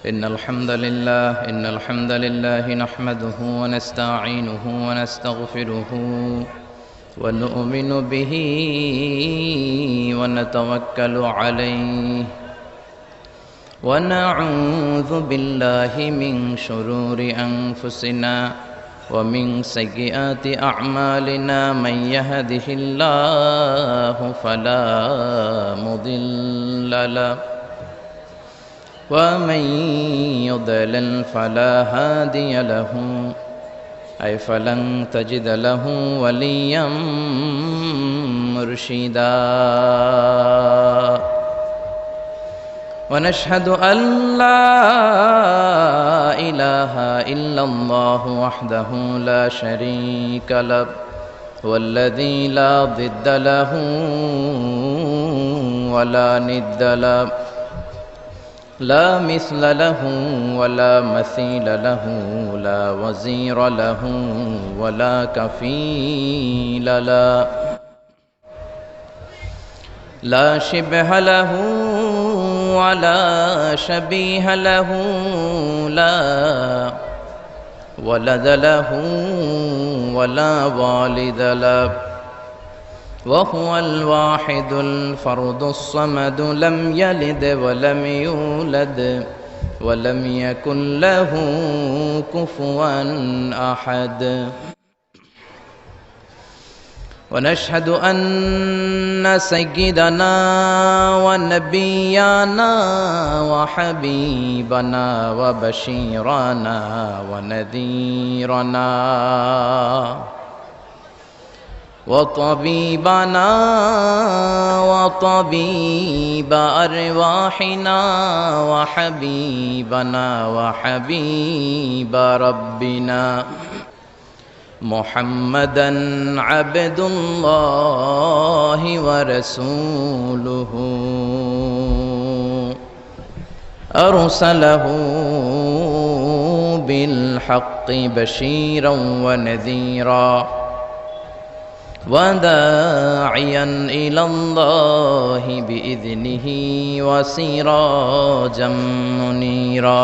إن الحمد لله نحمده ونستعينه ونستغفره ونؤمن به ونتوكل عليه ونعوذ بالله من شرور أنفسنا ومن سيئات أعمالنا من يهده الله فلا مضل له ومن يضلل فلا هادي له أي فلن تجد له وليا مرشدا ونشهد أن لا إله إلا الله وحده لا شريك له والذي لا ضد له ولا ند له لا مثل له ولا مثيل له لا وزير له ولا كفيل له لا شبه له ولا شبيه له لا ولد له ولا والد له وهو الواحد الفرد الصمد لم يلد ولم يولد ولم يكن له كفوا أحد ونشهد أن سيدنا ونبينا وحبيبنا وبشيرنا ونذيرنا وطبيبنا وطبيب أرواحنا وحبيبنا وحبيب ربنا محمدا عبد الله ورسوله أرسله بالحق بشيرا ونذيرا وداعيا إلى الله بإذنه وسراجا منيرا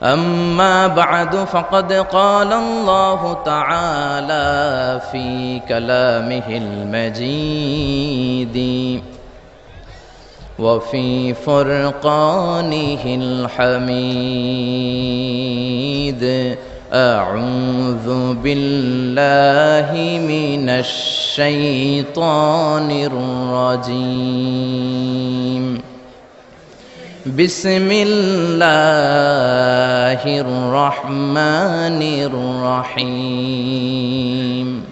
أما بعد فقد قال الله تعالى في كلامه المجيد وفي فرقانه الحميد أعوذ بالله من الشيطان الرجيم بسم الله الرحمن الرحيم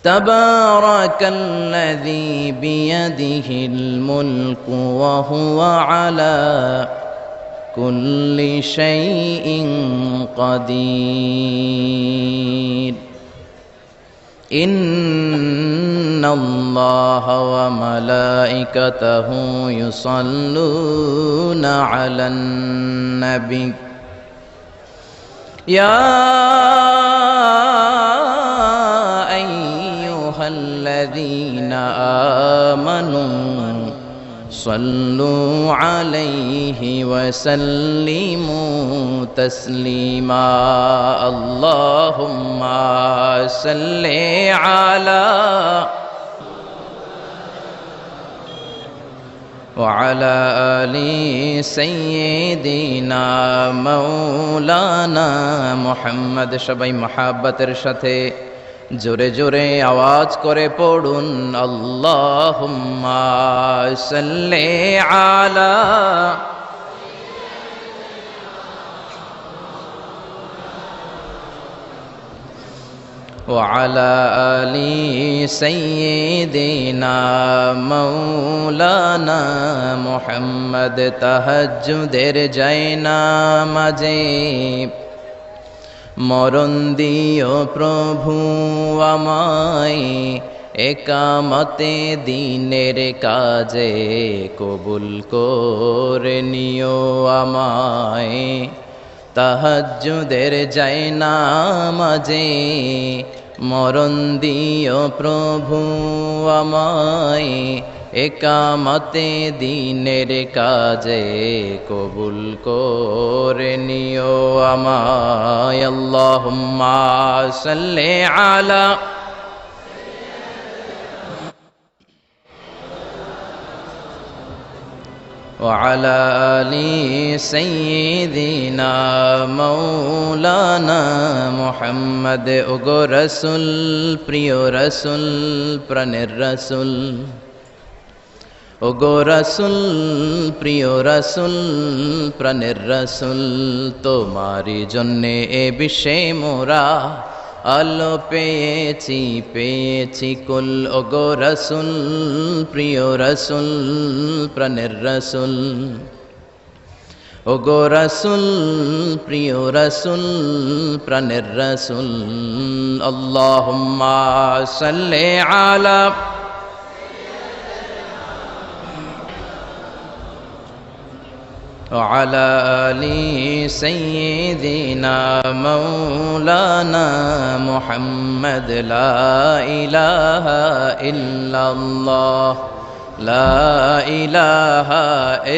تبارك الذي بيده الملك وهو على كل شيء قدير إن الله وملائكته يصلون على النبي يا أيها الذين آمنوا صلوا عليه وسلموا تسليما اللهم صل على وعلى آل سيدنا مولانا محمد সবাই মহাব্বতের সাথে জোরে জোরে আওয়াজ করে পড়ুন আল্লাহুম্মা সাল্লি আলা وعلى آل سيدنا مولانا محمد তাহাজ্জুদের জায়নামাজে মরণ দিও প্রভু আমায় একামতে দিনের কাজে কবুল করে নিও আমায় তাহাজ্জুদের জায়নামাজে মরণ দিও প্রভু আমায় একামতে দ্বীনের কাজে কবুল করে নিও আমায়। আল্লাহুম্মা সাল্লি আলা وعلى آل سيدنا مولانا محمد ওগো রাসূল প্রিয় রাসূল প্রাণের রাসূল ওগো রাসূল প্রিয় রাসূল প্রাণের রাসূল তোমারই জন্যে এ বিশ্বে মোরা আলো পেয়েছি পেয়েছি কুল ওগো রাসূল প্রিয় রাসূল প্রাণের রাসূল ওগো রাসূল প্রিয় রাসূল প্রাণের রাসূল আল্লাহুম্মা সাল্লি আলা وعلى آل سيدنا مولانا محمد لا إله إلا الله لا إله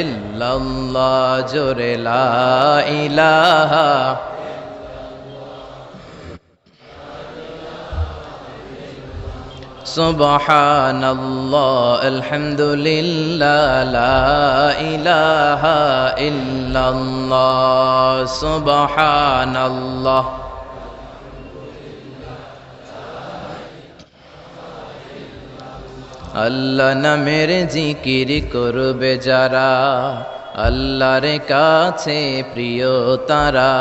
إلا الله جور لا إله সুবহানাল্লাহ আলহামদুলিল্লাহ লা ইলাহা ইল্লাল্লাহ সুবহানাল্লাহ। আল্লাহ নামের জিকির করবে যারা আল্লাহর কাছে প্রিয় তারা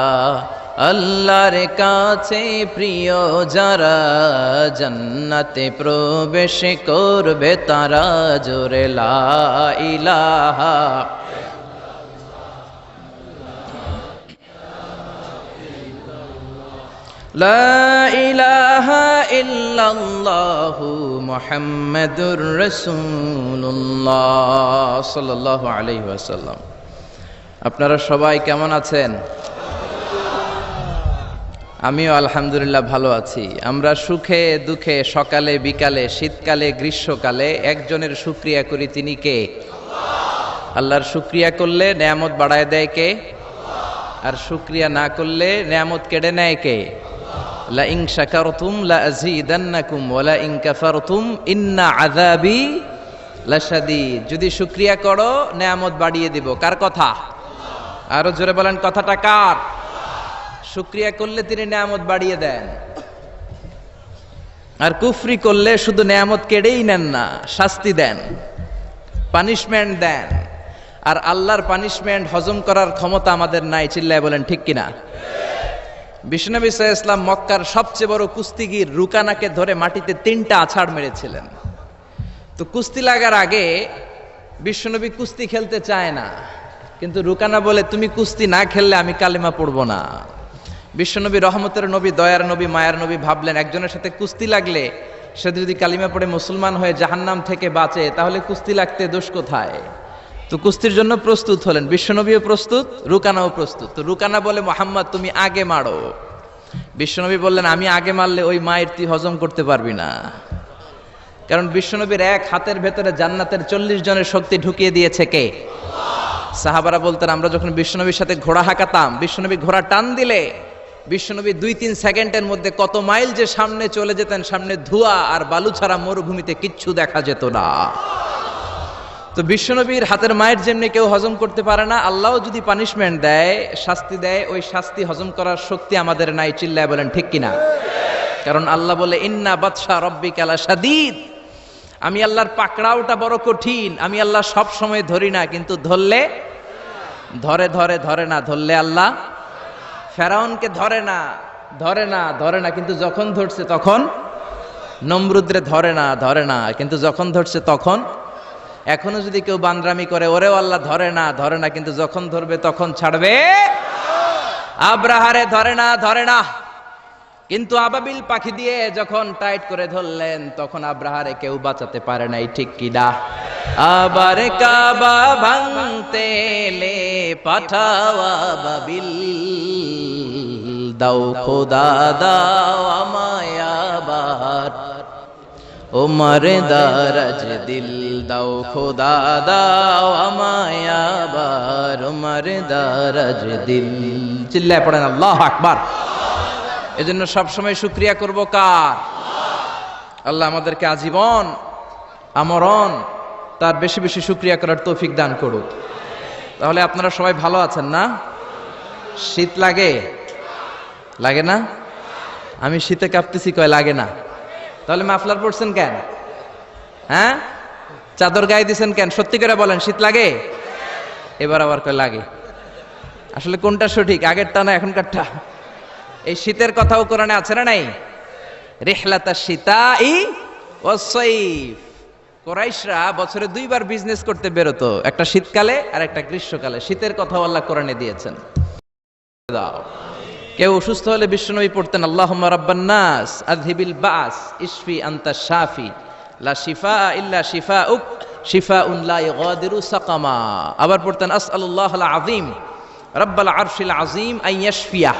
আল্লাহর কাছে প্রিয় যারা জান্নাতে প্রবেশ করবে তারা জোরে লা ইলাহা লা ইলাহা ইল্লাল্লাহু মুহাম্মাদুর রাসূলুল্লাহ সাল্লাল্লাহু আলাইহি ওয়াসাল্লাম। আপনারা সবাই কেমন আছেন? আমিও আলহামদুলিল্লাহ ভালো আছি। আমরা সুখে দুঃখে সকালে বিকালে শীতকালে গ্রীষ্মকালে একজনের শুকরিয়া করি, তিনি কে? আল্লাহর শুকরিয়া করলে নেয়ামত বাড়ায় দেয় কে? আর শুকরিয়া না করলে নেয়ামত কেড়ে নেয় কে? লা ইন শাকারতুম লা আযীদান্নাকুম ওয়া লা ইন কাফারতুম ইন্না আযাবি লাশাদীদ। যদি শুকরিয়া করো নেয়ামত বাড়িয়ে দিব। কার কথা? আরো জোরে বলেন, কথাটা কার? শুকরিয়া করলে তিনি নেয়ামত বাড়িয়ে দেন, আর কুফরি করলে শুধু নেয়ামত কেড়েই নেন না, শাস্তি দেন, পানিশমেন্ট দেন। আর আল্লাহর পানিশমেন্ট হজম করার ক্ষমতা আমাদের নাই। চিল্লায় বলেন ঠিক কিনা? বিশ্বনবী সাল্লাল্লাহু আলাইহি ওয়াসাল্লাম মক্কার সবচেয়ে বড় কুস্তিগির রুকানাকে ধরে মাটিতে 3টা আছাড় মেরেছিলেন। তো কুস্তি লাগার আগে বিশ্বনবী কুস্তি খেলতে চায় না, কিন্তু রুকানা বলে তুমি কুস্তি না খেললে আমি কালিমা পড়বো না। বিশ্বনবী রহমতের নবী, দয়ার নবী, মায়ার নবী ভাবলেন একজনের সাথে কুস্তি লাগলে সে যদি কালিমা পড়ে মুসলমান হয়ে জাহান্নাম থেকে বাঁচে তাহলে কুস্তি লাগতে দোষ কোথায়? তো কুস্তির জন্য প্রস্তুত হলেন। বিশ্বনবীও প্রস্তুত, রুকানাও প্রস্তুত। তো রুকানা বলে মুহাম্মদ তুমি আগে মারো। বিশ্বনবী বললেন আমি আগে মারলে ওই মায়ের তুই হজম করতে পারবি না। কারণ বিশ্বনবীর এক হাতের ভেতরে জান্নাতের 40 জনের শক্তি ঢুকিয়ে দিয়েছে কে? সাহাবারা বলতেন আমরা যখন বিশ্বনবীর সাথে ঘোড়া হাঁকাতাম, বিশ্বনবী ঘোড়া টান দিলে বিশ্বনবী 2-3 সেকেন্ডের মধ্যে কত মাইল যে সামনে চলে যেতেন, সামনে ধোঁয়া আর বালু ছাড়া মরুভূমিতে কিচ্ছু দেখা যেত না। তো বিশ্বনবীর হাতের মায়ের যেমনি কেউ হজম করতে পারে না, আল্লাহও যদি পানিশমেন্ট দেয়, শাস্তি দেয়, ওই শাস্তি হজম করার শক্তি আমাদের নাই। চিল্লায় বলেন ঠিক কিনা? কারণ আল্লাহ বলে ইন্না বাতশা রাব্বিকা লাশাদীদ, আমি আল্লাহর পাকড়াওটা বড় কঠিন। আমি আল্লাহ সব সময় ধরি না, কিন্তু ধরলে ধরে ধরে ধরে না, ধরলে আল্লাহ ফেরাউনকে ধরে না ধরে না ধরে না, কিন্তু যখন ধরছে তখন নমরুদরে ধরে না ধরে না, কিন্তু যখন ধরছে তখন। এখনো যদি কেউ বান্দরামি করে ওরেও আল্লাহ ধরে না ধরে না, কিন্তু যখন ধরবে তখন ছাড়বে। আব্রাহারে ধরে না ধরে না, কিন্তু আবাবিল পাখি দিয়ে যখন টাইট করে ধরলেন তখন আব্রাহারে কেউ বাঁচাতে পারে নাই। ঠিক কিনা? আবার কাবা ভাঙতে এলে পাঠাও আবাবিল, দাও খোদা দাও আমায় আবার। ওমর দারাজ দিল দাও খোদা দাও আমায় আবার, ওমর দারাজ দিল। চিল্লায় পড়েন আল্লাহু আকবার। এজন্য সবসময় শুকরিয়া করব কার? আল্লাহ আমাদেরকে আজীবন আমরণ তার বেশি বেশি শুকরিয়া করার তৌফিক দান করুক। তাহলে আপনারা সবাই ভালো আছেন না? শীত লাগে? লাগে না? আমি শীতে কাঁপতেছি, কয় লাগে না। তাহলে মাফলার পরছেন কেন? হ্যাঁ, চাদর গায়ে দিছেন কেন? সত্যি করে বলেন, শীত লাগে? এবার আবার কয় লাগে। আসলে কোনটা সঠিক, আগেরটা না এখনকারটা? এই শীতের কথাও কোরআনে আছে না নাই? রিহলাতাশ শীতাই ওয়াস সাইফ। কুরাইশরা বছরে দুইবার বিজনেস করতে বেরোতো, একটা শীতকালে আর একটা গ্রীষ্মকালে। শীতের কথাও আল্লাহ কোরআনে দিয়েছেন। দাও। কেউ অসুস্থ হলে বিশ্বনবী পড়তেন আল্লাহুম্মা রাব্বান নাস আযহিবিল বাস ইশফি আনতা শাফি লা শিফা ইল্লা শিফাউক শিফাউন লা ইগাদিরু সাকামা। আবার পড়তেন আসআলুল্লাহাল আযীম রাব্বাল আরশিল আযীম আন ইয়াশফিয়াহ।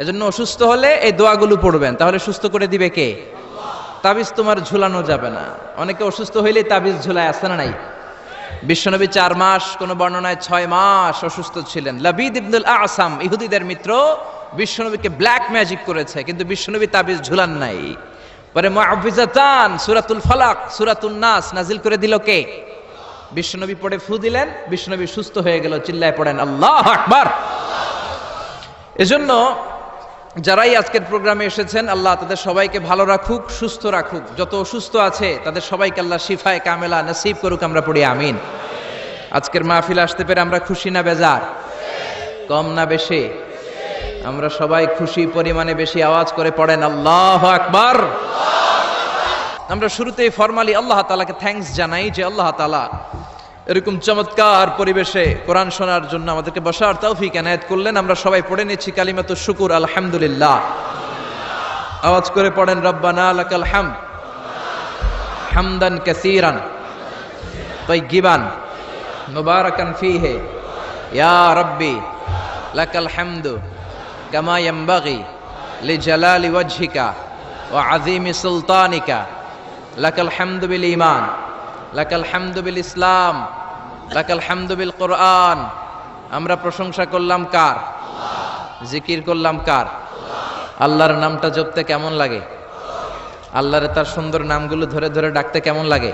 এজন্য অসুস্থ হলে এই দোয়াগুলো পড়বেন, তাহলে সুস্থ করে দিবে কে? তাবিজ তোমার ঝুলানো যাবে না। অনেকে অসুস্থ হইলে তাবিজ ঝুলায়, আছে না নাই? বিশ্বনবী 4 মাস, কোন বর্ণনায় 6 মাস অসুস্থ ছিলেন। লাবিদ ইবনুল আসাম, ইহুদিদের মিত্র, বিশ্বনবীকে ব্ল্যাক ম্যাজিক করেছে, কিন্তু বিশ্বনবী তাবিজ ঝুলান নাই। পরে মুআউযিজাতান, সূরাতুল ফালাক, সূরাতুন নাস নাজিল করে দিল কে? বিশ্বনবী পড়ে ফু দিলেন, বিশ্বনবী সুস্থ হয়ে গেল। চিল্লায় পড়েন আল্লাহু আকবার। এজন্য যারাই আজকের প্রোগ্রামে এসেছেন, আল্লাহ তাদের সবাইকে ভালো রাখুক, সুস্থ রাখুক। যত অসুস্থ আছে তাদের সবাইকে আল্লাহ শিফায়ে কামেলা নসিব করুক, আমরা পড়ি আমিন। আজকের মাহফিলে আসতে পেরে আমরা খুশি না বেজার? কম না বেশি? আমরা সবাই খুশি পরিমাণে বেশি আওয়াজ করে পড়েন আল্লাহু আকবার। আমরা শুরুতেই ফরমালি আল্লাহ তাআলাকে থ্যাঙ্কস জানাই যে আল্লাহ তাআলা এরকম চমৎকার পরিবেশে কোরআন শোনার জন্য আমাদেরকে বসার তৌফিক এনায়েত করলেন। আমরা সবাই পড়ে নিচ্ছি কালিমাতুশ শুকুর, আলহামদুলিল্লাহ। আওয়াজ করে পড়েন রব্বানা লাকাল হামদ হামদান কাসীরান তাইয়্যিবান মুবারাকান ফীহি ইয়া রাব্বি লাকাল হামদু কামা ইয়ানবাগি লিজালালি ওয়াজহিকা ওয়া আযীমি সুলতানিকা। লাকাল হামদু বিল ঈমান, লাকাল হামদু বিল ইসলাম, লাকাল হামদু বিল কোরআন। আমরা প্রশংসা করলাম কার? জিকির করলাম কার? আল্লাহর নামটা জপতে কেমন লাগে? আল্লাহরে তার সুন্দর নামগুলো ধরে ধরে ডাকতে কেমন লাগে?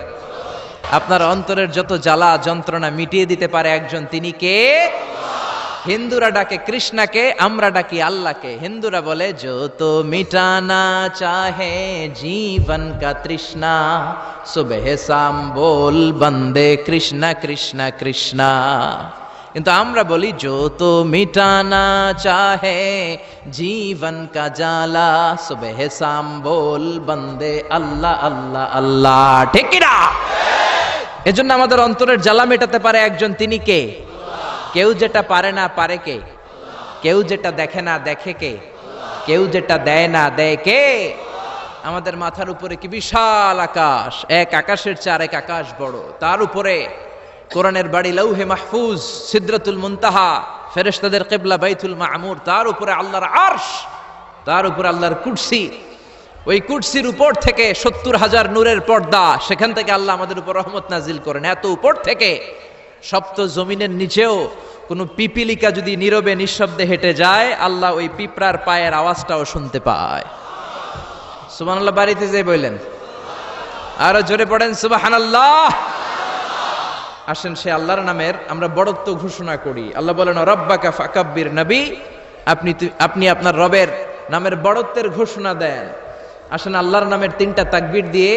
আপনার অন্তরের যত জ্বালা যন্ত্রণা মিটিয়ে দিতে পারে একজন, তিনি কে? হিন্দুরা ডাকে কৃষ্ণাকে, আমরা ডাকি আল্লাহকে। হিন্দুরা বলে जो तो मिटाना चाहे जीवन का तृष्णा सुबह शाम बोल बंदे कृष्णा कृष्णा कृष्णा। কিন্তু আমরা বলি जो तो मिटाना चाहे जीवन का जाला सुबह शाम बोल बंदे अल्लाह अल्लाह अल्लाह। ঠিক কি না? এজন্য আমাদের অন্তরের জ্বালা মেটাতে পারে একজন, তিনি কে? কেউ যেটা পারে না পারে কে? কেউ যেটা দেখে না দেখে কে? কেউ যেটা দেয় না দেয় কে? আমাদের মাথার উপরে কি বিশাল আকাশ, এক আকাশের চেয়ে আরেক আকাশ বড়। তার উপরে কোরআনের বাড়ি লৌহে মাহফুজ, সিদরাতুল মুনতাহা, ফেরেশতাদের কিবলা বাইতুল মামুর। তার উপরে আল্লাহর আরশ, তার উপরে আল্লাহর কুরসি। ওই কুরসির উপর থেকে 70,000 নূরের পর্দা, সেখান থেকে আল্লাহ আমাদের উপর রহমত নাজিল করেন। এত উপর থেকে সপ্ত জমিনের নিচেও কোনো পিপিলিকা যদি নীরবে নিঃশব্দে হেঁটে যায়, আল্লাহ ওই পিঁপড়ার পায়ের আওয়াজটাও শুনতে পায়। সুবহানাল্লাহ বাড়িতে যে বললেন, আরো জোরে পড়েন সুবহানাল্লাহ। আসেন সে আল্লাহর নামের আমরা বড়ত্ব ঘোষণা করি। আল্লাহ বলেন রব্বাকা ফাকাব্বির, নবী আপনি আপনার রবের নামের বড়ত্বের ঘোষণা দেন। আসেন আল্লাহর নামের 3টা তাকবীর দিয়ে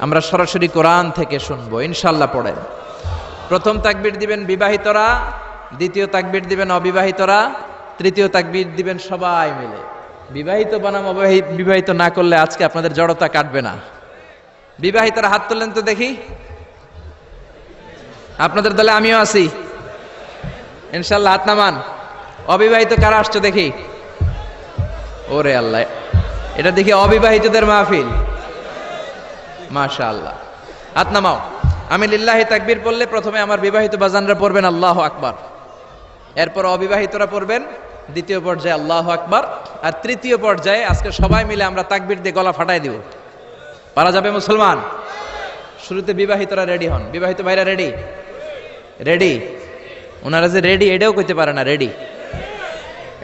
আমরা সরাসরি কোরআন থেকে শুনবো ইনশাআল্লাহ। পড়েন। প্রথম তাকবীর দিবেন বিবাহিতরা, দ্বিতীয় তাকবীর দিবেন অবিবাহিতরা, তৃতীয় তাকবীর দিবেন সবাই মিলে। বিবাহিত বনাম বিবাহিত না করলে আজকে আপনাদের জড়তা কাটবে না। বিবাহিতরা হাত তোলেন তো দেখি। আপনাদের দলে আমিও আছি ইনশাআল্লাহ, হাত নামান। অবিবাহিত কারা আসছে দেখি? ওরে আল্লাহ, এটা দেখি অবিবাহিতদের মাহফিল। মাশাআল্লাহ, হাত নামাও। আমি লিল্লাহি তাকবীর পড়লে প্রথমে আমার বিবাহিত বাজানরা পড়বেন আল্লাহু আকবার, এরপর অবিবাহিতরা পড়বেন দ্বিতীয় পর্যায়ে আল্লাহু আকবার, আর তৃতীয় পর্যায়ে আজকে সবাই মিলে আমরা তাকবীর দিয়ে গলা ফাটাই দিব। পারা যাবে মুসলমান? শুরুতে বিবাহিতরা রেডি হন। বিবাহিত ভাইরা রেডি? রেডি? ওনারা যে রেডি এটাও কইতে পারে না রেডি।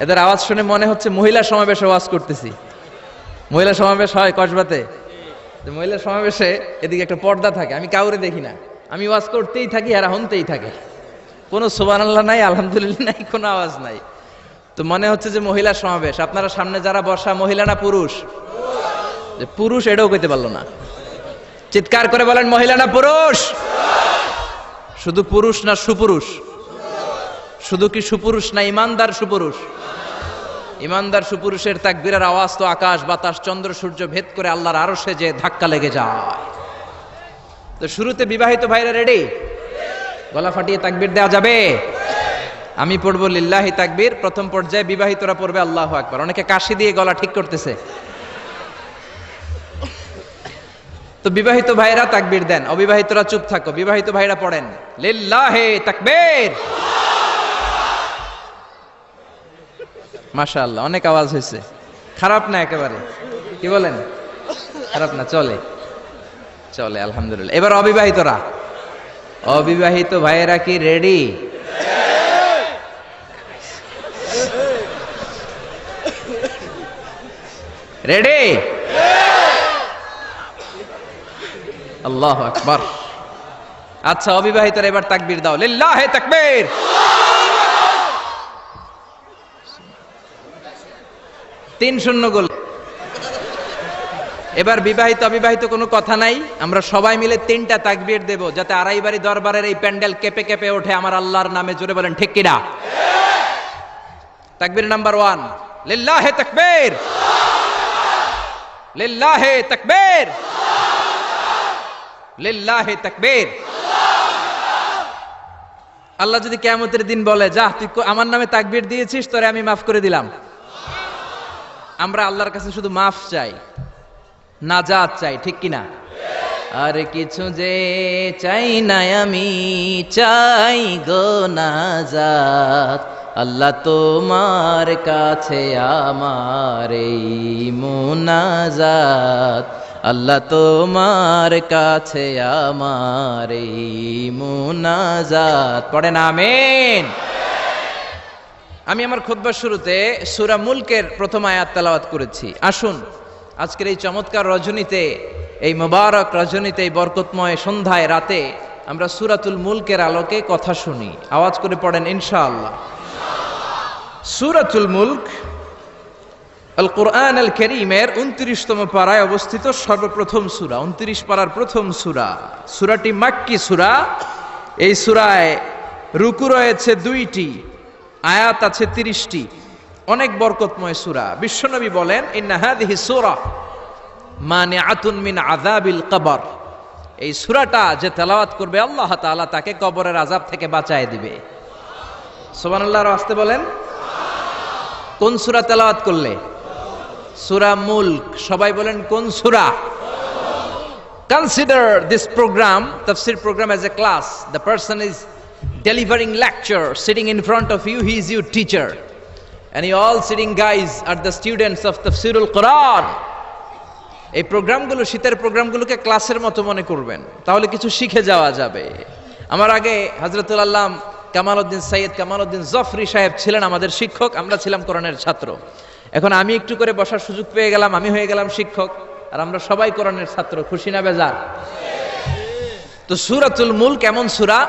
এদের আওয়াজ শুনে মনে হচ্ছে মহিলা সমাবেশে ওয়াজ করতেছি। মহিলা সমাবেশ হয় কসবাতে, মহিলা সমাবেশে এদিকে একটা পর্দা থাকে, আমি কাউরে দেখি না, আমি ওয়াজ করতেই থাকি আর হনতেই থাকে, কোনো সুবহানাল্লাহ নাই, আলহামদুলিল্লাহ নাই, কোনো আওয়াজ নাই। তো মনে হচ্ছে যে মহিলা সমাবেশ। আপনারা সামনে যারা বসা মহিলা না পুরুষ? যে পুরুষ এটাও কইতে পারলো না। চিৎকার করে বলেন মহিলা না পুরুষ? শুধু পুরুষ না সুপুরুষ? শুধু কি সুপুরুষ না ইমানদার সুপুরুষ? ইমানদার সুপুরুষের তাকবীরের আওয়াজ তো আকাশ বাতাস চন্দ্র সূর্য ভেদ করে আল্লাহর আরশে যে ধাক্কা লেগে যায়। তো শুরুতে বিবাহিত ভাইরা রেডি? গলা ফাটিয়ে তাকবীর দেওয়া যাবে? আমি পড়বো লিল্লাহি তাকবীর, প্রথম পর্যায়ে বিবাহিতরা পড়বে আল্লাহু আকবার। অনেকে কাশি দিয়ে গলা ঠিক করতেছে। তো বিবাহিত ভাইরা তাকবীর দেন, অবিবাহিতরা চুপ থাকো। বিবাহিত ভাইরা পড়েন লিল্লাহি তাকবীর। মাশাআল্লাহ, অনেক আওয়াজ হয়েছে, খারাপ না একেবারে, কি বলেন? খারাপ না, চলে চলে, আলহামদুলিল্লাহ। এবার অবিবাহিতরা, অবিবাহিত ভাইয়েরা কি রেডি? রেডি? আল্লাহু আকবার। আচ্ছা অবিবাহিতরা এবার তাকবীর দাও, লিল্লাহি তাকবীর। তিন শূন্য গোল। এবার বিবাহিত অবিবাহিত কোনো কথা নাই, আমরা সবাই মিলে তিনটা তাকবীর দেব, যাতে আড়াইবাড়ি দরবারের এই প্যান্ডেল কেঁপে কেঁপে ওঠে আমার আল্লাহর নামে। জোরে বলেন ঠিক কিনা? তাকবীর নাম্বার 1, লিল্লাহি তাকবীর, লিল্লাহি তাকবীর, লিল্লাহি তাকবীর। আল্লাহ যদি কিয়ামতের দিন বলে, যা তুই আমার নামে তাকবীর দিয়েছিস, তোরে আমি মাফ করে দিলাম, আমরা আল্লাহর কাছে শুধু মাফ চাই, নাজাত চাই, ঠিক কিনা? আর কিছু যে চাই না আমি, চাই গো নাজাত। আল্লাহ তোমার কাছে আমার এই মুনাজাত, আল্লাহ তোমার কাছে আমার এই মুনাজাত। পড়েন আমিন। আমি আমার খুতবার শুরুতে সূরা মুলকের প্রথম আয়াত তেলাওয়াত করেছি। আসুন আজকের এই চমৎকার রজনীতে, এই মুবারক রজনীতে, এই বরকতময় সন্ধ্যায় রাতে আমরা সূরাতুল মুলকের আলোকে কথা শুনি। আওয়াজ করে পড়েন ইনশাআল্লাহ। সূরাতুল মুলক আল কোরআন আল কারীমের 29তম পারায় অবস্থিত সর্বপ্রথম সূরা, 29 পারার প্রথম সূরা। সূরাটি মাক্কি সূরা। এই সূরায় রুকু রয়েছে 2টি, আয়াত আছে 30টি, অনেক বরকতময় সূরা। বিশ্বনবী বলেন, ইন্না হাযিহি সূরা মানিআতুন মিন আযাবিল কবর। এই সূরাটা যে তেলাওয়াত করবে আল্লাহ তাআলা তাকে কবরের আযাব থেকে বাঁচায় দিবে। সুবহানাল্লাহ, আসতে বলেন। কোন সূরা তেলাওয়াত করলে? সূরা মুলক। সবাই বলেন কোন সূরা? Consider this program, tafsir program, as a class. The person is delivering lecture, sitting in front of you, he is your teacher, and you all sitting guys are the students of Tafsirul Quran. এই প্রোগ্রামগুলো, শীতের প্রোগ্রামগুলোকে ক্লাসের মতো মনে করবেন, তাহলে কিছু শিখে যাওয়া যাবে। আমার আগে হযরতুল আল্লাম কামালউদ্দিন সৈয়দ কামালউদ্দিন জফরি সাহেব ছিলেন আমাদের শিক্ষক, আমরা ছিলাম কোরআনের ছাত্র। এখন আমি একটু করে বসার সুযোগ পেয়ে গেলাম, আমি হয়ে গেলাম শিক্ষক, আর আমরা সবাই কোরআনের ছাত্র। খুশি না বেজার? তো সূরাতুল মুলক এমন সূরা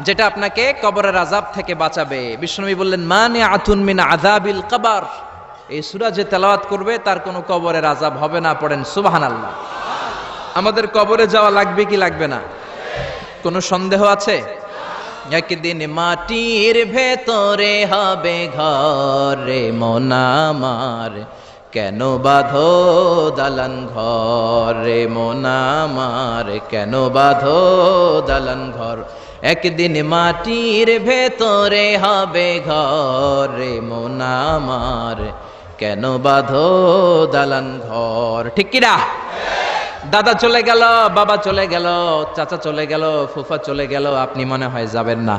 যেটা আপনাকে কবরের আযাব থেকে বাঁচাবে। বিশ্বনবী বললেন, মানিআতুন মিন আযাবিল কবর। এই সূরা যে তেলাওয়াত করবে তার কোনো কবরের আযাব হবে না। পড়েন সুবহানাল্লাহ। আমাদের কবরে যাওয়া লাগবে কি লাগবে না? কোনো সন্দেহ আছে? একদিন মাটির ভেতরে হবে ঘর রে মন আমার, কেন বাঁধো দালান ঘর রে মন আমার, কেন বাঁধো দালান ঘর। একদিন মাটির ভেতরে হবে ঘর রে মন আমার, কেন বাঁধো দালান ঘর। ঠিক কিনা? দাদা চলে গেল, বাবা চলে গেল, চাচা চলে গেল, ফুফা চলে গেল, আপনি মনে হয় যাবেন না।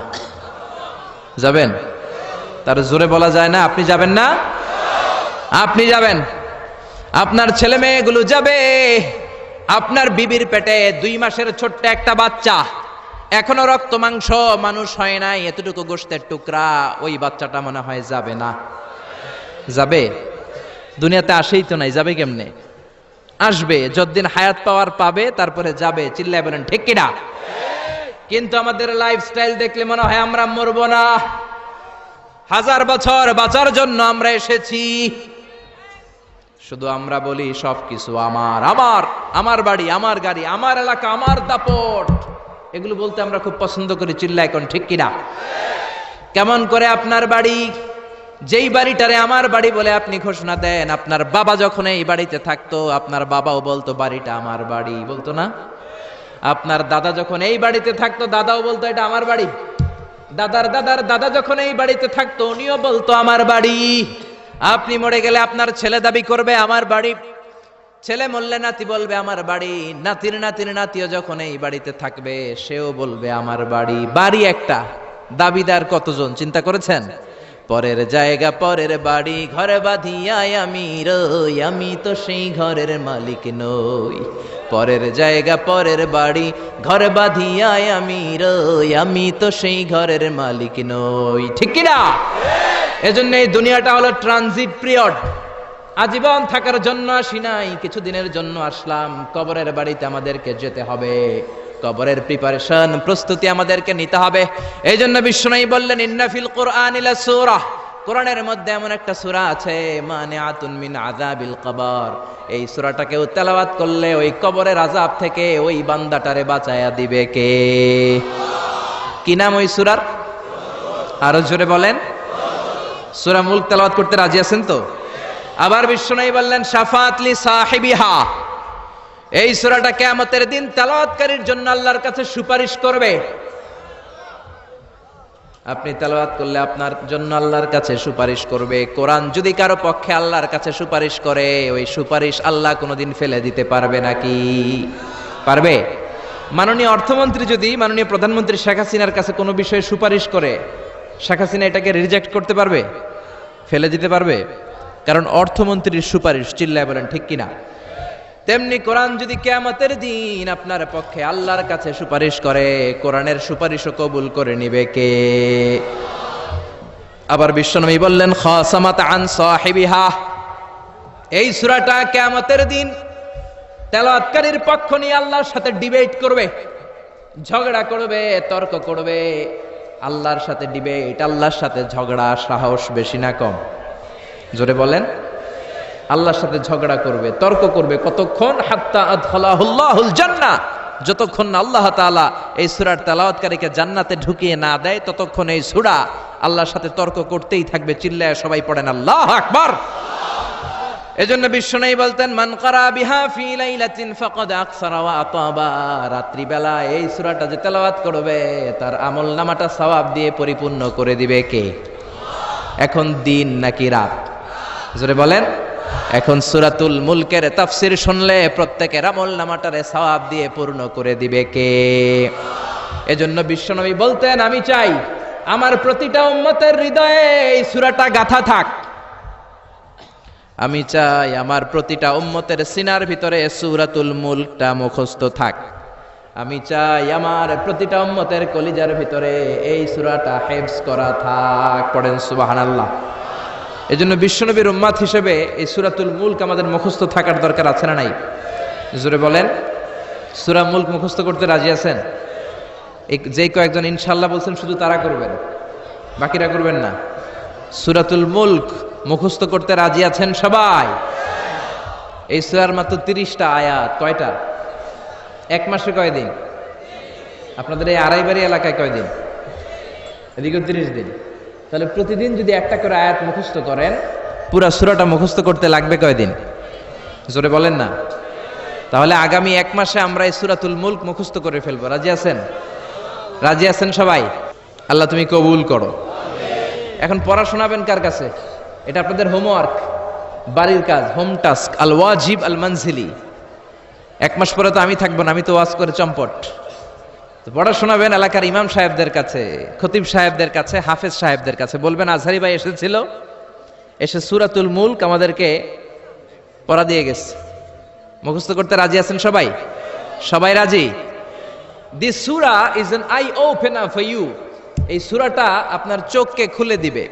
যাবেন? তার জোরে বলা যায় না আপনি যাবেন না? আপনি যাবেন, আপনার ছেলে মেয়েগুলো যাবে, আপনার বিবির পেটে 2 মাসের ছোট্ট একটা বাচ্চা, এখনো রক্ত মাংস মানুষ হয় নাই, এতটুকু গোশতের টুকরা, ওই বাচ্চাটা মনে হয় যাবে না? যাবে? দুনিয়াতে আসেই তো নাই, যাবে কেমনে? আসবে যতদিন হায়াত পাওয়ার পাবে, তারপরে যাবে। চিল্লায় বলেন ঠিক কিনা? কিন্তু আমাদের লাইফস্টাইল দেখলে মনে হয় আমরা মরবো না, 1000 বছর বাঁচার জন্য আমরা এসেছি। শুধু আমরা বলি সবকিছু আমার, আমার, আমার বাড়ি, আমার গাড়ি, আমার এলাকা, আমার দাপট, এগুলো বলতে আমরা খুব পছন্দ করি। চিল্লায় কোন ঠিক কিনা? কেমন করে আপনার বাড়ি? যেই বাড়িটারে আমার বাড়ি বলে আপনি ঘোষণা দেন, আপনার বাবা যখন এই বাড়িতে থাকতো, আপনার বাবাও বলতো বাড়িটা আমার বাড়ি, বলতো না? আপনার দাদা যখন এই বাড়িতে থাকতো, দাদাও বলতো এটা আমার বাড়ি। দাদার দাদার দাদা যখন এই বাড়িতে থাকতো, উনিও বলতো আমার বাড়ি। আপনি মরে গেলে আপনার ছেলে দাবি করবে আমার বাড়ি, ছেলে মরলে নাতি বলবে আমার বাড়ি, নাতির নাতির নাতিও যখন এই বাড়িতে থাকবে, সেও বলবে আমার বাড়ি। বাড়ি একটা, দাবিদার কতজন চিন্তা করেছেন? পরের জায়গা পরের বাড়ি, ঘরে বাঁধিয়ায় আমি রই, আমি তো সেই ঘরের মালিক নই। পরের জায়গা পরের বাড়ি, ঘরে বাঁধিয়ায় আমি রই, আমি তো সেই ঘরের মালিক নই। ঠিক কিনা? এজন্য এই দুনিয়াটা হলো ট্রানজিট পিরিয়ড। আজীবন থাকার জন্য আসি নাই, কিছুদিনের জন্য আসলাম। কবরের বাড়িতে আমাদেরকে যেতে হবে, কবরের প্রিপারেশন, প্রস্তুতি আমাদেরকে নিতে হবে। এই জন্য বিশ্বনবী বললেন ইন্না ফিল কুরআনিল সূরা, কোরআনের মধ্যে এমন একটা সূরা আছে মানিআতুন মিন আযাবিল কবর, এই সূরাটাকে তেলাওয়াত করলে ওই কবরের আযাব থেকে ওই বান্দাটারে বাঁচায়া দিবে কে? কি নাম ওই সূরার? আরো জোরে বলেন। সূরা মুলক তেলাওয়াত করতে রাজি আছেন তো? আবার বিশ্বনবী বললেন শাফাআত লি সাহিবিহা, এই সূরাটা কিয়ামতের দিন তেলাওয়াতকারীর জন্য আল্লাহর কাছে সুপারিশ করবে। আপনি তেলাওয়াত করলে আপনার জন্য আল্লাহর কাছে সুপারিশ করবে। কোরআন যদি কারো পক্ষে আল্লাহর কাছে সুপারিশ করে, ওই সুপারিশ আল্লাহ কোনোদিন ফেলে দিতে পারবে নাকি? পারবে? মাননীয় অর্থমন্ত্রী যদি মাননীয় প্রধানমন্ত্রী শেখ হাসিনার কাছে কোনো বিষয়ে সুপারিশ করে, শেখ হাসিনা এটাকে রিজেক্ট করতে পারবে? ফেলে দিতে পারবে? কারণ অর্থমন্ত্রীর সুপারিশ। চিল্লায় বলেন ঠিক কিনা? তেমনি কোরআন যদি কিয়ামতের দিন আপনার পক্ষে আল্লাহর কাছে সুপারিশ করে, কোরআনের সুপারিশও কবুল করে নিবে কে? আবার বিশ্বনবী বললেন খাসামাত আন সাহিবিহা, এই সূরাটা কিয়ামতের দিন তেলাওয়াতকারীর পক্ষ নিয়ে আল্লাহর সাথে ডিবেট করবে, ঝগড়া করবে, তর্ক করবে। আল্লাহর সাথে ডিবেট, আল্লাহর সাথে ঝগড়া, সাহস বেশি না কম? জোরে বলেন। আল্লাহর সাথে ঝগড়া করবে, তর্ক করবে, কতক্ষণ? হাত্তা আদখালাহুল্লাহুল জান্নাহ, যতক্ষণ না আল্লাহ তাআলা এই সূরার তেলাওয়াতকারীকে জান্নাতে ঢুকিয়ে না দেয়, ততক্ষণ এই সূরা আল্লাহর সাথে তর্ক করতেই থাকবে। চিল্লায় সবাই পড়েন আল্লাহু আকবার। এজন্য বিশ্বনবী বলতেন মান ক্বারা বিহা ফি লাইলাতিন ফাকাদ আকসারা ওয়া আতাবা, রাত্রি বেলা এই সূরাটা যে তেলাওয়াত করবে, তার আমলনামাটা সওয়াব দিয়ে পরিপূর্ণ করে দিবে কে? এখন দিন নাকি রাত? জোরে বলেন। এখন সূরাতুল মুলকের তাফসীর শুনলে প্রত্যেকের আমলনামাটারে সওয়াব দিয়ে পূর্ণ করে দিবে কে? এজন্য বিশ্বনবী বলতেন আমি চাই আমার প্রতিটা উম্মতের হৃদয়ে এই সূরাটা গাঁথা থাক। আমি চাই আমার প্রতিটা উম্মতের সিনার ভিতরে সূরাতুল মুলকটা মুখস্থ থাক। আমি চাই আমার প্রতিটা উম্মতের কলিজার ভিতরে এই সূরাটা হিফজ করা থাক। পড়েন সুবহানাল্লাহ। এজন্য বিশ্বনবীর উম্মত হিসেবে এই সূরাতুল মুলক আমাদের মুখস্থ থাকার দরকার আছে না নাই? জোরে বলেন। সূরা মুলক মুখস্থ করতে রাজি আছেন? যে কয়েকজন ইনশাআল্লাহ বলছেন শুধু তারা করবেন, বাকিরা করবেন না। সূরাতুল মুলক মুখস্থ করতে রাজি আছেন সবাই? এই সূরার মাত্র 30টা আয়াত। কয়টা? এক মাসে কয়দিন? আপনাদের এই আড়াইবাড়ি এলাকায় কয়দিন? এদিকে 30 দিন। তাহলে প্রতিদিন যদি একটা করে আয়াত মুখস্থ করেন, পুরা সূরাটা মুখস্থ করতে লাগবে কয়দিন? জোরে বলেন না। তাহলে আগামী এক মাসে আমরা এই সূরাতুল মুলক মুখস্থ করে ফেলবো। রাজি আছেন? রাজি আছেন সবাই? আল্লাহ তুমি কবুল করো। এখন পড়া শোনাবেন কার কাছে? এটা আপনাদের হোমওয়ার্ক, বাড়ির কাজ, হোম টাস্ক, আল ওয়াজিব আল মানজিলি। এক মাস পরে তো আমি থাকবো না, আমি তো ওয়াজ করে চম্পট। তো পড়া শোনাবেন এলাকার ইমাম সাহেবদের কাছে, খতিব সাহেবদের কাছে, হাফেজ সাহেবদের কাছে। বলবেন আজহারি ভাই এসেছিল, এসে সূরাতুল মুলক আমাদেরকে পড়া দিয়ে গেছে। মুখস্থ করতে রাজি আছেন সবাই? সবাই রাজি? দিস সূরা is an eye opener for you. এই সূরাটা আপনার চোখকে খুলে দিবে,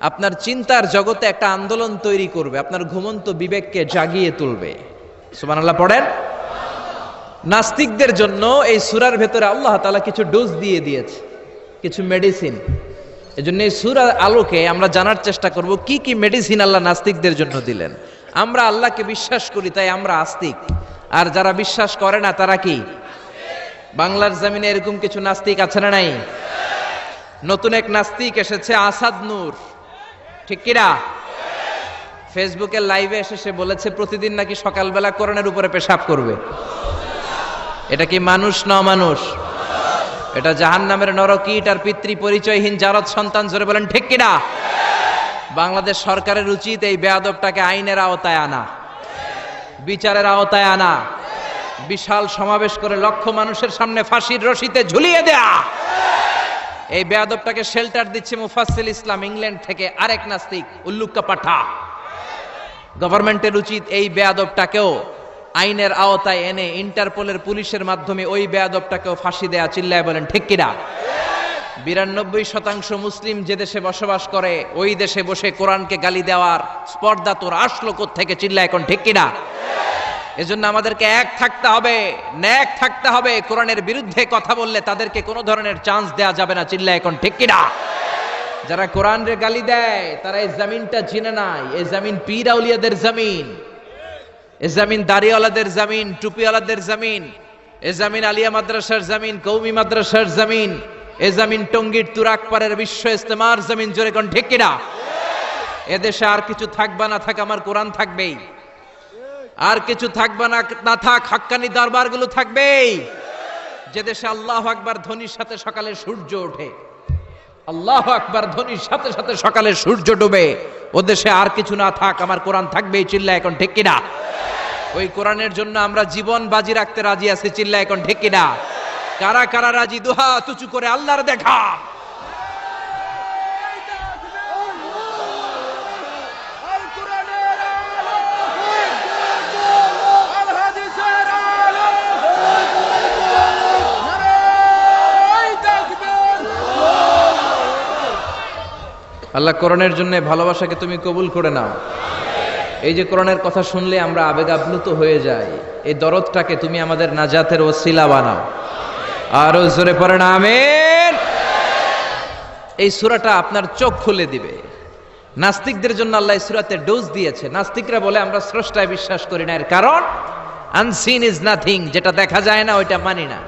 আপনার চিন্তার জগতে একটা আন্দোলন তৈরি করবে, আপনার ঘুমন্ত বিবেককে জাগিয়ে তুলবে। সুবহানাল্লাহ পড়েন। নাস্তিকদের জন্য এই সূরার ভেতরে আল্লাহ তাআলা কিছু ডোজ দিয়ে দিয়েছে, কিছু মেডিসিন। এজন্য এই সূরার আলোকে আমরা জানার চেষ্টা করব কি কি মেডিসিন আল্লাহ নাস্তিকদের জন্য দিলেন। আমরা আল্লাহকে বিশ্বাস করি তাই আমরা আস্তিক, আর যারা বিশ্বাস করে না তারা কি? বাংলার জমিনে এরকম কিছু নাস্তিক আছে না নাই? নতুন এক নাস্তিক এসেছে, আসাদ নূর, ঠিক কিনা? ফেসবুকের লাইভে এসে সে বলেছে প্রতিদিন নাকি সকালবেলা কোরআনের উপরে পেশাব করবে। এটা কি মানুষ না অমানুষ? এটা জাহান্নামের নরকীট আর পিতৃ পরিচয়হীন জারদ সন্তান। জোরে বলেন ঠিক কিনা? বাংলাদেশ সরকারের উচিত এই বেয়াদবটাকে আইনের আওতায় আনা, বিচারের আওতায় আনা, বিশাল সমাবেশ করে লক্ষ মানুষের সামনে ফাঁসির রশিতে ঝুলিয়ে দেয়া। এই বেয়াদবটাকে শেল্টার দিচ্ছে মুফাসসিল ইসলাম ইংল্যান্ড থেকে আরেক নাস্তিক উল্লুক্কা পাঠা। গভর্নমেন্টের উচিত এই বেয়াদবটাকেও আইনের আওতায় এনে ইন্টারপোলের পুলিশের মাধ্যমে ওই বেয়াদবটাকেও ফাঁসি দেয়া। চিল্লায় বলেন ঠিক কিনা? 92% মুসলিম যে দেশে বসবাস করে ওই দেশে বসে কোরআনকে গালি দেওয়ার স্পর্ধা তোর আসলো কোত্থেকে? চিল্লায় এখন ঠিক কিনা? এজন্য আমাদেরকে এক থাকতে হবে, ন্যাক থাকতে হবে। কোরআনের বিরুদ্ধে কথা বললে তাদেরকে কোনো ধরনের চান্স দেয়া যাবে না। চিল্লায় এখন ঠিক কিনা? যারা কোরআনের গালি দেয় তারা এই জমিনটা চিনে নাই। এই জমিন পীর আউলিয়াদের জমিন, এ জমিন দাড়িওয়ালাদের জমিন, টুপিওয়ালাদের জমিন, এ জমিন আলিয়া মাদ্রাসার জমিন, কৌমি মাদ্রাসার জমিন, এ জমিন টঙ্গীর তুরাকপাড়ের বিশ্ব ইস্তেমার জমিন। জোরে কোন ঠিক কিনা? এদেশে আর কিছু থাকবা না থাক, আমার কোরআন থাকবেই। আর কিছু থাকবা না না থাক, হাক্কানি দরবারগুলো থাকবেই। যে দেশে আল্লাহু আকবার ধ্বনির সাথে সকালে সূর্য ওঠে, আল্লাহু আকবার ধ্বনির সাথে সাথে সকালে সূর্য ডুবে, ও দেশে আর কিছু না থাক, আমার কোরআন থাকবেই। চিল্লা এখন ঠিক কিনা? ওই কোরআনের জন্য আমরা জীবন বাজি রাখতে রাজি আছি। চিল্লা এখন ঠিক কিনা? কারা কারা রাজি? দুহাত উঁচু করে আল্লাহর দেখা। আল্লাহ কোরআনের জন্য ভালোবাসাকে তুমি কবুল করে নাও। এই যে কোরআনের কথা শুনলে আমরা আবেগ আপ্লুত হয়ে যাই, এই দরদটাকে তুমি আমাদের নাজাতের ওসিলা বানাও। আরো জোরে পড়েন আমিন। এই সূরাটা আপনার চোখ খুলে দিবে। নাস্তিকদের জন্য আল্লাহ এই সূরাতে ডোজ দিয়েছে। নাস্তিকরা বলে আমরা স্রষ্টায় বিশ্বাস করি না, এর কারণ আনসিন ইজ নাথিং, যেটা দেখা যায় না ওইটা মানি না।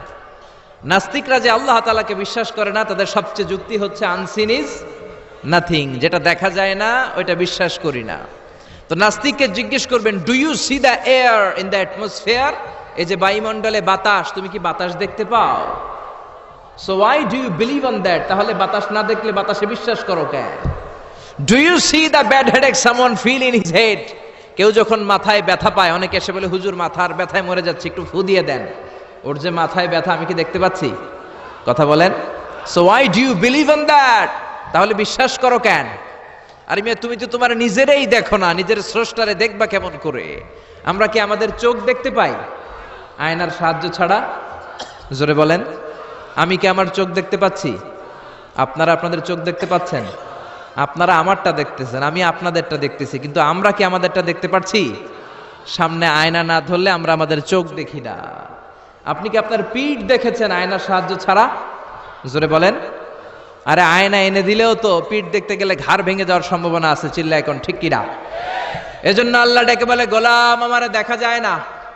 নাস্তিকরা যে আল্লাহ তাআলাকে বিশ্বাস করে না, তাদের সবচেয়ে যুক্তি হচ্ছে আনসিন ইজ নাথিং, যেটা দেখা যায় না ওইটা বিশ্বাস করি না। তো নাস্তিককে জিজ্ঞেস করবেন, do you see the air in the atmosphere? এই যে বায়ুমণ্ডলে বাতাস, তুমি কি বাতাস দেখতে পাও? So why do you believe on that? তাহলে বাতাস না দেখলে বাতাসে বিশ্বাস করো কেন? Do you see the bad headache someone feel in his head? কেউ যখন মাথায় ব্যথা পায়, অনেকে এসে বলে হুজুর মাথার ব্যথায় মরে যাচ্ছে, একটু ফু দিয়ে দেন। ওর যে মাথায় ব্যথা আমি কি দেখতে পাচ্ছি? কথা বলেন। So why do you believe on that? তাহলে বিশ্বাস করো কেন? আরে মিয়া, তুমি তো তোমার নিজেরই দেখো না, নিজের স্রষ্টারে দেখবা কেমন করে? আমরা কি আমাদের চোখ দেখতে পাই আয়নার সাহায্য ছাড়া? জোরে বলেন। আমি কি আমার চোখ দেখতে পাচ্ছি? আপনারা আপনাদের চোখ দেখতে পাচ্ছেন? আপনারা আমারটা দেখতেছেন, আমি আপনাদেরটা দেখতেছি, কিন্তু আমরা কি আমাদেরটা দেখতে পাচ্ছি? সামনে আয়না না ধরলে আমরা আমাদের চোখ দেখি না। আপনি কি আপনার পিঠ দেখেছেন আয়নার সাহায্য ছাড়া? জোরে বলেন। আরে আয়না এনে দিলেও তো পিঠ দেখতে গেলে ঘাড় ভেঙে যাওয়ার সম্ভাবনা আছে। চিল্লা এখন ঠিক কিনা? এজন্য আল্লাহ ডেকে বলে, গোলাম আমারে দেখা যায় না।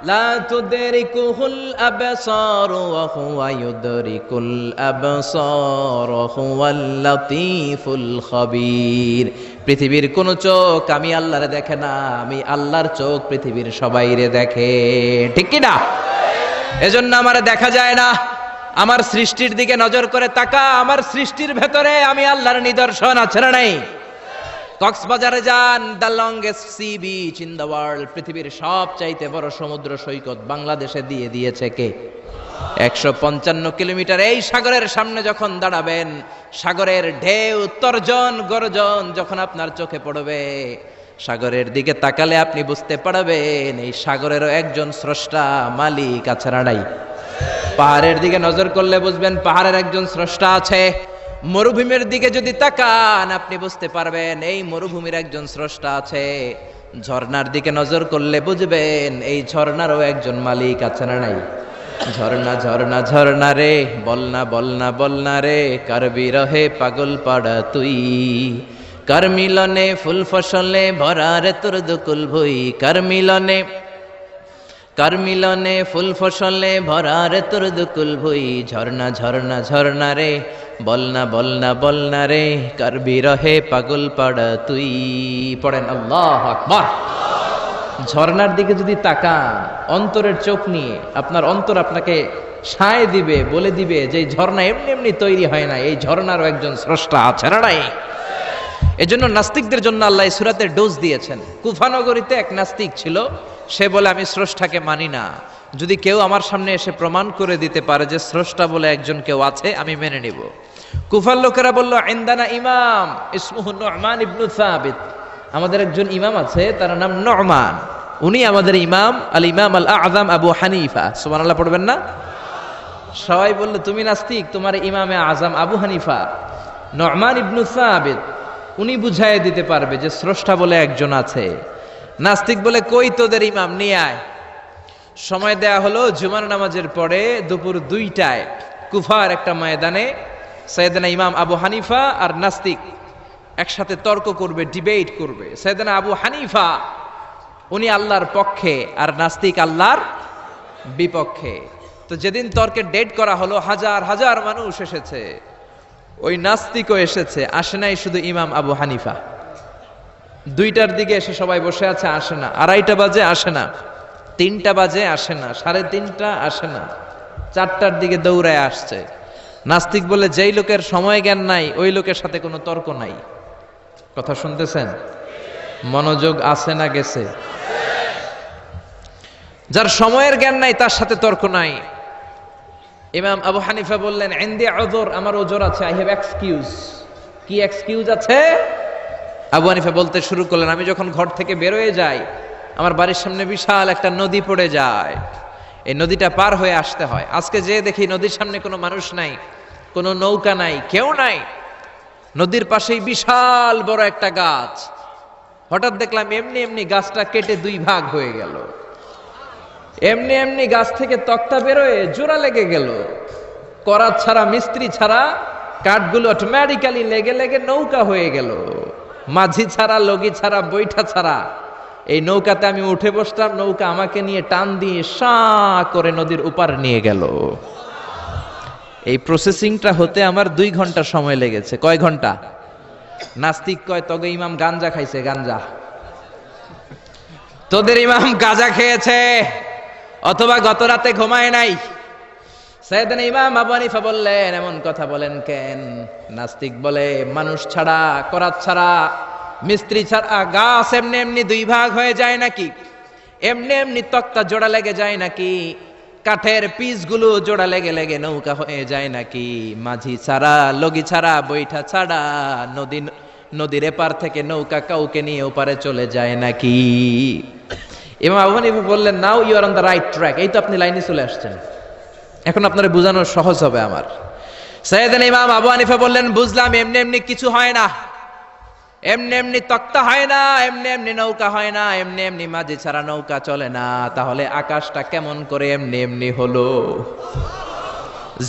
লা তুদরিকুল আবসার ওয়া হুয়া ইউদরিকুল আবসার ওয়া হুয়াল লাতীফুল খবীর। পৃথিবীর কোন চোখ আমি আল্লাহরে দেখে না, আমি আল্লাহর চোখ পৃথিবীর সবাইরে দেখে। ঠিক কিনা? এজন্য আমারে দেখা যায় না। আমার সৃষ্টির দিকে নজর করে তাকা, আমার সৃষ্টির ভেতরে আমি আল্লাহর নিদর্শন আছে না নাই? কক্সবাজারে যান, the longest sea beach in the world, পৃথিবীর সবচাইতে বড় সমুদ্র সৈকত বাংলাদেশে দিয়ে দিয়েছে কে? 155 কিলোমিটার। এই সাগরের সামনে যখন দাঁড়াবেন, সাগরের ঢেউ তর্জন গর্জন যখন আপনার চোখে পড়বে, সাগরের দিকে তাকালে আপনি বুঝতে পারবেন এই সাগরেরও একজন স্রষ্টা মালিক আছে না নাই? পাহাড়ের দিকে নজর করলে বুঝবেন পাহাড়ের একজন স্রষ্টা আছে। মরুভূমির দিকে যদি তাকান আপনি বুঝতে পারবেন এই মরুভূমির একজন স্রষ্টা আছে। ঝর্ণার দিকে নজর করলে বুঝবেন এই ঝর্ণারও একজন মালিক আছে না নাই? ঝর্ণা ঝর্ণা ঝর্ণা রে, বলনা বলনা বলনা রে, কার বিরহে পাগল পাড়া তুই, কার মিলনে ফুল ফসলে ভরা রে তোর দুকুল ভুই, কার মিলনে ফুল ফসলে ভরা রে তোর দুকুল ভুই, ঝর্ণা ঝর্ণা ঝর্ণা রে, বলনা বলনা বলনা রে, কার বিরহে পাগল পাড়া তুই। পড়েন আল্লাহু আকবার। ঝর্ণার দিকে যদি তাকান অন্তরের চোখ নিয়ে, আপনার অন্তর আপনাকে সায় দিবে, বলে দিবে যে এই ঝর্ণা এমনি এমনি তৈরি হয় না, এই ঝর্ণারও একজন স্রষ্টা আছে না নাই? এজন্য নাস্তিকদের জন্য আল্লাহ এই সূরাতে ডোজ দিয়েছেন। কুফানগরীতে এক নাস্তিক ছিল, সে বলে আমি স্রষ্টাকে মানি না, যদি কেউ আমার সামনে এসে প্রমাণ করে দিতে পারে যে স্রষ্টা বলে একজন কেউ আছে আমি মেনে নিব। কুফার লোকেরা বলল ইনদানা ইমাম ইসমুহু নু'মান ইবনু সাবিত, আমাদের একজন ইমাম আছে তার নাম নু'মান, উনি আমাদের ইমাম, আল ইমাম আল আযম আবু হানিফা। সুবহানাল্লাহ পড়বেন না? সবাই বলল তুমি নাস্তিক, তোমার ইমামে আযম আবু হানিফা নু'মান ইবনু সাবিত, উনি বুঝাইয়ে দিতে পারবে যে স্রষ্টা বলে একজন আছে। নাস্তিক বলে কই তোদের ইমাম, নিয়ে আয়। সময় দেয়া হলো জুমার নামাজের পরে দুপুর 2টায় কুফার একটা ময়দানে সাইয়েদনা ইমাম আবু হানিফা আর নাস্তিক একসাথে তর্ক করবে, ডিবেট করবে। সাইয়েদনা আবু হানিফা উনি আল্লাহর পক্ষে আর নাস্তিক আল্লাহর বিপক্ষে। তো যেদিন তর্কের ডেট করা হলো হাজার হাজার মানুষ এসেছে, ওই নাস্তিকও এসেছে, আসে নাই শুধু ইমাম আবু হানিফা। 2টার দিকে এসে সবাই বসে আছে, আসে না। 2:30 বাজে আসে না, 3টা বাজে আসে না, 3:30 আসে না, 4টার দিকে দৌড়ায় আসছে। নাস্তিক বলে যেই লোকের সময় জ্ঞান নাই ওই লোকের সাথে কোনো তর্ক নাই। কথা শুনতেছেন? মনোযোগ আছে না গেছে? যার সময়ের জ্ঞান নাই তার সাথে তর্ক নাই। ইমাম আবু হানিফা বললেন ইনদি উযর, আমার ওজর আছে, আই হ্যাভ এক্সকিউজ। কি এক্সকিউজ আছে? আবু হানিফা বলতে শুরু করলেন আমি যখন ঘর থেকে বের হয়ে যাই আমার বাড়ির সামনে বিশাল একটা নদী পড়ে যায়, এই নদীটা পার হয়ে আসতে হয়। আজকে যে দেখি নদীর সামনে কোনো মানুষ নাই, কোনো নৌকা নাই, কেউ নাই, নদীর পাশেই বিশাল বড় একটা গাছ। হঠাৎ দেখলাম এমনি এমনি গাছটা কেটে 2 ভাগ হয়ে গেল, এমনি এমনি গাছ থেকে তক্তা বেরোয় জোড়া লেগে গেল। করাত ছাড়া, মিস্ত্রি ছাড়া কাঠগুলো অটোমেটিক্যালি লেগে লেগে নৌকা হয়ে গেল। মাঝি ছাড়া, লগি ছাড়া, বৈঠা ছাড়া এই নৌকাতে আমি উঠে বসলাম, নৌকা আমাকে নিয়ে টান দিয়ে সাঁ করে নদীর উপার নিয়ে গেল। এই প্রসেসিংটা হতে আমার 2 ঘন্টা সময় লেগেছে। কয় ঘন্টা? নাস্তিক কয় তবে ইমাম গাঞ্জা খাইছে, গাঞ্জা। তোদের ইমাম গাঁজা খেয়েছে অথবা গত রাতে ঘুমায় নাই। সাইয়েদনা ইমাম আবু হানিফা বললেন এমন কথা বলেন কেন? নাস্তিক বলে মানুষ ছাড়া, করাত ছাড়া, মিস্ত্রি ছাড়া গাছ এমনি এমনি 2 ভাগ হয়ে যায় নাকি? এমনি এমনি তক্তা জোড়া লেগে যায় নাকি? কাঠের পিসগুলো জোড়া লেগে লেগে নৌকা হয়ে যায় নাকি? মাঝি ছাড়া, লগি ছাড়া, বৈঠা ছাড়া নদীর এপার থেকে নৌকা কাউকে নিয়ে ওপারে চলে যায় নাকি? ইমাম আবু হানিফা বললেন now you are on the right track, এই তো আপনি লাইনে চলে আসছেন, এখন আপনার বোঝানো সহজ হবে আমার। সাইয়েদনা ইমাম আবু হানিফা বললেন বুঝলাম, এমনি এমনি কিছু হয় না, এমনি এমনি তক্তা হয় না, এমনি এমনি নৌকা হয় না, এমনি এমনি মাঝি ছাড়া নৌকা চলে না। তাহলে আকাশটা কেমন করে এমনি এমনি হলো?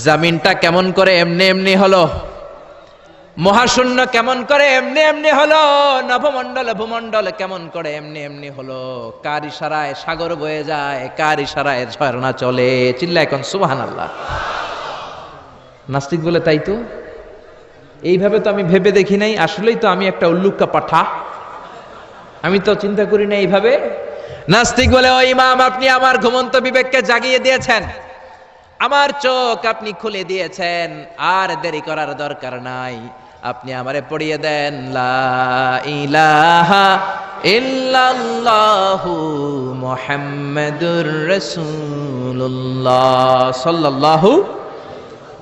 জমিনটা কেমন করে এমনি এমনি হলো? মহাশূন্য কেমন করে এমনি এমনি হলো? নভমণ্ডল ভূমণ্ডল কেমন করে এমনি এমনি হলো? কার ইশারায় সাগর বয়ে যায়, কার ইশারায় ঝর্ণা চলে? চিল্লায় এখন সুবহানাল্লাহ। নাস্তিক বলে তাই তো, এইভাবে তো আমি ভেবে দেখি নাই, আসলেই তো আমি একটা উল্লুক্কা পাঠা, আমি তো চিন্তা করি না এইভাবে। নাস্তিক বলে ও ইমাম আপনি আমার ঘুমন্ত বিবেককে জাগিয়ে দিয়েছেন, আমার চোখ আপনি খুলে দিয়েছেন, আর দেরি করার দরকার নাই, আপনি আমারে পড়িয়ে দেন লা ইলাহা ইল্লাল্লাহু মুহাম্মাদুর রাসূলুল্লাহ সাল্লাল্লাহু।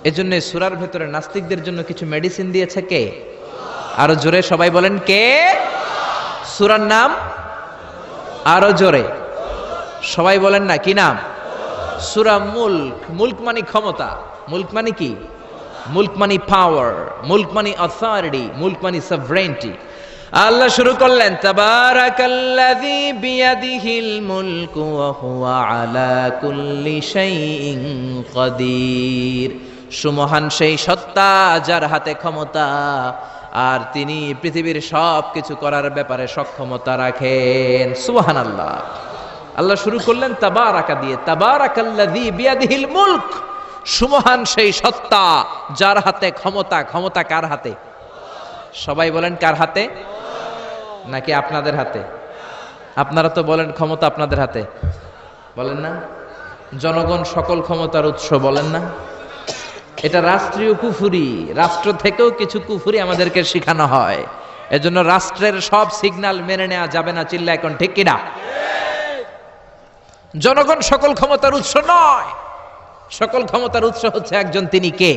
এজন্য সূরার ভেতরে নাস্তিকদের জন্য কিছু মেডিসিন দিয়েছে কে? আরো জোরে সবাই বলেন কে? সূরার নাম আরো জোরে সবাই বলেন না, কি নাম? সূরা মুলক। মুলক মানে ক্ষমতা। মুলক মানে কি? মুলক মানে পাওয়ার, মুলক মানে অথরিটি, মুলক মানে সভরেন্টি। আল্লাহ শুরু করলেন তাবারাকাল্লাযী বিয়াদিহিল মুলকু ওয়া হুয়া আলা কুল্লি শাইইন কাদির। সুমহান সেই সত্তা যার হাতে ক্ষমতা, আর তিনি পৃথিবীর সব কিছু করার ব্যাপারে সক্ষমতা রাখেন। সুবহানাল্লাহ। আল্লাহ শুরু করলেন তাবারাকা দিয়ে, তাবারাকাল্লাযী বিয়াদিহিল মুলক। সুমহান সেই সত্তা যার হাতে ক্ষমতা। ক্ষমতা কার হাতে? সবাই বলেন কার হাতে? নাকি আপনাদের হাতে? আপনারা তো বলেন ক্ষমতা আপনাদের হাতে, বলেন না? জনগণ সকল ক্ষমতার উৎস, বলেন না? এটা রাষ্ট্রীয় কুফুরি। রাষ্ট্র থেকেও কিছু কুফুরি আমাদেরকে শেখানো হয়। এজন্য রাষ্ট্রের সব সিগন্যাল মেনে নেওয়া যাবে না। চিল্লা এখন ঠিক কিনা? জনগণ সকল ক্ষমতার উৎস নয়। সকল ক্ষমতার উৎস হচ্ছে একজন, তিনি কে?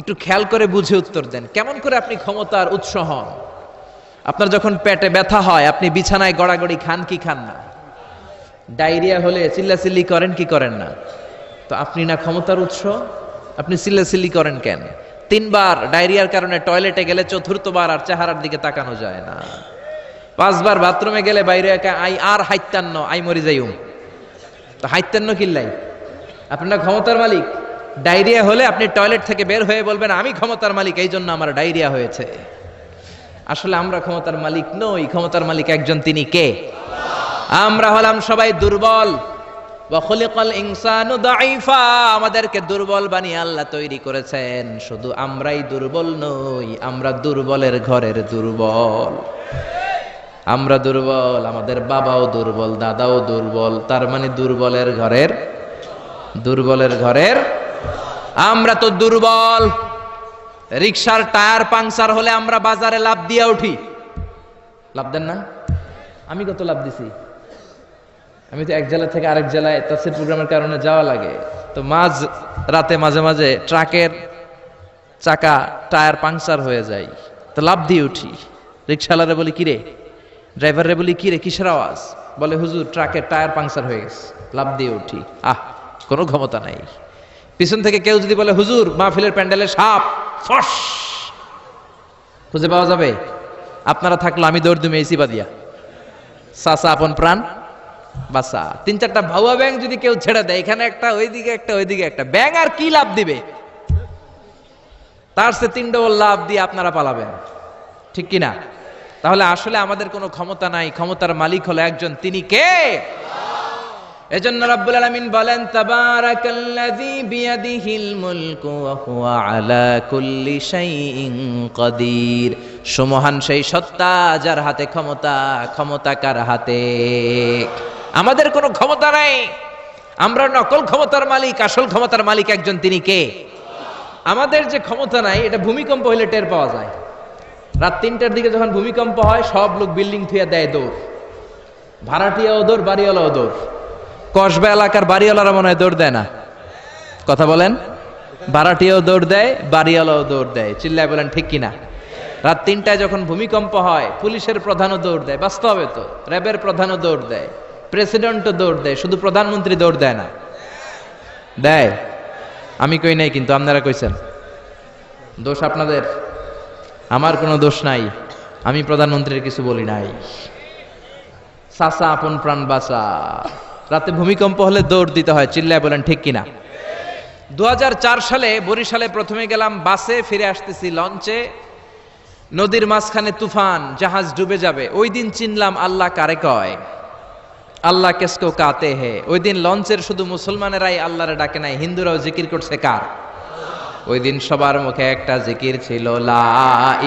একটু খেয়াল করে বুঝে উত্তর দেন। কেমন করে আপনি ক্ষমতার উৎস হন? আপনার যখন পেটে ব্যথা হয় আপনি বিছানায় গড়াগড়ি খান কি খান না? ডায়রিয়া হলে চিল্লাচিল্লি করেন কি করেন না? তো আপনি না ক্ষমতার উৎস, আপনি চিল্লাচিল্লি করেন কেন? 3 বার ডায়রিয়ার কারণে টয়লেটে গেলে 4র্থবার আর চেহারার দিকে তাকানো যায় না। 5 বার বাথরুমে গেলে বাইরে একা আই আর হাইতান্ন আই মরি যাইউম। তো হাইতান্ন কিল্লাই? আপনার ক্ষমতার মালিক। ডায়রিয়া হলে আপনি টয়লেট থেকে বের হয়ে বলবেন আমি ক্ষমতার মালিক, এই জন্য আমার ডায়রিয়া হয়েছে। আসলে আমরা ক্ষমতার মালিক নই। ক্ষমতার মালিক একজন, তিনি কে? আমরা হলাম সবাই দুর্বল। ওয়া খুলিকাল ইনসানু দাঈফা। আমাদেরকে দুর্বল বানিয়ে আল্লাহ তৈরি করেছেন। শুধু আমরাই দুর্বল নই, আমরা দুর্বলের ঘরের দুর্বল। আমরা দুর্বল, আমাদের বাবাও দুর্বল, দাদাও দুর্বল। তার মানে দুর্বলের ঘরের, দুর্বলের ঘরের আমরা তো দুর্বল। রিকশার টায়ার পাংচার হলে আমরা বাজারে লাভ দিয়ে উঠি। লাভ দেন না? আমি কত লাভ দিছি? আমি তো এক জেলা থেকে আরেক জেলায় তাফসীর প্রোগ্রামের কারণে যাওয়া লাগে। তো মাঝ রাতে মাঝে মাঝে ট্রাকের চাকা টায়ার পাংচার হয়ে যায়, তো লাভ দিয়ে উঠি। রিকশাওয়ালারে বলি কিরে, ড্রাইভাররে বলি কিরে কিসের আওয়াজ? বলে হুজুর ট্রাকের টায়ার পাংচার হয়ে গেছে। লাভ দিয়ে উঠি। কোনো ক্ষমতা নাই। পিছন থেকে কেউ যদি বলে হুজুর মাহফিলের প্যান্ডেলে সাপ, ফস, খুঁজে পাওয়া যাবে? আপনারা থাকলো আমি দৌড় দুমে এসি বাদিয়া, চাচা আপন প্রাণ বাসা। 3-4টা ভাউয়া ব্যাং যদি কেউ ছেড়ে দেয়, এখানে একটা ওইদিকে একটা ওইদিকে একটা, ব্যাং আর কি লাভ দিবে? তার সে 3 ডবল লাভ দিয়ে আপনারা পালাবেন, ঠিক কিনা? তাহলে আসলে আমাদের কোনো ক্ষমতা নাই। ক্ষমতার মালিক হলো একজন, তিনি কে? এজন্য রব্বুল আলামিন বলেন তাবারাকাল্লাযী বিয়াদিহিল মুলকু ওয়া হুয়া আলা কুল্লি শাইইন কাদির। সুমহান সেই সত্তা যার হাতে ক্ষমতা। ক্ষমতা কার হাতে? আমাদের কোনো ক্ষমতা নাই। আমরা নকল ক্ষমতার মালিক, আসল ক্ষমতার মালিক একজন, তিনি কে? আমাদের যে ক্ষমতা নাই, এটা ভূমিকম্প হলে টের পাওয়া যায়। রাত 3টার দিকে যখন ভূমিকম্প হয় সব লোক বিল্ডিং থুয়ে দেয় দৌড়। ভাড়াটিয়াও দৌড়, বাড়িওয়ালাও দৌড়। কসবা এলাকার বাড়িওয়ালারা মনে হয় দৌড় দেয় না? কথা বলেন। ভাড়াটিয়াও দৌড় দেয়, বাড়িওয়ালাও দৌড় দেয়। চিল্লায় বলেন ঠিক কিনা? রাত 3টায় যখন ভূমিকম্প হয় পুলিশের প্রধানও দৌড় দেয়। বাস্তবে তো র্যাবের প্রধানও দৌড় দেয়, প্রেসিডেন্টও দৌড় দেয়, শুধু প্রধানমন্ত্রী দৌড় দেয় না? দেয়। আমি কই নাই, কিন্তু আপনারা কইছেন। দোষ আপনাদের, আমার কোনো দোষ নাই। আমি প্রধানমন্ত্রীর কিছু বলি নাই। চাচা আপন প্রাণ বাঁচা। রাতে ভূমিকম্প হলে দৌড় দিতে হয়। চিল্লায় বলেন ঠিক কিনা? 2004 সালে বরিশালে প্রথমে গেলাম বাসে, ফিরে আসতেছি লঞ্চে। নদীর মাঝখানে তুফান, জাহাজ ডুবে যাবে। ওই দিন চিনলাম আল্লাহ কারে কয়। আল্লাহ কেসকো কাতে হে। ওই দিন লঞ্চের শুধু মুসলমানেরাই আল্লাহরে ডাকে নাই, হিন্দুরাও জিকির করছে কার? ওই দিন সবার মুখে একটা জিকির ছিল, লা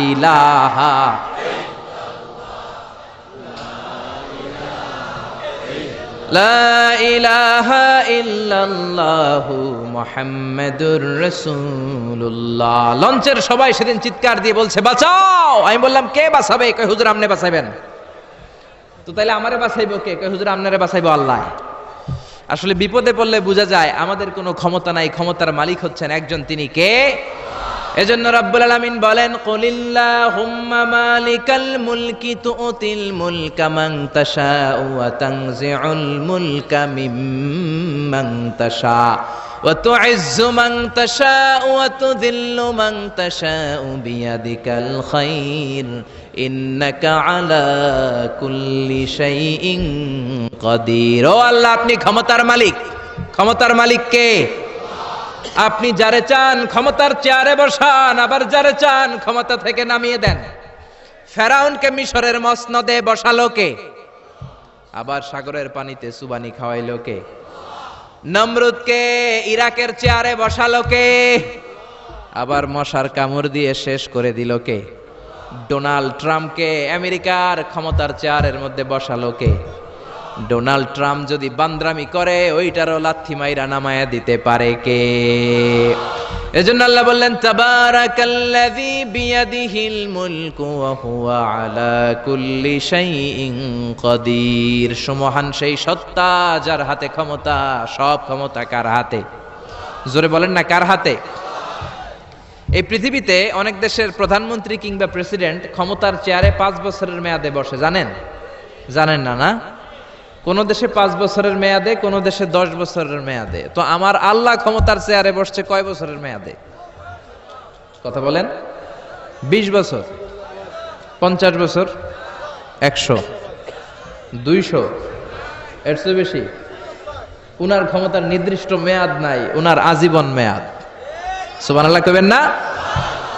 ইলাহা লা ইলাহা ইল্লাল্লাহু মুহাম্মাদুর রাসূলুল্লাহ। লঞ্চের সবাই সেদিন চিৎকার দিয়ে বলছে বাঁচাও। আমি বললাম কে বাঁচাবে? কই হুজুর আপনি বাঁচাইবেন। তো তাইলে আমারে বাঁচাইবো কে? কই হুজুর আপনারে বাঁচাইবো আল্লাহ। আসলে বিপদে পড়লে বোঝা যায় আমাদের কোনো ক্ষমতা নাই। ক্ষমতার মালিক হচ্ছেন একজন, তিনি কে? এজন্য রাব্বুল আলামিন বলেন, কুলিল্লাহুম্মা মালিকাল মুলকি তুতিল মুলকা মান তাশাউ ওয়া তানজিউল মুলকা মিম্মান তাশা ওয়া তুইজ্জু মান তাশাউ ওয়া তুযিল্লু মান তাশাউ বিয়াদিকাল খায়র ইন্নাকা আলা কুল্লি শাইইন কাদির। ও আল্লাহ, আপনি ক্ষমতার মালিক। ক্ষমতার মালিক কে? আপনি যারে চান ক্ষমতার চেয়ারে বসান, আবার যারে চান ক্ষমতা থেকে নামিয়ে দেন। ফেরাউনকে মিশরের মসনদে বসালো কে? আবার সাগরের পানিতে সুবানি খাওয়াইলো কে? নমরুদকে ইরাকের চেয়ারে বসালো কে? আবার মশার কামড় দিয়ে শেষ করে দিল কে? ডোনাল্ড ট্রাম্পকে আমেরিকার ক্ষমতার চেয়ারের মধ্যে বসালো কে? ডোনাল্ড ট্রাম্প যদি বান্দ্রামি করে ওইটারও লাথি মাইরা নামায়া দিতে পারে কে? এজন্য আল্লাহ বললেন, তাবারাকাল্লাযী বিয়াদিহিল মুলকু ওয়া হুয়া আলা কুল্লি শাইইন কাদির। সুমহান সেই সত্তা যার হাতে ক্ষমতা, সব ক্ষমতা কার হাতে? জোরে বলেন না, কার হাতে? এই পৃথিবীতে অনেক দেশের প্রধানমন্ত্রী কিংবা প্রেসিডেন্ট ক্ষমতার চেয়ারে 5 বছরের মেয়াদে বসে, জানেন? জানেন না? না, কোন দেশে 5 বছরের মেয়াদে, কোন দেশে 10 বছরের মেয়াদে। তো আমার আল্লাহ ক্ষমতার চেয়ারে বসছে কয় বছরের মেয়াদে? কথা বলেন। 20 বছর, 50 বছর, 100, 200, এর চেয়ে বেশি? উনার ক্ষমতার নির্দিষ্ট মেয়াদ নাই, উনার আজীবন মেয়াদ। সুবহানাল্লাহ কইবেন না?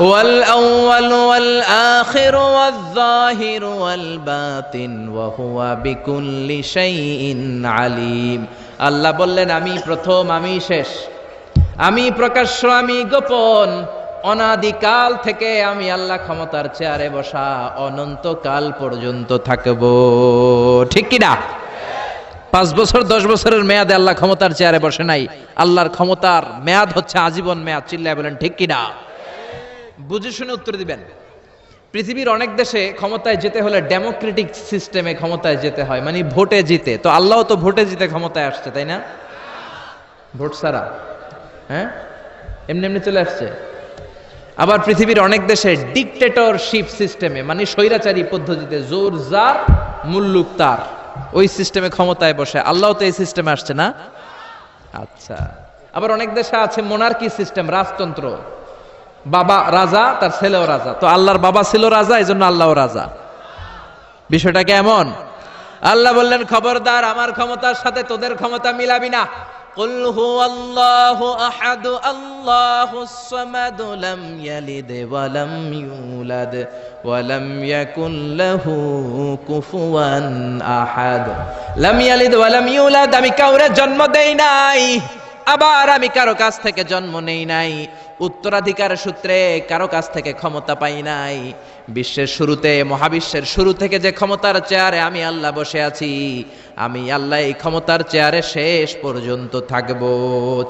হুয়াল আউয়ালু ওয়াল আখিরু ওয়াল যাহিরু ওয়াল বাতিন ওয়া হুয়া বিকুল্লি শাইইন আলিম। আল্লাহ বললেন, আমি প্রথম, আমি শেষ, আমি প্রকাশ্য, আমি গোপন। অনাদিকাল থেকে আমি আল্লাহ ক্ষমতার চেয়ারে বসা, অনন্তকাল পর্যন্ত থাকবো। ঠিক কি না? 5 বছর 10 বছরের মেয়াদে আল্লাহ ক্ষমতার চেয়ারে বসে নাই। আল্লাহর ক্ষমতার মেয়াদ হচ্ছে আজীবন মেয়াদ। চিল্লায় বলেন ঠিক কি না? বুঝে শুনে উত্তর দিবেন। পৃথিবীর অনেক দেশে ক্ষমতায় যেতে হলে ডেমোক্রেটিক সিস্টেমে ক্ষমতায় যেতে হয়, মানে ভোটে জিতে। তো আল্লাহ তো ভোটে জিতে ক্ষমতায় আসছে, তাই না? ভোট ছাড়া, হ্যাঁ, এমনি এমনি চলে আসছে। আবার পৃথিবীর অনেক দেশে ডিকটেটরশিপ সিস্টেমে, মানে স্বৈরাচারী পদ্ধতিতে, জোর যার মুল্লুক তার, ওই সিস্টেমে ক্ষমতায় বসে। আল্লাহ তো এই সিস্টেমে আসছে না? আচ্ছা। আবার অনেক দেশে আছে মোনার্কি সিস্টেম, রাজতন্ত্র, বাবা রাজা, তার ছেলেও রাজা। তো আল্লাহর বাবা ছিল রাজা, এই জন্য আল্লাহও রাজা। বিষয়টা কেমন? আল্লাহ বললেন, খবরদার, আমার ক্ষমতার সাথে তোদের ক্ষমতা মিলাবি না। কুল হুয়াল্লাহু আহাদ আল্লাহুস সামাদ লাম ইয়ালিদ ওয়া লাম ইউলাদ ওয়া লাম ইয়াকুল লাহু কুফুয়ান আহাদ। লাম ইয়ালিদ ওয়া লাম ইউলাদ, আমি কাউরে জন্ম দেই নাই, আবার আমি কারো কাছ থেকে জন্ম নেই নাই, উত্তরাধিকার সূত্রে কারো কাছ থেকে ক্ষমতা পাই নাই। বিশ্বের শুরুতে, মহাবিশ্বের শুরু থেকে যে ক্ষমতার চেয়ারে আমি আল্লাহ বসে আছি, আমি আল্লাহ এই ক্ষমতার চেয়ারে শেষ পর্যন্ত থাকবো।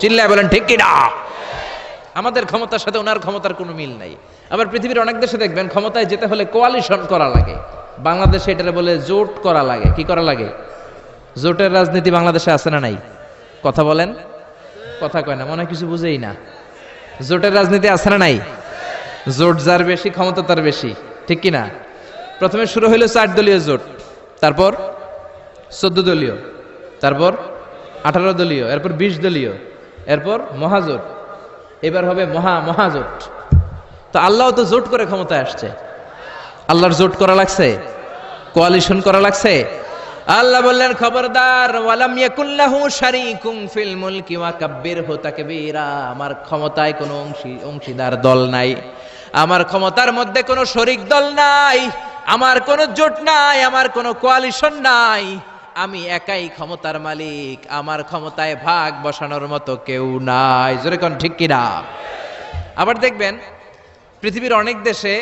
চিল্লায় বলেন ঠিক কি না? আমাদের ক্ষমতার সাথে ওনার ক্ষমতার কোনো মিল নাই। আবার পৃথিবীর অনেক দেশে দেখবেন ক্ষমতায় যেতে হলে কোয়ালিশন করা লাগে। বাংলাদেশে এটারে বলে জোট করা লাগে। কি করা লাগে? জোটের রাজনীতি বাংলাদেশে আছে না নাই? কথা বলেন। কথা কয় না, মনে হয় কিছু বুঝেই না। জোটের রাজনীতি আছে না নাই? জোট যার বেশি ক্ষমতা তার বেশি, ঠিক কি না? প্রথমে শুরু হইল 4 দলীয় জোট, তারপর 14 দলীয়, তারপর 18 দলীয়, এরপর 20 দলীয়, এরপর মহাজোট, এবার হবে মহাজোট। তো আল্লাহ তো জোট করে ক্ষমতায় আসছে। আল্লাহর জোট করা লাগছে, কোয়ালিশন করা লাগছে। আল্লাহ বললেন, খবরদার, ওয়ালাম ইয়াকুল্লাহু শারীকুম ফিল মুলকি ওয়া কাব্বিরহু তাকবীরা। আমার ক্ষমতায় কোনো অংশীদার দল নাই, আমার ক্ষমতার মধ্যে কোনো শরিক দল নাই, আমার কোনো জোট নাই, আমার কোনো কোয়ালিশন নাই। আমি একাই ক্ষমতার মালিক, আমার ক্ষমতায় ভাগ বসানোর মতো কেউ নাই। জোরে কোন ঠিক কি না? আবার দেখবেন পৃথিবীর অনেক দেশে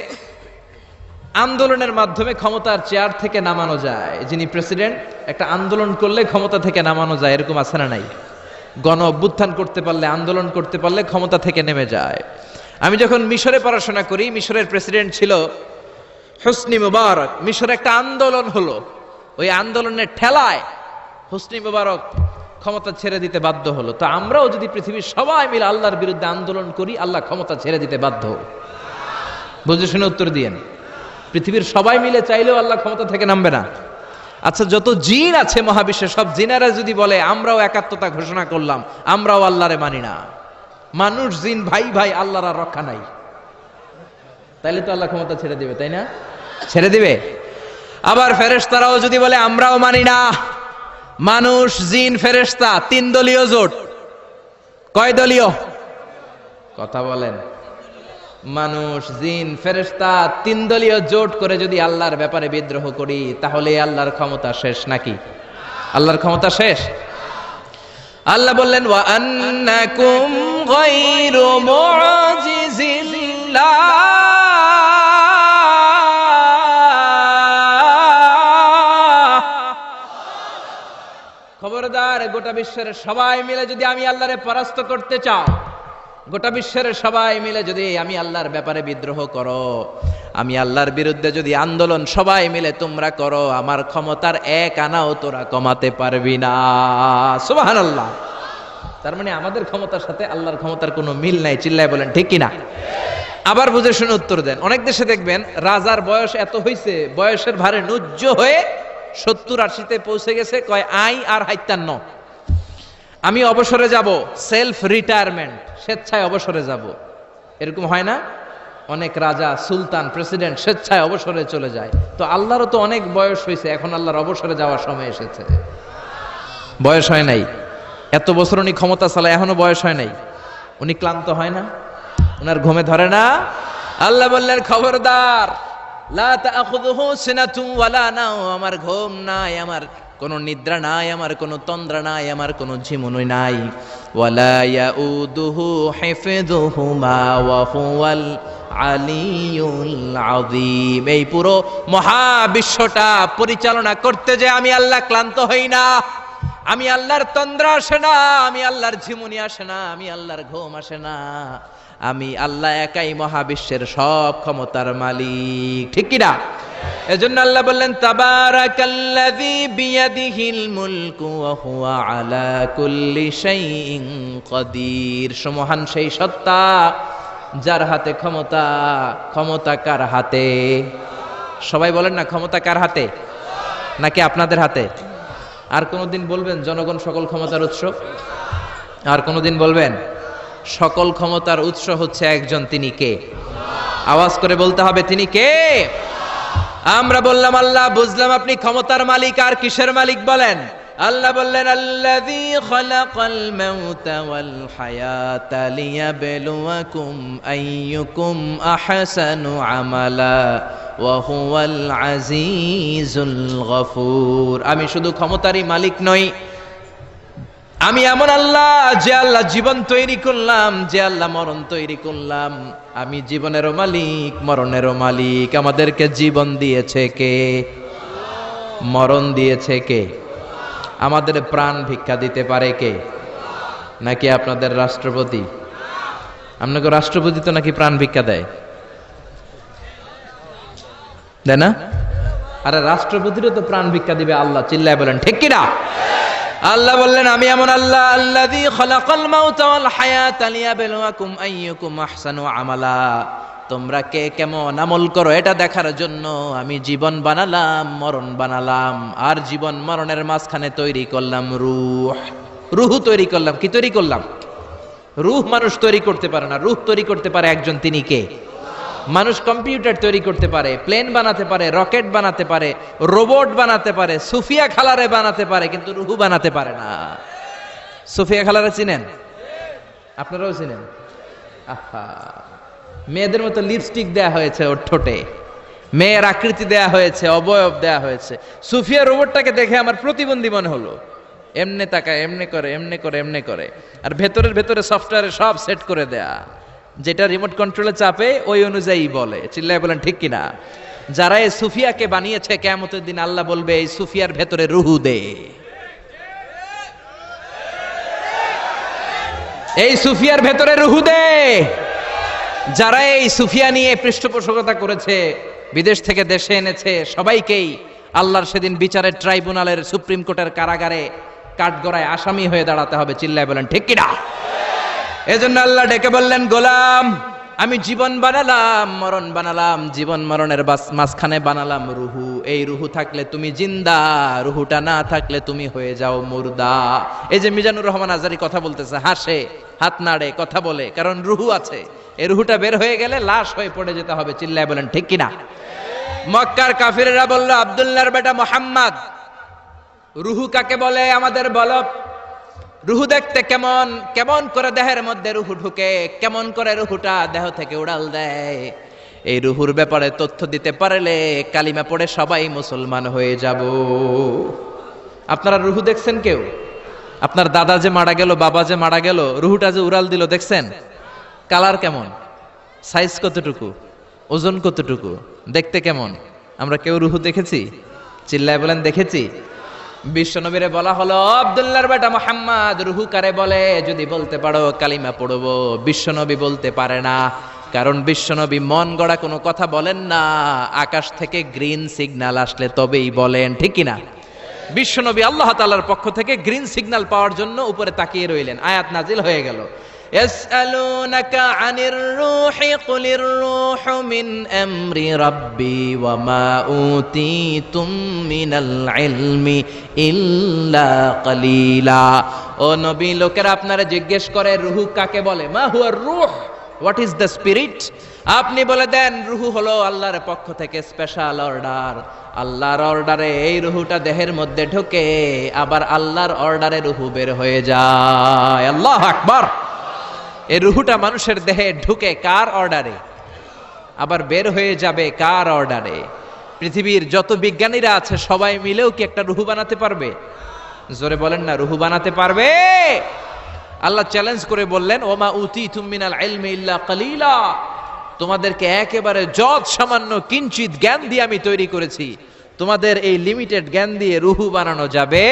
আন্দোলনের মাধ্যমে ক্ষমতার চেয়ার থেকে নামানো যায়। যিনি প্রেসিডেন্ট, একটা আন্দোলন করলে ক্ষমতা থেকে নামানো যায়, এরকম আছে না নাই? গণ অভ্যুত্থান করতে পারলে, আন্দোলন করতে পারলে ক্ষমতা থেকে নেমে যায়। আমি যখন মিশরে পড়াশোনা করি, মিশরের প্রেসিডেন্ট ছিল হোসনি মুবারক। মিশরে একটা আন্দোলন হলো, ওই আন্দোলনের ঠেলায় হোসনি মুবারক ক্ষমতা ছেড়ে দিতে বাধ্য হলো। তো আমরাও যদি পৃথিবীর সবাই মিলে আল্লাহর বিরুদ্ধে আন্দোলন করি, আল্লাহ ক্ষমতা ছেড়ে দিতে বাধ্য। বুঝে শুনে উত্তর দিয়েন। পৃথিবীর সবাই মিলে চাইলেও আল্লাহ ক্ষমতা থেকে নামবে না। আচ্ছা, যত জিন আছে মহাবিশ্বে, সব জিনেরা যদি বলে আমরাও একাত্মতা ঘোষণা করলাম, আমরাও আল্লাহরে মানি না, মানুষ জিন ভাই ভাই, আল্লাহর আর রক্ষা নাই, তাইলে তো আল্লাহ ক্ষমতা ছেড়ে দিবে, তাই না? ছেড়ে দিবে। আবার ফেরেশতারাও যদি বলে আমরাও মানি না, মানুষ জিন ফেরেশতা, 3 দলীয় জোট। কয় দলীয়? কথা বলেন। মানুষ জিন ফেরেশতা 3 দলীয় জোট করে যদি আল্লাহর ব্যাপারে বিদ্রোহ করি, তাহলে আল্লাহর ক্ষমতা শেষ নাকি? আল্লাহর ক্ষমতা শেষ? আল্লাহ বললেন ওয়া আন্নাকুম গায়রু মুজিজিল্লাহ, খবরদার, গোটা বিশ্বের সবাই মিলে যদি আমি আল্লাহরে পরাস্ত করতে চাও, গোটা বিশ্বের সবাই মিলে যদি আমি আল্লাহর ব্যাপারে বিদ্রোহ করো, আমি আল্লাহর বিরুদ্ধে যদি আন্দোলন সবাই মিলে তোমরা করো, আমার ক্ষমতার 1 আনাও তোরা কমাতে পারবি না। সুবহানাল্লাহ। তার মানে আমাদের ক্ষমতার সাথে আল্লাহর ক্ষমতার কোনো মিল নাই। চিল্লায় বলেন ঠিক কিনা? আবার বুঝে শুনে উত্তর দেন। অনেক দেশে দেখবেন রাজার বয়স এত হইছে, বয়সের ভারে নুজ্জ হয়ে 70-80-তে পৌঁছে গেছে, কয় আই আর 57, আমি অবসরে যাব, সেলফ রিটায়ারমেন্ট, স্বেচ্ছায় অবসরে যাব। এরকম হয় না? অনেক রাজা, সুলতান, প্রেসিডেন্ট স্বেচ্ছায় অবসরে চলে যায়। তো আল্লাহরও তো অনেক বয়স হয়েছে, এখন আল্লাহর অবসরে যাওয়ার সময় এসেছে। বয়স হয় নাই, এত বছর উনি ক্ষমতা চালায়, এখনো বয়স হয় নাই। উনি ক্লান্ত হয় না? উনার ঘুমে ধরে না? আল্লাহ বললেন খবরদার, লা তাখুযুহু সিনাতুন ওয়ালা নাওম, আমার ঘুম নাই, আমার কোনো নিদ্রা নাই, আমার কোনো তন্দ্রা নাই, আমার কোনো ঝিমুনি নাই। ওয়ালা ইয়াউদুহু হিফযুহুমা ওয়া হুয়াল আলিয়ুল আযীম। এই পুরো মহাবিশ্বটা পরিচালনা করতে যে আমি আল্লাহ ক্লান্ত হই না, আমি আল্লাহর তন্দ্রা আসে না, আমি আল্লাহর ঝিমুনি আসে না, আমি আল্লাহর ঘুম আসে না। আমি আল্লাহ একাই মহাবিশ্বের সব ক্ষমতার মালিক। ঠিক কি না? এজন্য আল্লাহ বললেন তাবারাকাল্লাযী বিয়াদিহিল মুলকু ওয়া হুয়া আলা কুল্লি শাইইন কাদির। মহান সেই সত্তা যার হাতে ক্ষমতা। ক্ষমতা কার হাতে? সবাই বলেন না, ক্ষমতা কার হাতে? নাকি আপনাদের হাতে? আর কোনদিন বলবেন জনগণ সকল ক্ষমতার উৎস? আর কোনদিন বলবেন সকল ক্ষমতার উৎস হচ্ছে একজন, তিনি কে? আওয়াজ করে বলতে হবে, তিনি কে? আমরা বললাম আল্লাহ, বুঝলাম আপনি ক্ষমতার মালিক, আর কিসের মালিক বলেন? আল্লাহ বললেন আল্লাযী খালাকাল মাউতা ওয়াল হায়াতা লিয়াবলুয়াকুম আইয়ুকুম আহসানু আমালা ওয়া হুয়াল আজিজুল গফুর। আমি শুধু ক্ষমতারই মালিক নই, আমি এমন আল্লাহ যে আল্লাহ জীবন তৈরি করলাম, যে আল্লাহ মরণ তৈরি করলাম। আমি জীবনেরও মালিক, মরণেরও মালিক। আমাদেরকে জীবন দিয়েছে কে? মরণ দিয়েছে কে? আমাদের প্রাণ ভিক্ষা দিতে পারে কে? নাকি আপনাদের রাষ্ট্রপতি? আপনাকে রাষ্ট্রপতি তো নাকি প্রাণ ভিক্ষা দেয়, দেয় না? আরে রাষ্ট্রপতিরও তো প্রাণ ভিক্ষা দিবে আল্লাহ। চিল্লায় বলেন ঠিক কিনা? আল্লাহ বললেন আমি এমন আল্লাহ আল্লাযী খালাকাল মাউতা ওয়াল হায়াতা লিয়াবলুয়াকুম আইয়ুকুম আহসানু আমালা। তোমরা কে কেমন আমল করো এটা দেখার জন্য আমি জীবন বানালাম, মরণ বানালাম, আর জীবন মরণের মাঝখানে তৈরি করলাম রূহ। রূহ তৈরি করলাম। কি তৈরি করলাম? রূহ মানুষ তৈরি করতে পারে না, রূহ তৈরি করতে পারে একজন, তিনি কে? মানুষ কম্পিউটার তৈরি করতে পারে, প্লেন বানাতে পারে, রকেট বানাতে পারে, রোবট বানাতে পারে, সুফিয়া খালারে বানাতে পারে, কিন্তু রূহ বানাতে পারে না। সুফিয়া খালারে চিনেন? আপনারাও চিনেন? আহা, মেয়েদের মতো লিপস্টিক দেয়া হয়েছে ওর ঠোঁটে, মেয়ের আকৃতি দেয়া হয়েছে, অবয়ব দেয়া হয়েছে। সুফিয়া রোবটটাকে দেখে আমার প্রতিবন্ধী মনে হলো। এমনে তাকায়, এমনে করে, এমনে করে, এমনে করে, আর ভেতরে সফটওয়্যারে সব সেট করে দেয়া, যেটা রিমোট কন্ট্রোলে চাপে ওই অনুযায়ী বলে। চিল্লায় বলেন ঠিক কিনা? যারা এই সুফিয়াকে বানিয়েছে, কিয়ামতের দিন আল্লাহ বলবে এই সুফিয়ার ভেতরে রূহ দে, এই সুফিয়ার ভেতরে রূহ দে। যারা এই সুফিয়া নিয়ে পৃষ্ঠপোষকতা করেছে, বিদেশ থেকে দেশে এনেছে, সবাইকেই আল্লাহর সেদিন বিচারের ট্রাইব্যুনালের, সুপ্রিম কোর্টের কারাগারে কাঠগড়ায় আসামি হয়ে দাঁড়াতে হবে। চিল্লায় বলেন ঠিক কিনা? এজন্য আল্লাহ ডেকে বললেন, গোলাম আমি জীবন বানালাম, মরণ বানালাম, জীবন মরণের মাঝখানে বানালাম রুহু। এই রুহু থাকলে তুমি জিন্দা, রুহুটা না থাকলে তুমি হয়ে যাও মুর্দা। এই যে মিজানুর রহমান আজারি কথা বলতেছে, হাসে, হাত নাড়ে, কথা বলে, কারণ রুহু আছে। এই রুহুটা বের হয়ে গেলে লাশ হয়ে পড়ে যেতে হবে। চিল্লায় বলেন ঠিক কিনা? মক্কার কাফিররা বলল, আব্দুল্লাহর বেটা মুহাম্মদ, রুহু কাকে বলে আমাদের বলো। রুহু দেখতে কেমন, কেমন করে দেহের মধ্যে রুহু ঢুকে, কেমন করে রুহুটা দেহ থেকে উড়াল দেয়, এই রুহুর ব্যাপারে তথ্য দিতে পারলে কালিমা পড়ে সবাই মুসলমান হয়ে যাব। আপনারা রুহু দেখছেন কেউ? আপনার দাদা যে মারা গেল, বাবা যে মারা গেল, রুহুটা যে উড়াল দিল, দেখছেন? কালার কেমন, সাইজ কতটুকু, ওজন কতটুকু, দেখতে কেমন? আমরা কেউ রুহু দেখেছি? চিল্লায় বলেন দেখেছি। বিশ্বনবীরে বলা হলো, আব্দুল্লাহর বেটা মুহাম্মদ, রুহু কারে বলে যদি বলতে পারো কালিমা পড়বো। বিশ্বনবী বলতে পারে না, কারণ বিশ্বনবী মন গড়া কোনো কথা বলেন না, আকাশ থেকে গ্রিন সিগন্যাল আসলে তবেই বলেন, ঠিক কিনা? বিশ্বনবী আল্লাহ তাআলার পক্ষ থেকে গ্রিন সিগন্যাল পাওয়ার জন্য উপরে তাকিয়ে রইলেন, আয়াত নাজিল হয়ে গেল। ইয়াসআলুনাকা আনির রূহি কুলির রূহু মিন আমরি রাব্বি ওয়া মা উতীতুম মিনাল ইলমি ইল্লা কালিলা। ও নবী, লোকেরা আপনারা জিজ্ঞেস করে রূহু কাকে বলে, মা হুয়া রূহ, হোয়াট ইজ দ্য স্পিরিট? আপনি বলে দেন রূহু হলো আল্লাহর পক্ষ থেকে স্পেশাল অর্ডার। আল্লাহর অর্ডারে এই রূহুটা দেহের মধ্যে ঢোকে, আবার আল্লাহর অর্ডারে রূহু বের হয়ে যায়। আল্লাহু আকবার। এই রূহুটা মানুষের দেহে ঢুকে কার অর্ডারে, আবার বের হয়ে যাবে কার অর্ডারে? পৃথিবীর যত বিজ্ঞানীরা আছে সবাই মিলেও কি একটা রূহু বানাতে পারবে? জোরে বলেন না, রূহু বানাতে পারবে? আল্লাহ চ্যালেঞ্জ করে বললেন, ওমা উতীতুম মিনাল ইলমি ইল্লা কালিলা, তোমাদেরকে একেবারে যত সামান্য কিঞ্চিত জ্ঞান দিয়ে আমি তৈরি করেছি, তোমাদের এই লিমিটেড জ্ঞান দিয়ে রূহু বানানো যাবে?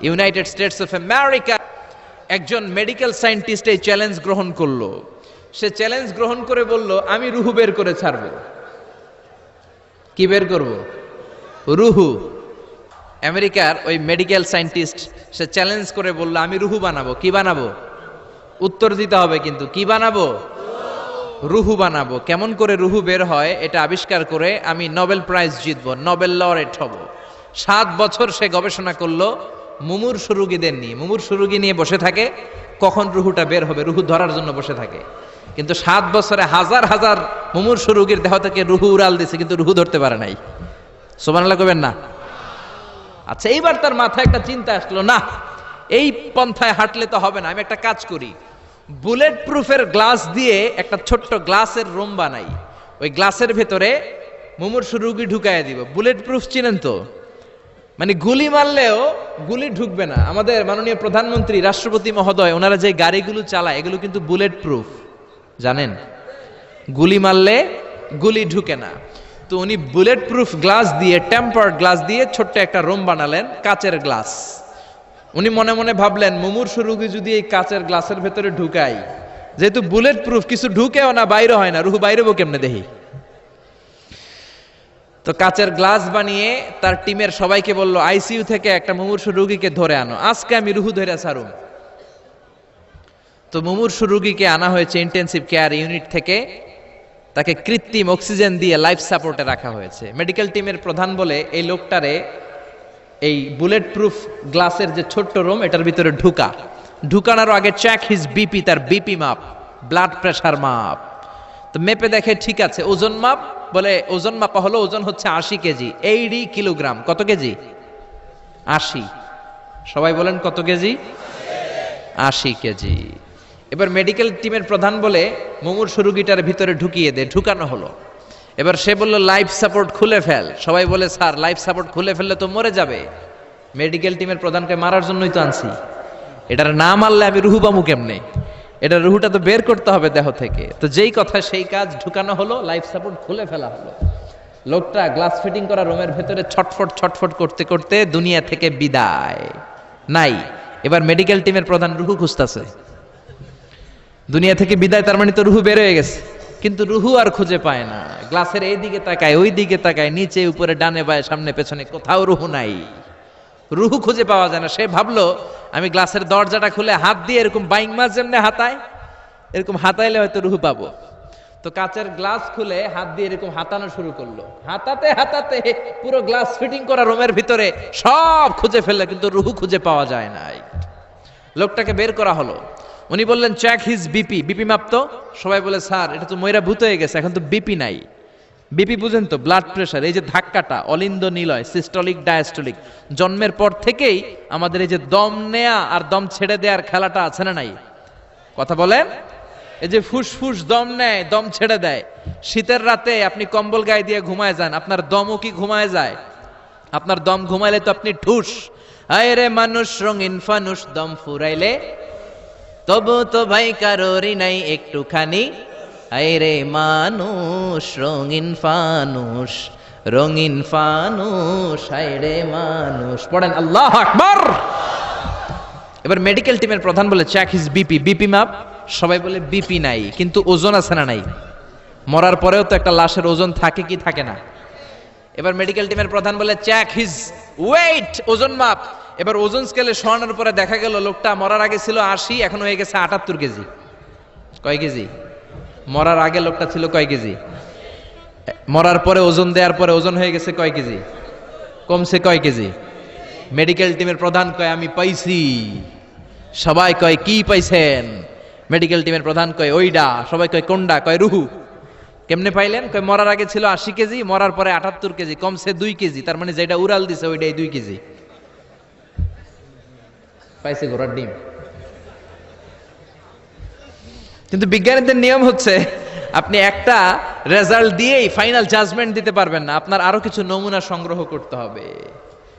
ইউনাইটেড স্টেটস অফ আমেরিকা একজন মেডিকেল সায়েন্টিস্ট এই চ্যালেঞ্জ গ্রহণ করলো। সে চ্যালেঞ্জ গ্রহণ করে বলল, আমি রুহু বের করে ছাড়ব। কি বের করব? রুহু। আমেরিকার ওই মেডিকেল সায়েন্টিস্ট সে চ্যালেঞ্জ করে বলল, আমি রুহু বানাবো। কি বানাবো? উত্তর দিতে হবে কিন্তু, কি বানাবো? রুহু বানাবো। কেমন করে রুহু বের হয় এটা আবিষ্কার করে আমি নোবেল প্রাইজ জিতবো, নোবেল লরেট হব। 7 বছর সে গবেষণা করলো, মুমূর্ষু রোগীদের নিয়ে, মুমূর্ষু রোগী নিয়ে বসে থাকে, কখন রুহুটা বের হবে, রুহু ধরার জন্য বসে থাকে। কিন্তু 7 বছরে হাজার হাজার মুমূর্ষু রোগীর দেহ থেকে রুহু উড়াল দিছে, কিন্তু রুহু ধরতে পারে নাই। সুবহানাল্লাহ কইবেন না? আচ্ছা, এইবার তার মাথায় একটা চিন্তা আসলো, না এই পন্থায় হাঁটলে তো হবে না, আমি একটা কাজ করি, বুলেট প্রুফের গ্লাস দিয়ে একটা ছোট্ট গ্লাসের রুম বানাই, ওই গ্লাসের ভেতরে মুমূর্ষু রোগী ঢুকায় দিব। বুলেট প্রুফ চিনেন তো? মানে গুলি মারলেও গুলি ঢুকবে না। আমাদের মাননীয় প্রধানমন্ত্রী, রাষ্ট্রপতি মহোদয়, ওনারা যে গাড়িগুলো চালায় এগুলো কিন্তু বুলেট প্রুফ, জানেন? গুলি মারলে গুলি ঢুকে না। তো উনি বুলেট প্রুফ গ্লাস দিয়ে, টেম্পার্ড গ্লাস দিয়ে ছোট্ট একটা রুম বানালেন, কাচের গ্লাস। উনি মনে মনে ভাবলেন, মুমূর্ষু রোগী যদি এই কাচের গ্লাসের ভেতরে ঢুকাই, যেহেতু বুলেট প্রুফ, কিছু ঢুকেও না, বাইরে হয় না, রুহু বাইরেবো কেমনে দেখি। তো কাচের গ্লাস বানিয়ে তার টিমের সবাইকে বলল, আইসিইউ থেকে একটা মুমূর্ষু রোগীকে ধরে আনো, আজকে আমি রুহু ধরে ছাড়ুম। তো মুমূর্ষু রোগীকে আনা হয়েছে ইন্টেনসিভ কেয়ার ইউনিট থেকে, তাকে কৃত্রিম অক্সিজেন দিয়ে লাইফ সাপোর্টে রাখা হয়েছে। মেডিকেল টিমের প্রধান বলে, এই লোকটারে এই বুলেট প্রুফ গ্লাসের যে ছোট্ট রুম, এটার ভিতরে ঢুকানোর আগে চেক হিজ বিপি, তার বিপি মাপ, ব্লাড প্রেশার মাপ। তো মেপে দেখে ঠিক আছে। ওজন মাপ, বলে ওজন মাপা হলো, ওজন হচ্ছে 80 কেজি, 80 কিলোগ্রাম। কত কেজি? 80। সবাই বলেন কত কেজি? 80 কেজি। এবার মেডিকেল টিমের প্রধান বলে, মুমূর্ষু রোগীটার ভিতরে ঢুকিয়ে দে। ঢুকানো হলো। এবার সে বলল, লাইফ সাপোর্ট খুলে ফেল। সবাই বলে, স্যার লাইফ সাপোর্ট খুলে ফেললে তো মরে যাবে। মেডিকেল টিমের প্রধানকে মারার জন্যই তো আনছি, এটার না মারলে আমি রুহু পামু কেমনে? এটা রুহুটা তো বের করতে হবে দেহ থেকে। তো যেই কথা সেই কাজ, ঢুকানো হলো, লাইফ সাপোর্ট খুলে ফেলা হলো। লোকটা গ্লাস ফিটিং করা রুমের ভেতরে ছটফট ছটফট করতে করতে দুনিয়া থেকে বিদায় নাই। এবার মেডিকেল টিমের প্রধান রুহু খুঁজতেছে, দুনিয়া থেকে বিদায়, তার মানে তো রুহু বের হয়ে গেছে, কিন্তু রুহু আর খুঁজে পায় না। গ্লাসের এই দিকে তাকায়, ওই দিকে তাকায়, নিচে উপরে ডানে বায়ে সামনে পেছনে, কোথাও রুহু নাই। রুহু খুঁজে পাওয়া যায় না। সে ভাবলো আমি গ্লাসের দরজাটা খুলে হাত দিয়ে এরকম বাইং মাছ যেমনি হাতায়, এরকম হাতাইলে হয়তো রুহু পাবো। তো কাচের গ্লাস খুলে হাত দিয়ে এরকম হাতানো শুরু করলো, হাতাতে হাতাতে পুরো গ্লাস ফিটিং করা রুমের ভিতরে সব খুঁজে ফেললো, কিন্তু রুহু খুঁজে পাওয়া যায় নাই। লোকটাকে বের করা হলো, উনি বললেন চেক হিজ বিপি, বিপি মাপতো। সবাই বলে স্যার এটা তো ময়রা ভূত হয়ে গেছে, এখন তো বিপি নাই। বিপি বুঝেন তো, ব্লাড প্রেশার, এই যে ধাক্কাটা অলিন্দ নিলয়, সিস্টলিক ডায়াস্টলিক, জন্মের পর থেকেই আমাদের এই যে দম নেয়া আর দম ছেড়ে দেওয়ার খেলাটা আছে না নাই? কথা বলেন। এই যে ফুসফুস দম নেয় দম ছেড়ে দেয়, শীতের রাতে আপনি কম্বল গায়ে দিয়ে ঘুমায় যান, আপনার দমও কি ঘুমায় যায়? আপনার দম ঘুমাইলে তো আপনি ঠুস। আয় রে মানুষ রঙিন ফানুস, দম ফুরাইলে তবু তো ভাই কারোরই নাই একটুখানি। আয় রে মানুষ রঙিন ফানুস, রঙিন ফানুস, আয় রে মানুষ। পড়েন আল্লাহু আকবার। এবার মেডিকেল টিমের প্রধান বলে চেক হিজ বিপি, বিপি মাপ। সবাই বলে বিপি নাই, কিন্তু ওজন আছে না নাই? মরার পরেও তো একটা লাশের ওজন থাকে কি থাকে না? এবার মেডিকেল টিমের প্রধান বলে চেক হিজ ওয়েট, ওজন মাপ। এবার ওজন স্কেলে শোয়ানোর পরে দেখা গেল লোকটা মরার আগে ছিল 80, এখন হয়ে গেছে 78 কেজি। কয় কেজি? মরার আগে লোকটা ছিল কয় কেজি? মরার পরে ওজন দেওয়ার পরে ওজন হয়ে গেছে কয় কেজি? কমছে কয় কেজি? মেডিকেল টিমের প্রধান কয় আমি পাইছি। সবাই কয় কি পাইছেন? মেডিকেল টিমের প্রধান কয় ওইডা। সবাই কয় কোনডা? কয় রুহু। কেমনে পাইলেন? কয় মরার আগে ছিল 80 কেজি, মরার পরে 78 কেজি, কমছে 2 কেজি। তার মানে যেটা উড়াল দিছে ওইটাই 2 কেজি। পাইছে ঘোড়ার ডিম। কিন্তু বিজ্ঞানীদের নিয়ম হচ্ছে আপনি একটা রেজাল্ট দিয়েই ফাইনাল জাজমেন্ট দিতে পারবেন না, আপনার আরো কিছু নমুনা সংগ্রহ করতে হবে।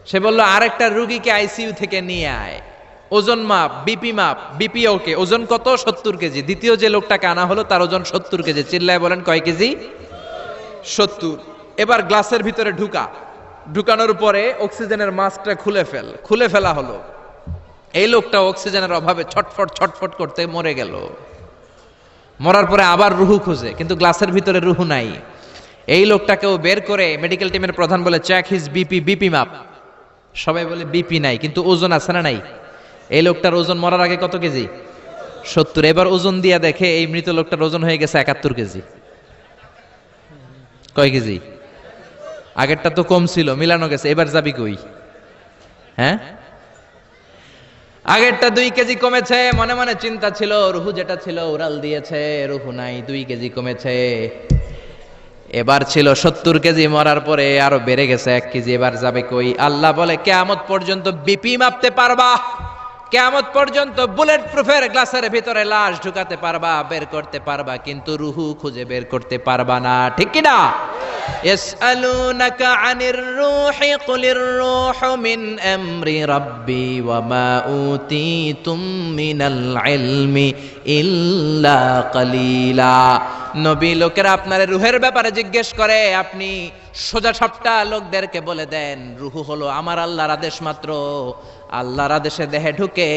সে বলল আরেকটা রোগীকে আইসিইউ থেকে নিয়ে আয়, ওজন মাপ, বিপি মাপ। বিপি ওকে, ওজন কত? 70 কেজি। দ্বিতীয় যে লোকটাকে আনা হলো তার ওজন 70 কেজি। চিল্লায় বলেন কয় কেজি? 70। এবার গ্লাসের ভিতরে ঢুকানোর পরে অক্সিজেনের মাস্কটা খুলে ফেলা হলো। এই লোকটা অক্সিজেনের অভাবে ছটফট ছটফট করতে মরে গেল। মরার পরে আবার রুহু খুঁজে, কিন্তু গ্লাসের ভিতরে রুহু নাই। এই লোকটাকেও বের করে মেডিকেল টিমের প্রধান বলে চেক হিজ বিপি, বিপি মাপ। সবাই বলে বিপি নাই, কিন্তু ওজন আছে না নাই? এই লোকটার ওজন মরার আগে কত কেজি? 70। এবার ওজন দিয়া দেখে এই মৃত লোকটার ওজন হয়ে গেছে 71 কেজি। কয় কেজি? আগেরটা তো কম ছিল, মিলানো গেছে। এবার যাবি কই? হ্যাঁ, আগেরটা 2 কেজি কমেছে। মনে মনে চিন্তা ছিল, রুহু যেটা ছিল উড়াল দিয়েছে, রুহু নাই, 2 কেজি কমেছে। এবার ছিল 70 কেজি, মরার পরে আরো বেড়ে গেছে 1 কেজি। এবার যাবে কই? আল্লাহ বলে কিয়ামত পর্যন্ত বিপি মাপতে পারবা, কিয়ামত পর্যন্ত বুলেট প্রুফের গ্লাসের ভিতরে লাশ ঢুকাতে পারবা, বের করতে পারবা, কিন্তু রুহু খুঁজে বের করতে পারবা না। ঠিক কি না? ইয়াসআলুনাকা আনির রূহি কুলির রূহু মিন আমরি রাব্বি ওয়া মা উতীতুম মিনাল ইলমি ইল্লা কালিলা। নবী লোকেরা আপনার রুহের ব্যাপারে জিজ্ঞেস করে, আপনি সোজা সাপটা লোকদেরকে বলে দেন রুহু হলো আমার আল্লাহর আদেশ মাত্র। আল্লাহর আদেশে দেহে ঢুকে,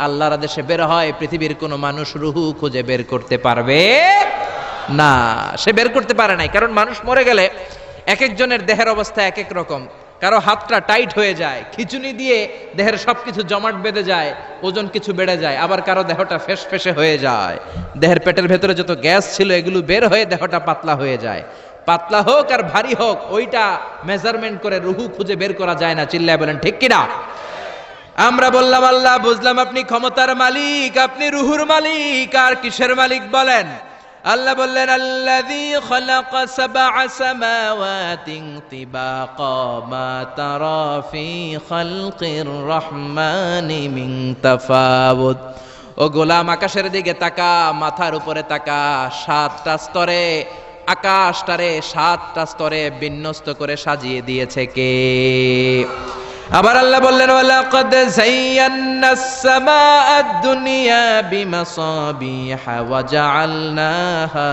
আল্লাহর আদেশে বের হয়। পৃথিবীর কোনো মানুষ রুহু খুঁজে বের করতে পারবে না। সে বের করতে পারে নাই, কারণ মানুষ মরে গেলে এক একজনের দেহের অবস্থা এক এক রকম। কারো হাতটা টাইট হয়ে যায়, খিচুনি দিয়ে দেহের সবকিছু জমাট বেঁধে যায়, ওজন কিছু বেড়ে যায়। আবার কারো দেহটা ফেসফেসে হয়ে যায়, দেহের পেটের ভেতরে যত গ্যাস ছিল এগুলো বের হয়ে দেহটা পাতলা হয়ে যায়। পাতলা হোক আর ভারী হোক, ওইটা মেজারমেন্ট করে রুহু খুঁজে বের করা যায় না। চিল্লায় বলেন ঠিক কিনা? আমরা বললাম আল্লাহ, বুঝলাম আপনি ক্ষমতার মালিক, আপনি রুহুর মালিক, আর কিসের মালিক বলেন? আল্লাহ বললেন আল্লাযী খালাকা সাবআ সামাওয়াতিন তিবাকা মা তারা ফি খালকির রহমানি মিন তাফাউত। ও গোলাম আকাশের দিকে তাকা, মাথার উপরে তাকা। 7টা স্তরে আকাশটারে 7টা স্তরে বিন্যস্ত করে সাজিয়ে দিয়েছে কে? আবার আল্লাহ বললেন ওয়ালাকাদ যায়্যানাস সামাআদ দুনিয়া বিমাসাবিহা ওয়া জাআলনাহা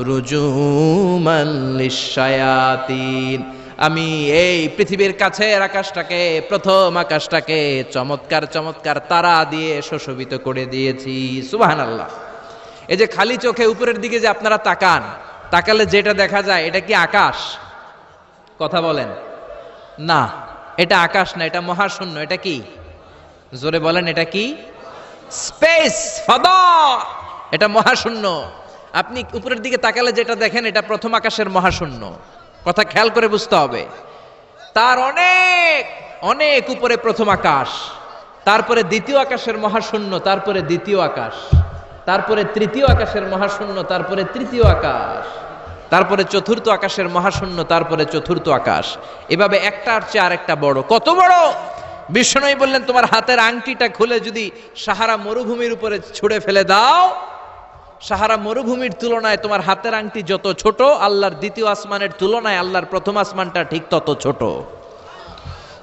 রুজুমান লিশ-শায়াতিন। আমি এই পৃথিবীর কাছের আকাশটাকে, প্রথম আকাশটাকে চমৎকার চমৎকার তারা দিয়ে সুশোভিত করে দিয়েছি। সুবহানাল্লাহ। এই যে খালি চোখে উপরের দিকে যে আপনারা তাকান, তাকালে যেটা দেখা যায় এটা কি আকাশ? কথা বলেন না, এটা আকাশ না, এটা মহাশূন্য। এটা কি? জোরে বলেন, এটা কি? স্পেস, ফাদা। এটা মহাশূন্য। আপনি উপরের দিকে তাকালে যেটা দেখেন এটা প্রথম আকাশের মহাশূন্য। কথা খেয়াল করে বুঝতে হবে। তার অনেক অনেক উপরে প্রথম আকাশ, তারপরে দ্বিতীয় আকাশের মহাশূন্য, তারপরে দ্বিতীয় আকাশ, তারপরে তৃতীয় আকাশের মহাশূন্য, তারপরে তৃতীয় আকাশ, তারপরে চতুর্থ আকাশের মহাশূন্য, তারপরে চতুর্থ আকাশ। এভাবে একটার চেয়ে আরেকটা বড়। কত বড়? বিষ্ণু বললেন, তোমার হাতের আংটিটা খুলে যদি সাহারা মরুভূমির উপরে ছুঁড়ে ফেলে দাও, সাহারা মরুভূমির তুলনায় তোমার হাতের আংটি যত ছোট, আল্লাহর দ্বিতীয় আসমানের তুলনায় আল্লাহর প্রথম আসমানটা ঠিক তত ছোট।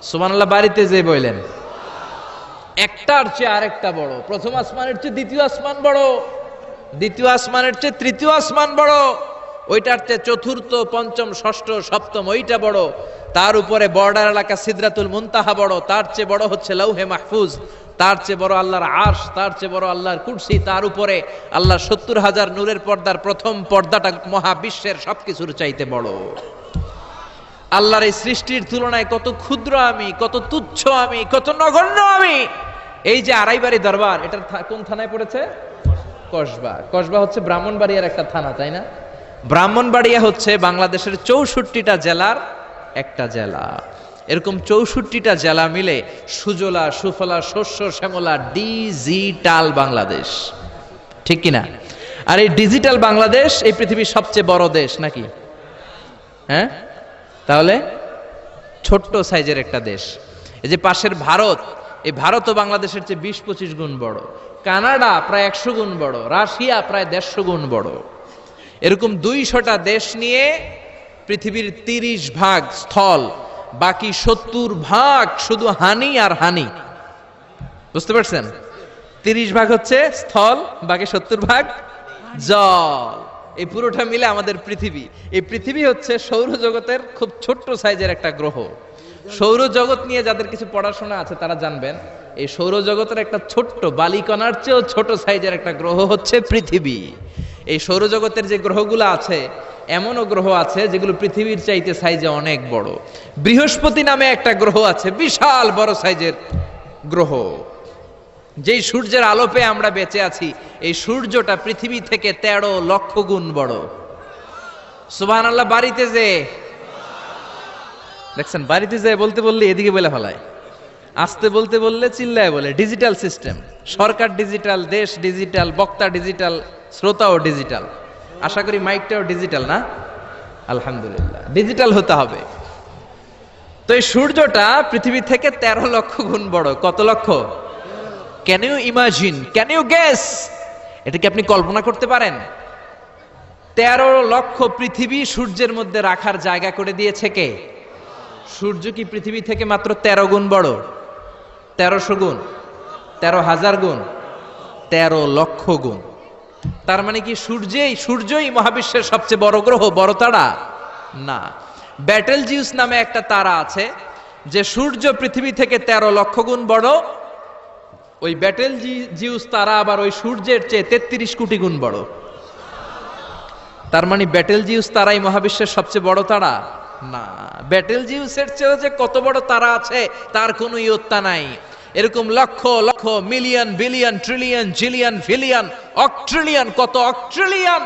সুবহানাল্লাহ। বাড়িতে যে বললেন, একটার চেয়ে আরেকটা বড়। প্রথম আসমানের চেয়ে দ্বিতীয় আসমান বড়, দ্বিতীয় আসমানের চেয়ে তৃতীয় আসমান বড়, ওইটার চেয়ে চতুর্থ, পঞ্চম, ষষ্ঠ, সপ্তম ওইটা বড়, তার উপরে বর্ডার এলাকা সিদরাতুল মুনতাহা বড়, তার চেয়ে বড় হচ্ছে লৌহে মাহফুজ, তার চেয়ে বড় আল্লাহর আরশ, তার চেয়ে বড় আল্লাহর কুরসি, তার উপরে আল্লাহর ৭০,০০০ নূরের পর্দার প্রথম পর্দাটা মহাবিশ্বের সবকিছুর চাইতে বড়। আল্লাহর এই সৃষ্টির তুলনায় কত ক্ষুদ্র আমি, কত তুচ্ছ আমি, কত নগণ্য আমি। এই যে আড়াইবাড়ি দরবার, এটার কোন থানায় পড়েছে? কসবা। কসবা হচ্ছে ব্রাহ্মণবাড়িয়ার একটা থানা, তাই না? ব্রাহ্মণবাড়িয়া হচ্ছে বাংলাদেশের ৬৪টা জেলার একটা জেলা। এরকম ৬৪টা জেলা মিলে সুজলা সুফলা শস্য শ্যামলা ডিজিটাল বাংলাদেশ, ঠিক কিনা? আর এই ডিজিটাল বাংলাদেশ এই পৃথিবীর সবচেয়ে বড় দেশ নাকি? হ্যাঁ, তাহলে ছোট্ট সাইজের একটা দেশ। এই যে পাশের ভারত, এই ভারতও বাংলাদেশের চেয়ে ২০-২৫ গুণ বড়। কানাডা প্রায় ১০০ গুণ বড়, রাশিয়া প্রায় ১৫০ গুণ বড়। এরকম ২০০টা দেশ নিয়ে পৃথিবীর ৩০ ভাগ স্থল, বাকি ৭০ ভাগ শুধু হানি আর হানি। বুঝতে পারছেন? ৩০ ভাগ হচ্ছে স্থল, বাকি ৭০ ভাগ জল। এই পুরোটা মিলে আমাদের পৃথিবী। এই পৃথিবী হচ্ছে সৌরজগতের খুব ছোট্ট সাইজের একটা গ্রহ। সৌরজগৎ নিয়ে যাদের কিছু পড়াশোনা আছে তারা জানবেন, এই সৌরজগতের একটা ছোট্ট বালিকণার চেয়েও ছোট সাইজের একটা গ্রহ হচ্ছে পৃথিবী। এই সৌরজগতের যে গ্রহগুলো আছে, এমনও গ্রহ আছে যেগুলো পৃথিবীর চাইতে সাইজে অনেক বড়। বৃহস্পতি নামে একটা গ্রহ আছে, বিশাল বড় সাইজের গ্রহ। যেই সূর্যের আলো পেয়ে আমরা বেঁচে আছি, এই সূর্যটা পৃথিবী থেকে ১৩ লক্ষ গুণ বড়। সুবহানাল্লাহ। বাড়িতে যে দেখছেন, বাড়িতে যে বলতে বললে এদিকে বলে ফেলায়, আসতে বলতে বললে চিল্লায় বলে। ডিজিটাল সিস্টেম, সরকার ডিজিটাল, দেশ ডিজিটাল, বক্তা ডিজিটাল, শ্রোতাও ডিজিটাল। আশা করি মাইকটাও ডিজিটাল না? আলহামদুলিল্লাহ, ডিজিটাল হতে হবে। তো এই সূর্যটা পৃথিবী থেকে ১৩ লক্ষ গুণ বড়। কত লক্ষ? Can you imagine, can you guess? এটা কি আপনি কল্পনা করতে পারেন? ১৩ লক্ষ পৃথিবী সূর্যের মধ্যে রাখার জায়গা করে দিয়েছে কে? সূর্য কি পৃথিবী থেকে মাত্র ১৩ গুণ বড়? ১৩০০ গুণ, ১৩,০০০ গুণ, ১৩ লক্ষ গুণ। তার মানে কি সূর্যই মহাবিশ্বের সবচেয়ে বড় গ্রহ, বড় তারা না। ব্যাটেল জিউস নামে একটা তারা আছে, যে সূর্য পৃথিবী থেকে ১৩ লক্ষ গুণ বড়। ওই ব্যাটেল জিউস তারা আবার ওই সূর্যের চেয়ে ৩৩ কোটি গুণ বড়। তার মানে ব্যাটেল জিউস তারাই মহাবিশ্বের সবচেয়ে বড় তারা না। ব্যাটেল জিউসের চেয়েও যে কত বড় তারা আছে তার কোনো ইয়ত্তা নাই। এরকম লক্ষ লক্ষ, মিলিয়ন, বিলিয়ন, ট্রিলিয়ন, জিলিয়ন, ফিলিয়ন, অক্ট্রিলিয়ন, কত অক্ট্রিলিয়ন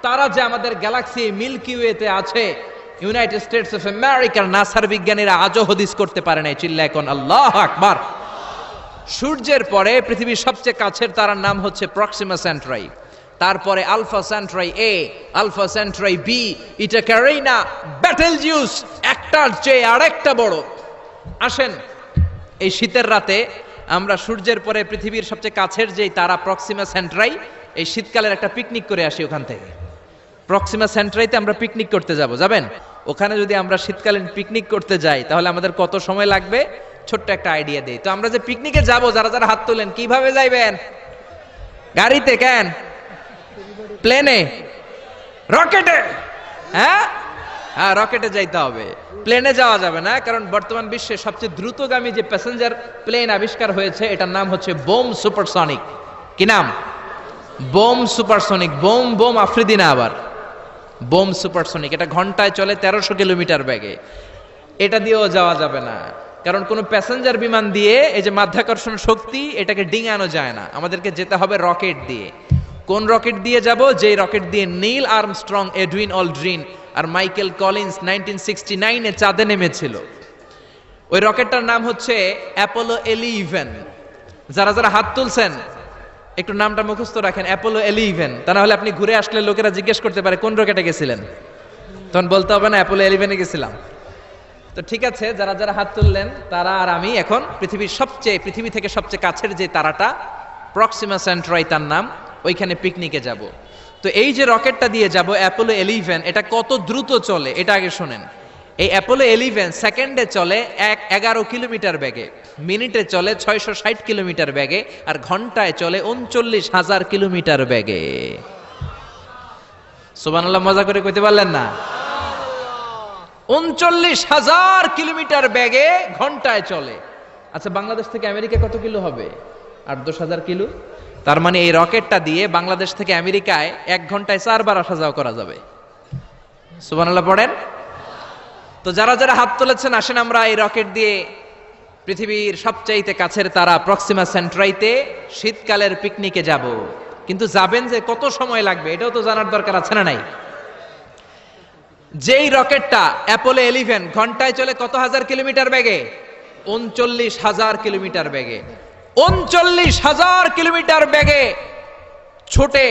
তারা যে আমাদের গ্যালাক্সি মিল্কি ওয়েতে আছে, ইউনাইটেড স্টেটস অফ আমেরিকার নাসার বিজ্ঞানীরা আজও হদিস করতে পারে নাই। চিল্লায় কোন আল্লাহু আকবার। সূর্যের পরে পৃথিবীর সবচেয়ে কাছের তারার নাম হচ্ছে প্রক্সিমা সেন্ট্রাই, তারপরে আলফা সেন্ট্রাই এ, আলফা সেন্ট্রাই বি, ইটা ক্যারিনা, ব্যাটেল জিউস একটার চেয়ে আরেকটা বড়। আসেন এই শীতের রাতে আমরা সূর্যের পরে পৃথিবীর সবচেয়ে কাছের যেই তারা প্রক্সিমা সেন্ট্রাই, এই শীতকালের একটা পিকনিক করে আসি ওখান থেকে। প্রক্সিমা সেন্ট্রাইতে আমরা পিকনিক করতে যাব, যাবেন? ওখানে যদি আমরা শীতকালীন পিকনিক করতে যাই তাহলে আমাদের কত সময় লাগবে ছোট্ট একটা আইডিয়া দেই। তো আমরা যে পিকনিকে যাব, যারা যারা হাত তোলেন, কিভাবে যাইবেন? গাড়িতে? কেন? প্লেনে? রকেটে? হ্যাঁ, রকেটে যাইতে হবে, প্লেনে যাওয়া যাবে না। কারণ বর্তমান বিশ্বে সবচেয়ে দ্রুতগামী যে প্যাসেঞ্জার প্লেন আবিষ্কার হয়েছে, এটার নাম হচ্ছে বোম সুপারসনিক। কি নাম? Bomb supersonic. Bomb bomb Afridi না, আবার বোম সুপারসনিক। এটা ঘন্টায় চলে ১৩০০ কিলোমিটার বেগে। এটা দিয়েও যাওয়া যাবে না। কারণ কোনো প্যাসেঞ্জার বিমান দিয়ে এই যে মাধ্যাকর্ষণ শক্তি এটাকে ডিঙানো যায় না, আমাদেরকে যেতে হবে রকেট দিয়ে। কোন রকেট দিয়ে যাব? যেই রকেট দিয়ে নীল আর্মস্ট্রং, এডউইন অলড্রিন আর মাইকেল কলিন্স 1969-এ চাঁদে নেমেছিল। ওই রকেটটার নাম হচ্ছে অ্যাপোলো 11। যারা যারা হাত তুলছেন একটু নামটা মুখস্থ রাখেন, অ্যাপোলো 11। তা না হলে আপনি ঘুরে আসলে লোকেরা জিজ্ঞেস করতে পারে কোন রকেটে গেছিলেন, তখন বলতে হবে না অ্যাপোলো 11-এ গেছিলাম। তো ঠিক আছে, যারা যারা হাত তুললেন তারা আর আমি এখন পৃথিবী থেকে সবচেয়ে কাছের যে তারাটা প্রক্সিমা সেন্ট্রাই তার নাম, ওইখানে পিকনিকে যাব। তো এই যে রকেটটা দিয়ে যাব অ্যাপোলো 11, এটা কত দ্রুত চলে এটা আগে শোনেন। এই অ্যাপোলো 11 সেকেন্ডে চলে 11 কিলোমিটার বেগে, মিনিটে চলে 660 কিলোমিটার বেগে, আর ঘন্টায় চলে 39,000 কিলোমিটার বেগে। সুবহানাল্লাহ, মজা করে কইতে পারলেন না? 39,000 কিলোমিটার বেগে ঘন্টায় চলে। আচ্ছা, বাংলাদেশ থেকে আমেরিকা কত কিলো হবে? 8-10,000 কিলো। তার মানে এই রকেটটা দিয়ে বাংলাদেশ থেকে আমেরিকায় 1 ঘন্টায় 4 বার আসা যাওয়া করা যাবে। সুবহানাল্লাহ পড়েন। তো যারা যারা হাত তুলেছেন, আসেন আমরা এই রকেট দিয়ে পৃথিবীর সবচাইতে কাছের তারা প্রক্সিমা সেন্ট্রাইতে শীতকালের পিকনিকে যাব। কিন্তু যাবেন যে কত সময় লাগবে এটাও তো জানার দরকার আছে না নাই? যেই রকেটটা অ্যাপোলো 11 ঘন্টায় চলে কত হাজার কিলোমিটার বেগে? 39,000 কিলোমিটার বেগে। 39,000 কিলোমিটার বেগে ছোটে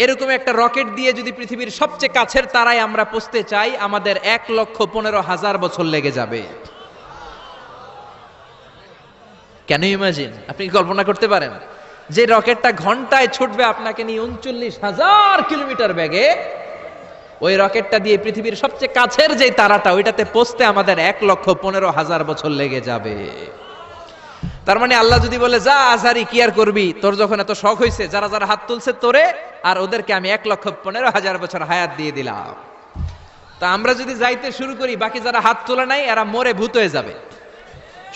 এরকম একটা রকেট দিয়ে যদি পৃথিবীর সবচেয়ে কাছের তারায় আমরা পৌঁছতে চাই, আমাদের 1,15,000 বছর লেগে যাবে। Can you imagine? আপনি কি কল্পনা করতে পারেন যে রকেটটা ঘন্টায় ছুটবে আপনাকে নিয়ে 39,000 কিলোমিটার বেগে, ওই রকেটটা দিয়ে পৃথিবীর সবচেয়ে কাছের যে তারাটা ওইটাতে পৌঁছতে আমাদের 1,15,000 বছর লেগে যাবে। তার মানে আল্লাহ যদি বলে যা আজহারি কি আর করবি, তোর যখন এত শখ হয়েছে, যারা যারা হাত তুলছে তোরে আর ওদেরকে আমি 1,15,000 বছর হায়াত দিয়ে দিলাম। তা আমরা যদি যাইতে শুরু করি, বাকি যারা হাত তোলে নাই এরা মরে ভূত হয়ে যাবে।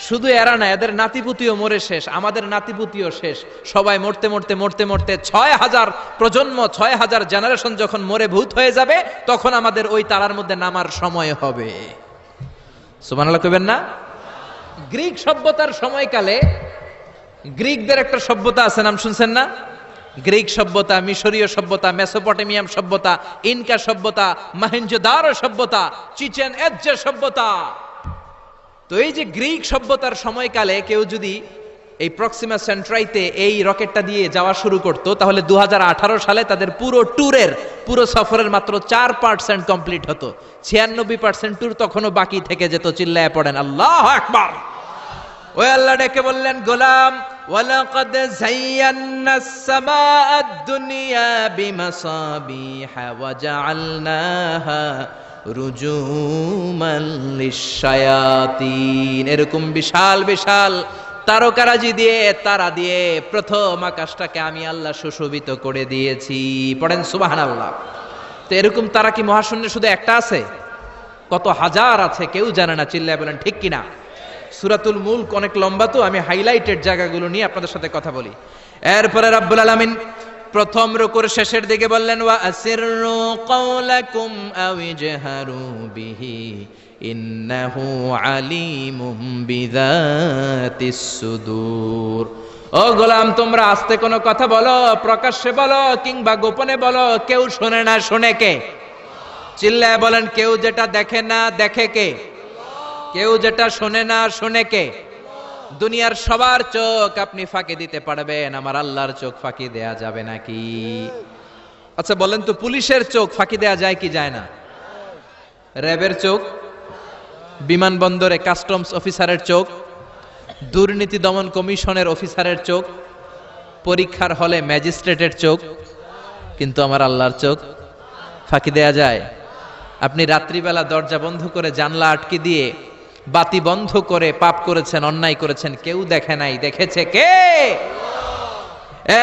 শুধু এরা না, এদের নাতিপুতিও মরে শেষ, আমাদের নাতিপুতিও শেষ। সবাই মরতে মরতে মরতে মরতে 6,000 প্রজন্ম, 6,000 জেনারেশন যখন মরে ভূত হয়ে যাবে, তখন আমাদের ওই তারার মধ্যে নামার সময় হবে। সুবহানাল্লাহ কইবেন না? গ্রিক সভ্যতার সময়কালে গ্রিকদের একটা সভ্যতা আছে, নাম শুনছেন না? গ্রিক সভ্যতা, মিশরীয় সভ্যতা, মেসোপটেমিয়াম সভ্যতা, ইনকা সভ্যতা, মহেঞ্জোদারো সভ্যতা, চিচেন ইৎজা সভ্যতা। তো এই যে গ্রিক সভ্যতার সময়কালে কেউ যদি এই প্রক্সিমা সেন্ট্রাইতে এই রকেটটা দিয়ে যাওয়া শুরু করত, তাহলে 2018 সালে তাদের পুরো সফরের মাত্র 4% কমপ্লিট হতো। 96% ট্যুর তখনও বাকি থেকে যেত। চিল্লায় পড়েন আল্লাহু আকবার। ওই আল্লাহ ডেকে বললেন, গোলাম ওয়ালাকাদ যায়্যানাস সামাআদ দুনিয়া বিমাসাবিহা ওয়া জাআলনাহা রুজুমান লিশ-শায়াতিন। এরকম বিশাল বিশাল তারকারাজি দিয়ে, তারা দিয়ে প্রথম আকাশটাকে আমি আল্লাহ সুশোভিত করে দিয়েছি। পড়েন সুবহানাল্লাহ। তো এরকম তারা কি মহাশূন্যে শুধু একটা আছে? কত হাজার আছে কেউ জানে না। চিল্লায় বলেন ঠিক কিনা? সূরাতুল মুলক অনেক লম্বা, তো আমি হাইলাইটেড জায়গাগুলো নিয়ে আপনাদের সাথে কথা বলি। এরপরে রাব্বুল আলামিন প্রথম রুকুর শেষের দিকে বললেন, ওয়া আসিররু কাওলাকুম আও ইজহারু বিহি ইন্নাহু আলিমুম বিযাতিস সুদূর। ও গোলাম, তোমরা আস্তে কোনো কথা বলো, প্রকাশ্যে বলো কিংবা গোপনে বলো, কেউ শোনে না, শোনে কে? চিল্লায় বলেন, কেউ যেটা দেখে না দেখে কে? কেউ যেটা শোনে না শোনে কে? দুনিয়ার সবার চোখ আপনি ফাঁকি দিতে পারবেন, আমার আল্লাহর চোখ ফাঁকি দেয়া যাবে নাকি? আচ্ছা বলেন তো, পুলিশের চোখ ফাঁকি দেয়া যায় কি যায় না? র্যাবের চোখ, বিমানবন্দরে কাস্টমস অফিসারের চোখ, দুর্নীতি দমন কমিশনের অফিসারের চোখ, পরীক্ষার হলে ম্যাজিস্ট্রেটের চোখ, কিন্তু আমার আল্লাহর চোখ ফাঁকি দেয়া যায়? আপনি রাত্রিবেলা দরজা বন্ধ করে, জানলা আটকে দিয়ে, বাতি বন্ধ করে পাপ করেছেন, অন্যায় করেছেন, কেউ দেখে নাই, দেখেছে কে?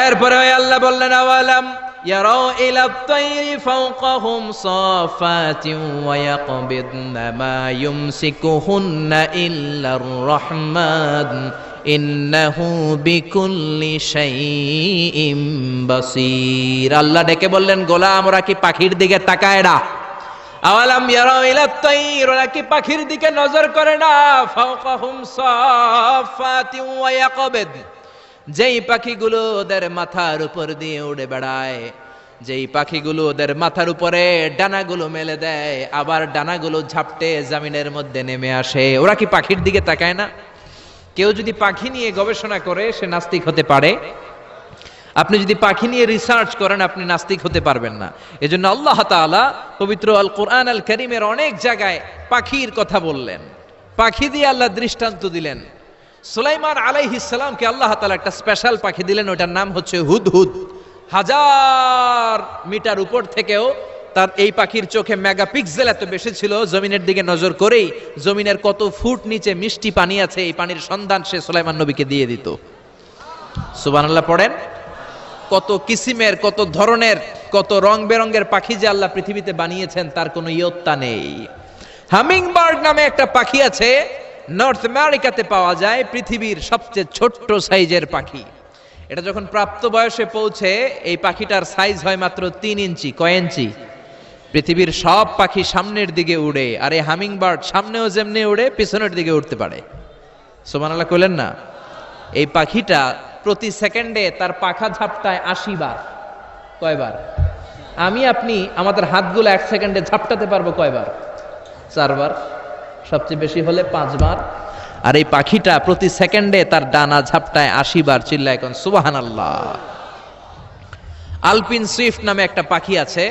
এরপরে আল্লাহ বললেন, আওয়ালাম ইয়ারাউ ইলাত তায়রি ফাওকাহুম সাফাতিন ওয়া ইয়াকবিদনা মা ইউমসিকুহুন্না ইল্লার রহমান ইন্নাহু বিকুল্লি শাইইন বাসীর। আল্লাহ ডেকে বললেন, গোলাম ওরা কি পাখির দিকে তাকায় না? আওয়ালাম ইয়ারাউ ইলাত তাইর, ওরা কি পাখির দিকে নজর করে না? ফাওকাহুম সাফাতিন ওয়া ইয়াকবিদ, যেই পাখিগুলো ওদের মাথার উপর দিয়ে উড়ে বেড়ায়, যেই পাখিগুলো ওদের মাথার উপরে ডানাগুলো মেলে দেয়, আবার ডানাগুলো ঝাপটে জমিনের মধ্যে নেমে আসে, ওরা কি পাখির দিকে তাকায় না? কেউ যদি পাখি নিয়ে গবেষণা করে সে নাস্তিক হতে পারে। আপনি যদি পাখি নিয়ে রিসার্চ করেন আপনি নাস্তিক হতে পারবেন না। এজন্য আল্লাহ তাআলা পবিত্র আল কোরআন আল কারীমের অনেক জায়গায় পাখির কথা বললেন, পাখি দিয়ে আল্লাহ দৃষ্টান্ত দিলেন। সুলাইমান আলাইহিস সালামকে আল্লাহ তাআলা একটা স্পেশাল পাখি দিলেন, ওটার নাম হচ্ছে হুদহুদ। 1000 মিটার উপর থেকেও তার এই পাখির চোখে মেগাপিক্সেল এত বেশি ছিল, জমিনের দিকে নজর করেই জমিনের কত ফুট নিচে মিষ্টি পানি আছে এই পানির সন্ধান সে সুলাইমান নবীকে দিয়ে দিত। সুবহানাল্লাহ পড়েন। কত কিসিমের, কত ধরনের, কত রং বেরঙের পাখি যে আল্লাহ পৃথিবীতে বানিয়েছেন তার কোনো ইয়ত্তা নেই। হামিং বার্ড নামে একটা পাখি আছে, নর্থ আমেরিকাতে পাওয়া যায়, পৃথিবীর সবচেয়ে ছোট্ট সাইজের পাখি। এটা যখন প্রাপ্ত বয়সে পৌঁছে এই পাখিটার সাইজ হয় মাত্র 3 ইঞ্চি। কয় ইঞ্চি? পৃথিবীর সব পাখি সামনের দিকে উড়ে, আর এই হামিং বার্ড সামনেও যেমনি উড়ে পিছনের দিকে উঠতে পারে। সুবহানাল্লাহ কইলেন না? এই পাখিটা প্রতি সেকেন্ডে তার পাখা ঝাপটায় 80 বার। কয়বার? আমি আপনি আমাদের হাতগুলো 1 সেকেন্ডে ঝাপটাতে পারবো কয়বার? 4 বার, সবচেয়ে বেশি হলে 5 বার। আর এই পাখিটা প্রতি সেকেন্ডে তার ডানা ঝাপটায় 80 বার। চিল্লায় এখন সুবহানাল্লাহ। আলপিন সুইফট নামে একটা পাখি আছে,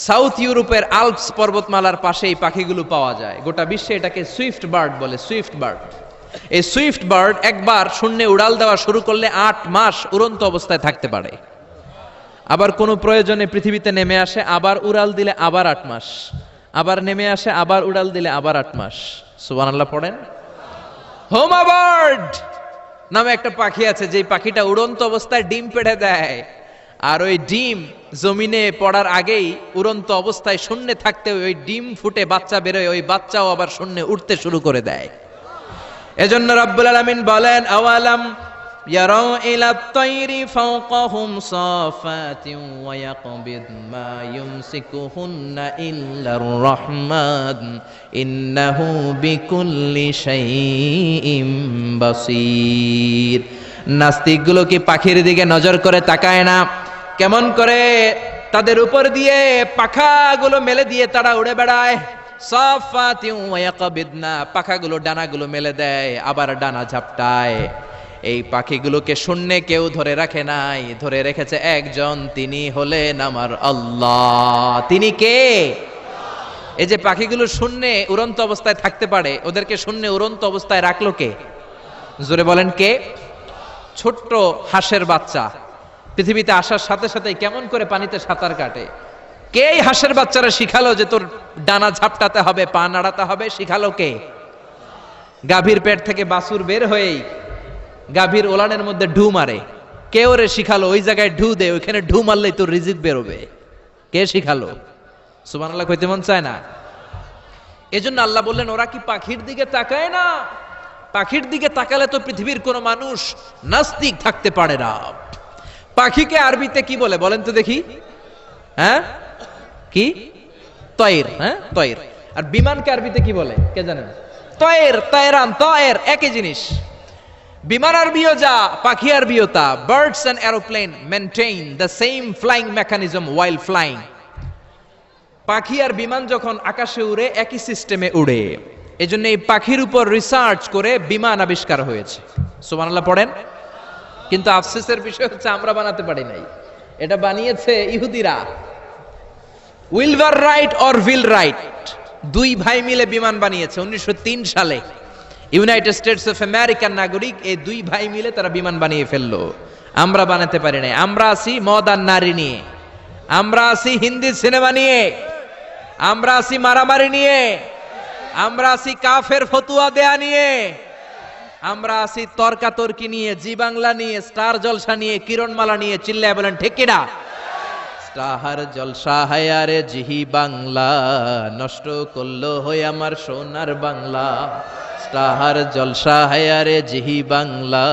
সাউথ ইউরোপের আল্পস পর্বতমালার পাশে এই পাখিগুলো পাওয়া যায়। গোটা বিশ্বে এটাকে সুইফট বার্ড বলে, সুইফট বার্ড। এই সুইফট বার্ড একবার শূন্যে উড়াল দেওয়া শুরু করলে 8 মাস উড়ন্ত অবস্থায় থাকতে পারে। আবার কোনো প্রয়োজনে পৃথিবীতে নেমে আসে, আবার উড়াল দিলে আবার 8 মাস, আবার নেমে আসে, আবার উড়াল দিলে আবার 8 মাস। সুবহানাল্লাহ পড়েন। হোমা বার্ড নামে একটা পাখি আছে, যে পাখিটা উড়ন্ত অবস্থায় ডিম পেড়ে দেয়, আর ওই ডিম জমিনে পড়ার আগেই উড়ন্ত অবস্থায় শূন্যে থাকতে ওই ডিম ফুটে বাচ্চা বেরোয়, ওই বাচ্চাও আবার শূন্যে উঠতে শুরু করে দেয়। এজন্য রাব্বুল আলামিন বলেন, আওয়ালাম ইয়ারাউ ইলাত তাইরি ফাওকাহুম সাফাতিন ওয়া ইয়াকবিদ মা ইউমসিকুহুন্না ইল্লার রাহমান ইন্নাহু বিকুল্লি শাইইন বাসীর। নাস্তিকগুলো কি পাখির দিকে নজর করে তাকায় না? কেমন করে তাদের উপর দিয়ে পাখাগুলো মেলে দিয়ে তারা উড়ে বেড়ায়। সাফাতিন ওয়া ইয়াকবিদনা, পাখাগুলো ডানাগুলো মেলে দেয়, আবার ডানা ঝাপটায়। এই পাখিগুলোকে শূন্যে কেউ ধরে রাখে নাই, ধরে রেখেছে একজন, তিনি হলেন আমার আল্লাহ। তিনি কে? এই যে পাখিগুলো শূন্যে উড়ন্ত অবস্থায় থাকতে পারে, ওদেরকে শূন্যে উড়ন্ত অবস্থায় রাখলো কে? জোরে বলেন কে? ছোট্ট হাঁসের বাচ্চা পৃথিবীতে আসার সাথে সাথে কেমন করে পানিতে সাঁতার কাটে। কে এই হাঁসের বাচ্চারা শিখালো যে তোর ডানা ঝাপটাতে হবে, পা নাড়াতে হবে? শিখালো কে? গাভীর পেট থেকে বাছুর বের হয়েই গাভীর ওলানের মধ্যে ঢু মারে। কে ওরে শিখালো ওই জায়গায় ঢু দে, ওইখানে ঢু মারলেই তোর রিজিক বেরোবে? কে শিখালো? সুবহানাল্লাহ কইতে মন চায় না? এজন্য আল্লাহ বললেন, ওরা কি পাখির দিকে তাকায় না? পাখির দিকে তাকালে তো পৃথিবীর কোন মানুষ নাস্তিক থাকতে পারে না। পাখিকে আরবিতে কি বলে বলেন তো দেখি? হ্যাঁ, কি? তয়ের। হ্যাঁ, তয়ের। আর বিমানকে আরবিতে কি বলে কে জানেন? তয়ের, তয়রান, তয়ের একই জিনিস। বিমান আরবিও যা, পাখি আরবিও তা। Birds and aeroplane maintain the same flying mechanism while flying. পাখি আর বিমান যখন আকাশে উড়ে একই সিস্টেমে উড়ে। এজন্য এই পাখির উপর রিসার্চ করে বিমান আবিষ্কার হয়েছে। সুবহানাল্লাহ পড়েন। কিন্তু আফসোসের বিষয় হচ্ছে আমরা বানাতে পারি নাই, এটা বানিয়েছে ইহুদিরা। উইলভার রাইট অর উইল রাইট, দুই ভাই মিলে বিমান বানিয়েছে 1903 সালে। ইউনাইটেড স্টেটস অফ আমেরিকার নাগরিক, এই দুই ভাই মিলে তারা বিমান বানিয়ে ফেললো। আমরা বানাতে পারি নাই। আমরা আছি মদ আর নারী নিয়ে, আমরা আছি হিন্দি সিনেমা নিয়ে, আমরা আছি মারামারি নিয়ে, আমরা আছি কাফের ফতুয়া দেয়া নিয়ে, আমরা আছি তর্কাতর্কি নিয়ে, জি বাংলা নিয়ে, স্টার জলসা নিয়ে, কিরণমালা নিয়ে। চিল্লায় বলেন ঠিক কিনা? স্টার জলসা হায়ারে জিহি বাংলা, নষ্ট করলো হয়ে আমার সোনার বাংলা। স্টার জলসা হায়ারে জিহি বাংলা,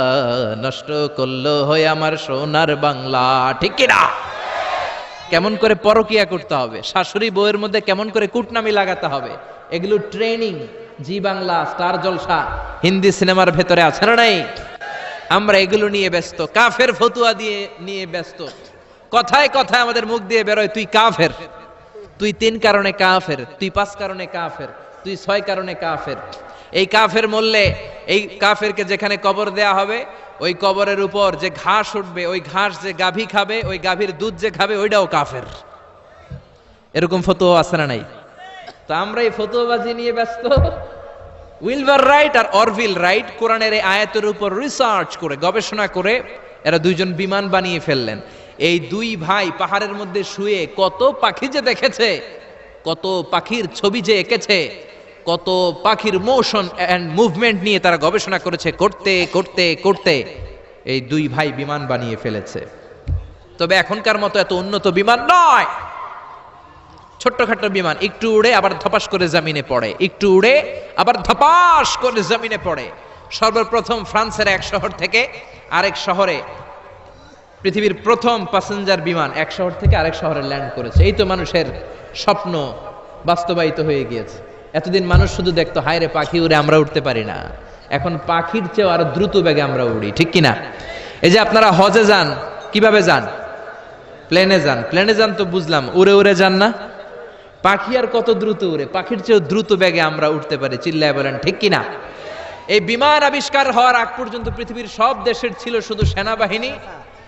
নষ্ট করলো হয়ে আমার সোনার বাংলা। ঠিক কিনা? কেমন করে পরকিয়া করতে হবে, শাশুড়ি বউয়ের মধ্যে কেমন করে কুটনামি লাগাতে হবে, এগুলো ট্রেনিং জি বাংলা, স্টার জলসা, হিন্দি সিনেমার ভেতরে আছে না নাই? আমরা এগুলো নিয়ে ব্যস্ত, কাফের ফতুয়া দিয়ে নিয়ে ব্যস্ত। কথায় কথায় আমাদের মুখ দিয়ে বেরোয় তুই কাফের, তুই 3 কারণে কাফের, তুই 5 কারণে কাফের, তুই 6 কারণে কাফের। এই কাফের মরলে এই কাফেরকে যেখানে কবর দেয়া হবে ওই কবরের উপর যে ঘাস উঠবে, ওই ঘাস যে গাভী খাবে, ওই গাভীর দুধ যে খাবে ওইটাও কাফের। এরকম ফতোয়া আছে না নাই? তো আমরা এই ফতোয়াবাজি নিয়ে ব্যস্ত। উইলবার রাইট আর অরভিল রাইট কোরআনের এই আয়াতের উপর রিসার্চ করে, গবেষণা করে এরা দুইজন বিমান বানিয়ে ফেললেন। এই দুই ভাই পাহাড়ের মধ্যে শুয়ে কত পাখি যে দেখেছে, কত পাখির ছবি যে এঁকেছে, কত পাখির মোশন এন্ড মুভমেন্ট নিয়ে তারা গবেষণা করেছে। করতে করতে করতে এই দুই ভাই বিমান বানিয়ে ফেলেছে। তবে এখনকার মতো এত উন্নত বিমান নয়, ছোট্টখাট্ট বিমান, একটু উড়ে আবার ধপাস করে জমিনে পড়ে, একটু উড়ে আবার ধপাস করে জমিনে পড়ে। সর্বপ্রথম ফ্রান্সের এক শহর থেকে আরেক শহরে পৃথিবীর প্রথম প্যাসেঞ্জার বিমান এক শহর থেকে আরেক শহরে ল্যান্ড করেছে। এই তো মানুষের স্বপ্ন বাস্তবায়িত হয়ে গিয়েছে। এতদিন মানুষ শুধু দেখতো হায় রে পাখি উড়ে, আমরা উঠতে পারি না। এখন পাখির চেয়েও আরো দ্রুত বেগে আমরা উড়ি, ঠিক কিনা? এই যে আপনারা হজে যান, কিভাবে যান? প্লেনে যান। প্লেনে যান তো বুঝলাম, উড়ে উড়ে যান না? পাখি আর কত দ্রুত উড়ে, পাখির চেয়েও দ্রুত বেগে আমরা উঠতে পারি, চিল্লায় বলেন ঠিক কিনা? এই বিমান আবিষ্কার হওয়ার আগ পর্যন্ত পৃথিবীর সব দেশের ছিল শুধু সেনাবাহিনী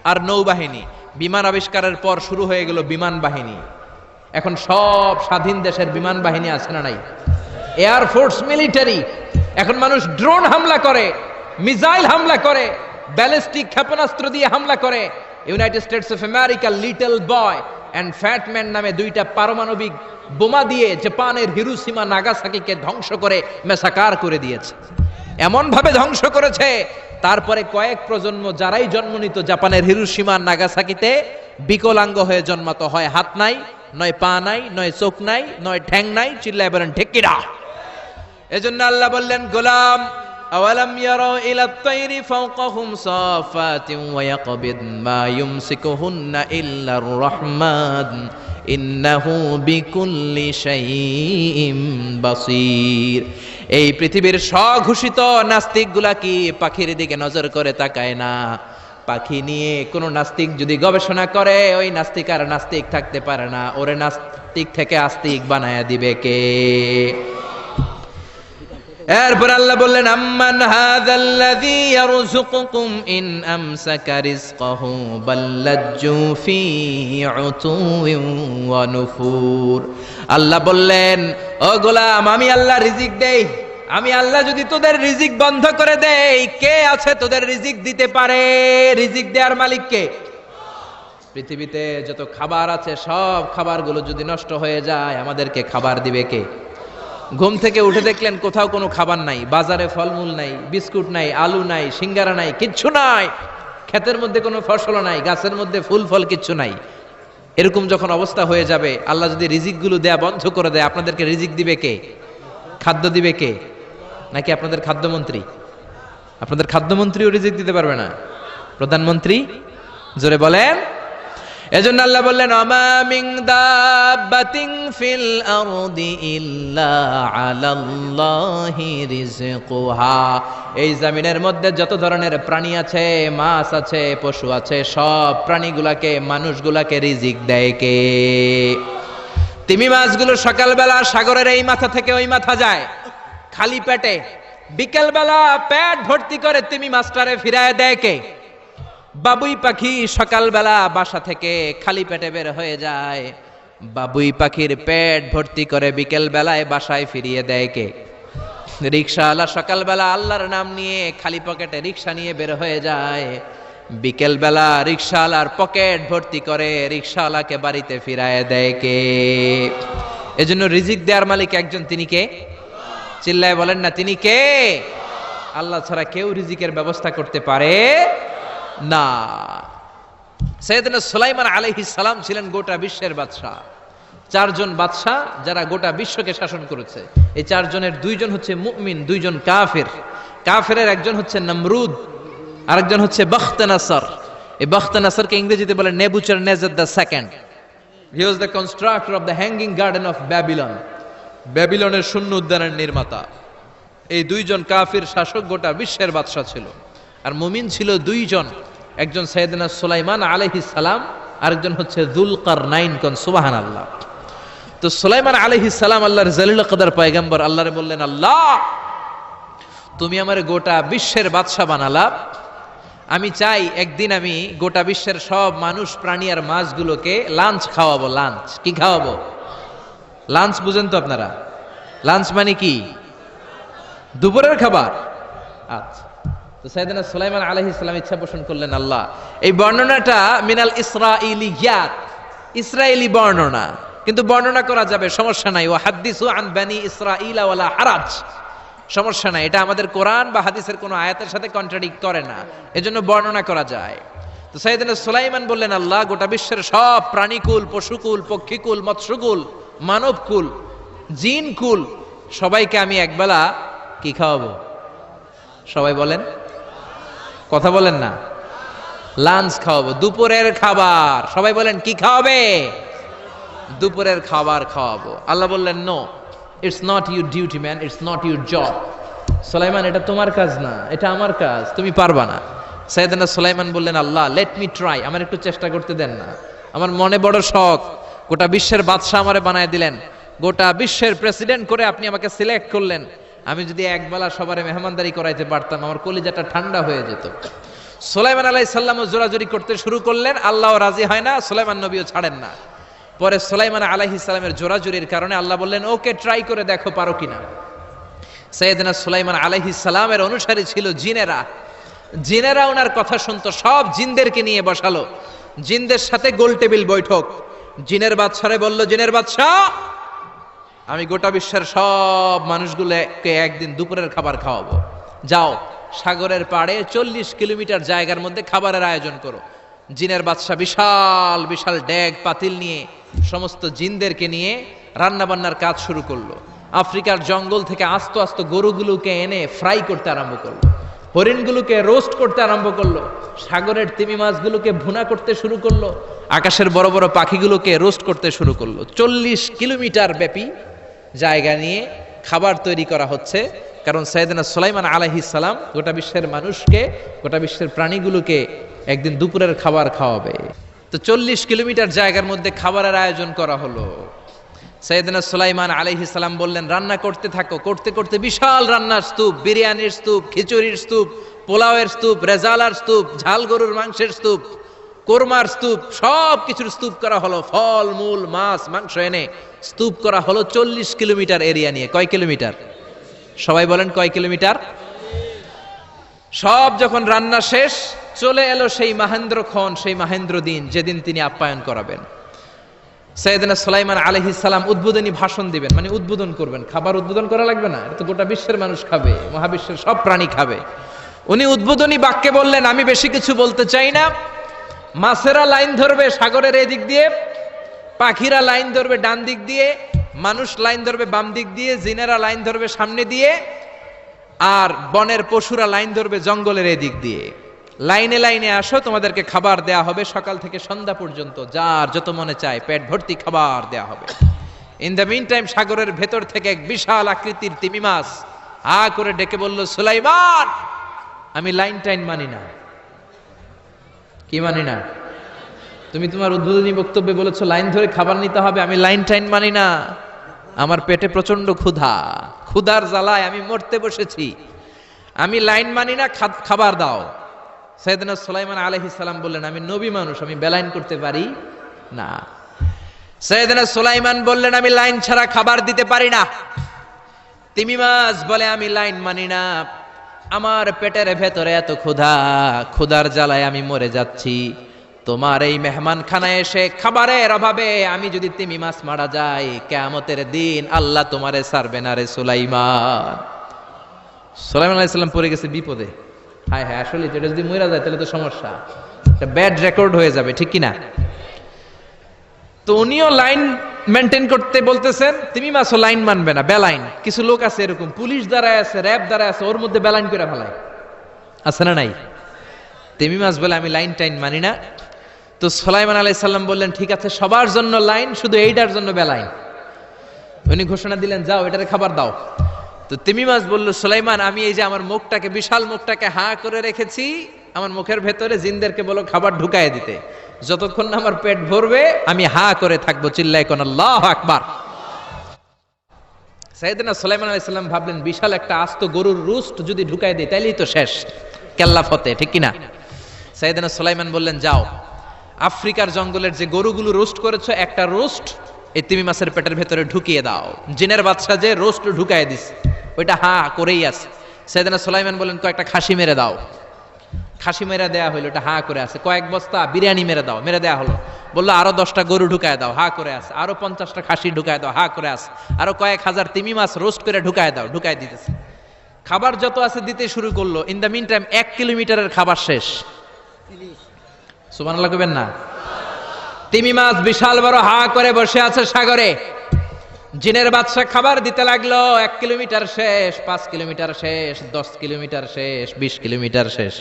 আর নৌবাহিনী। বিমান আবিষ্কারের পর শুরু হয়ে গেল বিমান বাহিনী। এখন সব স্বাধীন দেশের বিমান বাহিনী আছে না নাই? Air force, military. এখন মানুষ ড্রোন হামলা করে, মিসাইল হামলা করে, ব্যালিস্টিক ক্ষেপণাস্ত্র দিয়ে হামলা করে। United States of America Little Boy and Fat Man নামে দুইটা পারমাণবিক বোমা দিয়ে জাপানের হিরোশিমা নাগাসাকিকে ধ্বংস করে মেসাকার করে দিয়েছে। এমন ভাবে ধ্বংস করেছে, তারপরে কয়েক প্রজন্ম যারাই জন্ম নিত জাপানের হিরোশিমা নাগাসাকিতে বিকলাঙ্গ হয়ে জন্মাতো, হয় হাত নাই, নয় পা নাই, নয় চোখ নাই, নয় ঠ্যাং নাই, চিল্লায় বলেন ঠিক কিনা? এজন্য আল্লাহ বললেন, গোলাম আওয়ালাম ইয়ারাউ ইলাত তাইরি ফাওকাহুম সাফাতিন ওয়া ইয়াকবিদ মা ইউমসিকুহুন্না ইল্লার রহমান ইন্নাহু বিকুল্লি শাইইন বাসীর। এই পৃথিবীর স্বঘোষিত নাস্তিকগুলা কি পাখির দিকে নজর করে তাকায় না? পাখি নিয়ে কোন নাস্তিক যদি গবেষণা করে, ওই নাস্তিক আর নাস্তিক থাকতে পারে না, ওরে নাস্তিক থেকে আস্তিক বানায়া দিবে কে? এরপর আল্লাহ বললেন, আম্মান হাযাল্লাযী ইয়ারযুকুকুম ইন আমসাকা রিজকাহু বাল্লাজ্জু ফী উতুওয়িন ওয়া নুফুর। আল্লাহ বললেন, ও গোলাম, আমি আল্লাহ রিজিক দেই। আমি আল্লাহ যদি তোদের রিজিক বন্ধ করে দেই, কে আছে তোদের রিজিক দিতে পারে? রিজিক দেওয়ার মালিক কে? পৃথিবীতে যত খাবার আছে সব খাবারগুলো যদি নষ্ট হয়ে যায়, আমাদেরকে খাবার দিবে কে? ঘুম থেকে উঠে দেখলেন কোথাও কোনো খাবার নাই, বাজারে ফলমূল নাই, বিস্কুট নাই, আলু নাই, সিঙ্গারা নাই, কিচ্ছু নাই, ক্ষেতের মধ্যে কোনো ফসল নাই, গাছের মধ্যে ফুল ফল কিচ্ছু নাই। এরকম যখন অবস্থা হয়ে যাবে, আল্লাহ যদি রিজিকগুলো দেয়া বন্ধ করে দেয়, আপনাদেরকে রিজিক দিবে কে? খাদ্য দিবে কে? নাকি আপনাদের খাদ্যমন্ত্রী? আপনাদের খাদ্যমন্ত্রীও রিজিক দিতে পারবে না? প্রধানমন্ত্রী? জোরে বলেন। এজন্য আল্লাহ বললেন, আমা মিন দাব্বাতিন ফিল আরদি ইল্লা আলাল্লাহি রিজকুহা। এই জমিনের মধ্যে যত ধরনের প্রাণী আছে, মাছ আছে, পশু আছে, সব প্রাণীগুলাকে, মানুষগুলাকে রিজিক দেয় কে? তিমি মাছগুলো সকালবেলা সাগরের এই মাথা থেকে ওই মাথা যায় খালি পেটে, বিকেলবেলা পেট ভর্তি করে তিমি মাছটারে ফিরায় দেয় কে? বাবুই পাখি সকালবেলা বাসা থেকে খালি পেটে বের হয়ে যায়, বাবুই পাখির পেট ভর্তি করে বিকেল বেলায় বাসায় ফিরিয়ে দেয় কে? রিকশাওয়ালা সকালবেলা আল্লাহর নাম নিয়ে খালি পকেটে রিকশা নিয়ে বের হয়ে যায়, বিকেল বেলা রিকশাওয়ালার পকেট ভর্তি করে রিকশাওয়ালাকে বাড়িতে ফিরায় দেয় কে? এজন্য রিজিক দেওয়ার মালিক একজন, তিনি কে? চিল্লায় বলেন না, তিনি কে? আল্লাহ ছাড়া কেউ রিজিকের ব্যবস্থা করতে পারে না। সাইয়েদনা সুলাইমান আলাইহিস সালাম ছিলেন গোটা বিশ্বের বাদশা। 4 জন বাদশা যারা গোটা বিশ্বকে শাসন করেছে। এই 4 জনের 2 জন হচ্ছে মুমিন, 2 জন কাফের। কাফেরের একজন হচ্ছে নমরুদ, আরেকজন হচ্ছে বখতনাসর। এই বখতনাসরকে ইংরেজিতে বলে Nebuchadnezzar the second. He was the constructor of the hanging garden of Babylon. ব্যাবিলনের শূন্য উদ্যানের নির্মাতা। এই দুইজন কাফির শাসক গোটা বিশ্বের বাদশা ছিল। আর মুমিন ছিল দুইজন, একজন সাইয়েদনা সুলাইমান আলাইহিস সালাম, আরেকজন হচ্ছে যুলকারনাইন। কোন সুবহানাল্লাহ। তো সুলাইমান আলাইহিস সালাম আল্লাহর জলিল কদর পয়গম্বর, আল্লাহরে বললেন, আল্লাহ তুমি আমারে গোটা বিশ্বের বাদশা বানালা, আমি চাই একদিন আমি গোটা বিশ্বের সব মানুষ প্রাণী আর মাছগুলোকে লাঞ্চ খাওয়াবো। লাঞ্চ কি খাওয়াবো? লাঞ্চ বুঝেন তো আপনারা? লাঞ্চ মানে কি? দুপুরের খাবার। আচ্ছা, তো সাইয়েদনা সুলাইমান আলাইহিস সালাম ইচ্ছা পোষণ করলেন, আল্লাহ এই বর্ণনাটা মিনাল ইসরাইলিয়াত, ইসরায়েলি বর্ণনা, কিন্তু বর্ণনা করা যাবে, সমস্যা নাই। ওয়া হাদিসু আন বানি ইসরাঈলা ওয়ালা হারাজ, সমস্যা নাই, এটা আমাদের কোরআন বা হাদিসের কোনো আয়াতের সাথে কন্ট্রাডিক্ট করে না, এজন্য বর্ণনা করা যায়। তো সাইয়েদনা সুলাইমান বললেন, আল্লাহ গোটা বিশ্বের সব প্রাণীকুল, পশুকুল, পক্ষীকুল, মৎস্যকুল, মানবকুল, জিনকুল, সবাইকে আমি একবেলা কি খাওয়াবো? সবাই বলেন, কথা বলেন না। লাঞ্চ খাওয়াবো, দুপুরের খাবার। সবাই বলেন কি খাওয়াবে? দুপুরের খাবার খাওয়াবো। আল্লাহ বললেন, no, it's not your duty man, it's not your job. Sulaiman এটা তোমার কাজ না, এটা আমার কাজ, তুমি পারবা না। সাইয়েদনা সুলাইমান বললেন, আল্লাহ লেট মি ট্রাই, আমার একটু চেষ্টা করতে দেন না, আমার মনে বড় শখ, গোটা বিশ্বের বাদশা আমারে বানায় দিলেন, গোটা বিশ্বের প্রেসিডেন্ট করে আপনি আমাকে সিলেক্ট করলেন, আমি যদি একবেলা সবারে মেহমানদারি করাইতে পারতাম, আমার কলিজাটা ঠান্ডা হয়ে যেত। সুলাইমান আলাইহিস সালামও জোরাজুরি করতে শুরু করলেন, আল্লাহও রাজি হয় না, সুলাইমান নবীও ছাড়েন না। পরে সুলাইমান আলাইহিস সালামের জোরাজুরির কারণে আল্লাহ বললেন, ওকে ট্রাই করে দেখো পারো কিনা। সাইয়েদনা সুলাইমান আলাইহিস সালামের অনুসারী ছিল জিনেরা। জিনেরা ওনার কথা শুনতো, সব জিনদেরকে নিয়ে বসালো, জিনদের সাথে গোল টেবিল বৈঠক। জিনের বাদশারে বলল, জিনের বাদশা আমি গোটা বিশ্বের সব মানুষগুলোকে একদিন দুপুরের খাবার খাওয়াবো, যাও সাগরের পাড়ে 40 কিলোমিটার জায়গার মধ্যে খাবারের আয়োজন করো। জিনের বাদশা বিশাল বিশাল ড্যাগ পাতিল নিয়ে সমস্ত জিনদেরকে নিয়ে রান্না বান্নার কাজ শুরু করলো। আফ্রিকার জঙ্গল থেকে আস্ত আস্ত গরুগুলোকে এনে ফ্রাই করতে আরম্ভ করলো, হরিণগুলোকে রোস্ট করতে আরম্ভ করলো, সাগরের তিমি মাছগুলোকে ভুনা করতে শুরু করলো, আকাশের বড় বড় পাখিগুলোকে রোস্ট করতে শুরু করলো। 40 কিলোমিটার ব্যাপী জায়গা নিয়ে খাবার তৈরি করা হচ্ছে, কারণ সাইয়েদনা সুলাইমান আলাইহিস সালাম গোটা বিশ্বের মানুষকে, গোটা বিশ্বের প্রাণীগুলোকে একদিন দুপুরের খাবার খাওয়াবে। তো 40 কিলোমিটার জায়গার মধ্যে খাবারের আয়োজন করা হলো। সাইয়েদনা সুলাইমান আলাইহিস সালাম বললেন, রান্না করতে থাকো। করতে করতে বিশাল রান্নার স্তূপ, বিরিয়ানির স্তূপ, খিচুড়ির স্তূপ, পোলাওয়ের স্তূপ, রেজালার স্তূপ, ঝাল গরুর মাংসের স্তূপ, কোরমার স্তূপ, সব কিছুর স্তূপ করা হলো। ফল মূল মাছ মাংস এনে স্তূপ করা হলো 40 কিলোমিটার এরিয়া নিয়ে। কয় কিলোমিটার? সবাই বলেন কয় কিলোমিটার? সব যখন রান্না শেষ, চলে এলো সেই মাহেন্দ্রক্ষণ, সেই মাহেন্দ্র দিন, যেদিন তিনি আপ্যায়ন করাবেন। সাইয়েদনা সুলাইমান আলাইহিস সালাম উদ্বোধনী ভাষণ দিবেন, মানে উদ্বোধন করবেন। খাবার উদ্বোধন করা লাগবে না, এটা তো গোটা বিশ্বের মানুষ খাবে, মহাবিশ্বের সব প্রাণী খাবে। উনি উদ্বোধনী বাক্যে বললেন, আমি বেশি কিছু বলতে চাই না, মাছেরা লাইন ধরবে সাগরের এই দিক দিয়ে, পাখিরা লাইন ধরবে ডান দিক দিয়ে, মানুষ লাইন ধরবে বাম দিক দিয়ে, জিনেরা লাইন ধরবে সামনে দিয়ে, আর বনের পশুরা লাইন ধরবে জঙ্গলের এই দিক দিয়ে। লাইনে লাইনে আসো, তোমাদেরকে খাবার দেয়া হবে সকাল থেকে সন্ধ্যা পর্যন্ত, যার যত মনে চায় পেট ভর্তি খাবার দেয়া হবে। ইন দ্য মিন টাইম সাগরের ভেতর থেকে এক বিশাল আকৃতির তিমি মাছ হা করে ডেকে বলল, সুলাইমান আমি লাইন টাইন মানি না। কি মানি না? তুমি তোমার উদ্বোধনী বক্তব্যে বলেছো লাইন ধরে খাবার নিতে হবে, আমি লাইন টাইন মানি না। আমার পেটে প্রচন্ড ক্ষুধা, ক্ষুধার জ্বালায় আমি মরতে বসেছি, আমি লাইন মানি না, খাবার দাও। সাইয়েদনা সুলাইমান আলাইহিস সালাম বললেন, আমি নবী মানুষ, আমি বেলাইন করতে পারি না। সাইয়েদনা সুলাইমান বললেন, আমি লাইন ছাড়া খাবার দিতে পারি না। তিমি মাছ বলে, আমি লাইন মানি না, আমার পেটের ভেতরে এত ক্ষুধা, ক্ষুধার জ্বালায় আমি মরে যাচ্ছি। তোমার এই মেহমান খানায় এসে খাবারের অভাবে আমি যদি তিমি মাছ মারা যাই, কিয়ামতের দিন আল্লাহ তোমারে ছাড়বে না রে সুলাইমান। সুলাইমান আলাইহিস সালাম পড়ে গেছে বিপদে। হায় হায়, আসলে যেটা যদি মরে যায় তাহলে তো সমস্যা, একটা ব্যাড রেকর্ড হয়ে যাবে, ঠিক কিনা? তো উনিও লাইন মেনটেন করতে বলতেছেন, তিমি মাছও লাইন মানবে না, বেলাইন। কিছু লোক আছে এরকম, পুলিশ দাঁড়ায় আছে, র্যাব দাঁড়ায় আছে, ওর মধ্যে বেলাইন করে ফেলায়, আছে না নাই? তিমি মাছ বলে, আমি লাইন টাইন মানি না। তো সুলাইমান আলাইহিস সালাম বললেন, ঠিক আছে সবার জন্য লাইন, শুধু এইটার জন্য বেলাইন। উনি ঘোষণা দিলেন, যাও এটারে খাবার দাও। তো তিমি মাছ বলল, সুলাইমান, আমি এই যে আমার মুখটাকে, বিশাল মুখটাকে হাঁ করে রেখেছি, আমার মুখের ভেতরে জিনদেরকে বলো খাবার ঢুকায় দিতে, যতক্ষণ না আমার পেট ভরবে আমি হাঁ করে থাকবো। চিল্লায় কোন আল্লাহু আকবার। সাইয়েদনা সুলাইমান আলাইহিস সালাম ভাবলেন, বিশাল একটা আস্ত গরুর রোস্ট যদি ঢুকায় দেয় তাইলেই তো শেষ, কেল্লা ফতে, ঠিক কিনা? সাইয়েদনা সুলাইমান বললেন, যাও আফ্রিকার জঙ্গলের যে গরুগুলো রোস্ট করেছো, একটা রোস্ট এই তিমি মাছের পেটের ভেতরে ঢুকিয়ে দাও। জিনের বাদশা যে রোস্ট ঢুকায় দিস, ওইটা হা করেই আছে। সাইয়েদনা সুলাইমান বললেন, কয়েকটা খাসি মেরে দাও। খাসি মেরে দেয়া হলো, ওটা হা করে আছে। কয়েক বস্তা বিরিয়ানি মেরে দাও, মেরে দেয়া হলো। বললো আরো 10টা গরু ঢুকায় দাও, হা করে আছে। আরো 50টা খাসি ঢুকায় দাও, হা করে আছে। আরো কয়েক হাজার তিমি মাছ রোস্ট করে ঢুকায় দাও, ঢুকায় দিতেছে। খাবার যত আছে দিতে শুরু করলো। ইন দ্য মিন টাইম 1 কিলোমিটারের খাবার শেষ। সুবহানাল্লাহ কইবেন না? তিমি মাছ বিশাল বড় হা করে বসে আছে সাগরে। জিনের বাদশা খাবার দিতে লাগলো। 1 কিলোমিটার শেষ, 5 কিলোমিটার শেষ, 10 কিলোমিটার শেষ, 20 কিলোমিটার শেষ,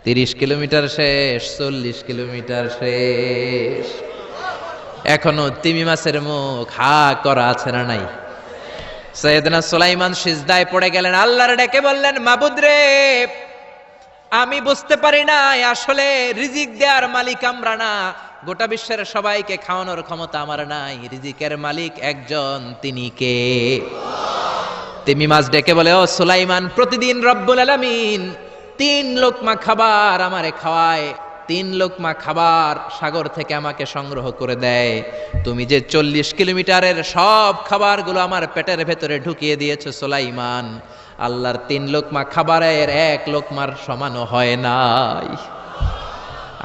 30 কিলোমিটার শেষ, 40 কিলোমিটার শেষ। এখনো তিমি মাছের মুখ হা করা আছে না নাই? সাইয়েদনা সুলাইমান সিজদায় পড়ে গেলেন, আল্লাহর ডেকে বললেন, মাবুদ রে, আমি বুঝতে পারি না আসলে রিজিক দেওয়ার মালিক আমরা না, গোটা বিশ্বের সবাইকে খাওয়ানোর ক্ষমতা আমার নাই, রিজিকের মালিক একজন, তিনি কে? তিমি মাছ ডেকে বলে, ও সুলাইমান, প্রতিদিন রব্বুল আলামিন 3 লোকমা খাবার আমারে খাওয়ায়, 3 লোকমা খাবার সাগর থেকে আমাকে সংগ্রহ করে দেয়। তুমি যে 40 কিলোমিটারের সব খাবারগুলো আমার পেটের ভেতরে ঢুকিয়ে দিয়েছো সুলাইমান, আল্লাহর 3 লোকমা খাবারের 1 লোকমার সমানও হয় নাই।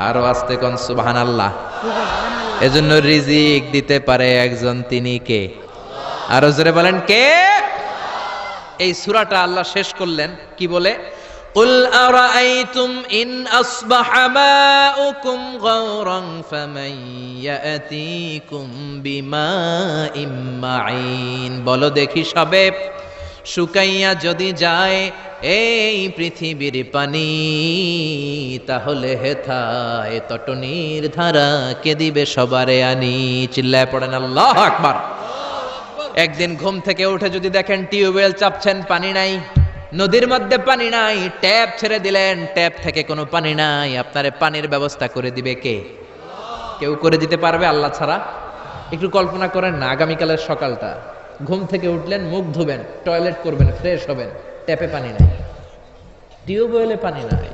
আরো আস্তে কোন সুবহানাল্লাহ। এজন্য রিজিক দিতে পারে একজন, তিনি কে? আরো জোরে বলেন, কে? এই সূরাটা আল্লাহ শেষ করলেন কি বলে? قل أرأيتم إن أصبح ماؤكم غورا فمن يأتيكم بماء معين। বলো দেখি সবে, শুকাইয়া যদি যায় এই পৃথিবীর পানি, তাহলে হেথায় তটনির ধারা কে দিবে সবারে আনি। চিল্লায় পড়েন আল্লাহু আকবার। একদিন ঘুম থেকে উঠে যদি দেখেন টিউবওয়েল চাপছেন, পানি নাই, নদীর মধ্যে পানি নাই, ট্যাপ ছেড়ে দিলেন, ট্যাপ থেকে কোনো পানি নাই, আপনারে পানির ব্যবস্থা করে দিবে কে? কেউ করে দিতে পারবে আল্লাহ ছাড়া? একটু কল্পনা করেন না, আগামীকালের সকালটা, ঘুম থেকে উঠলেন, মুখ ধুবেন, টয়লেট করবেন, ফ্রেশ হবেন, ট্যাপে পানি নাই, টিউবওয়েলে পানি নাই,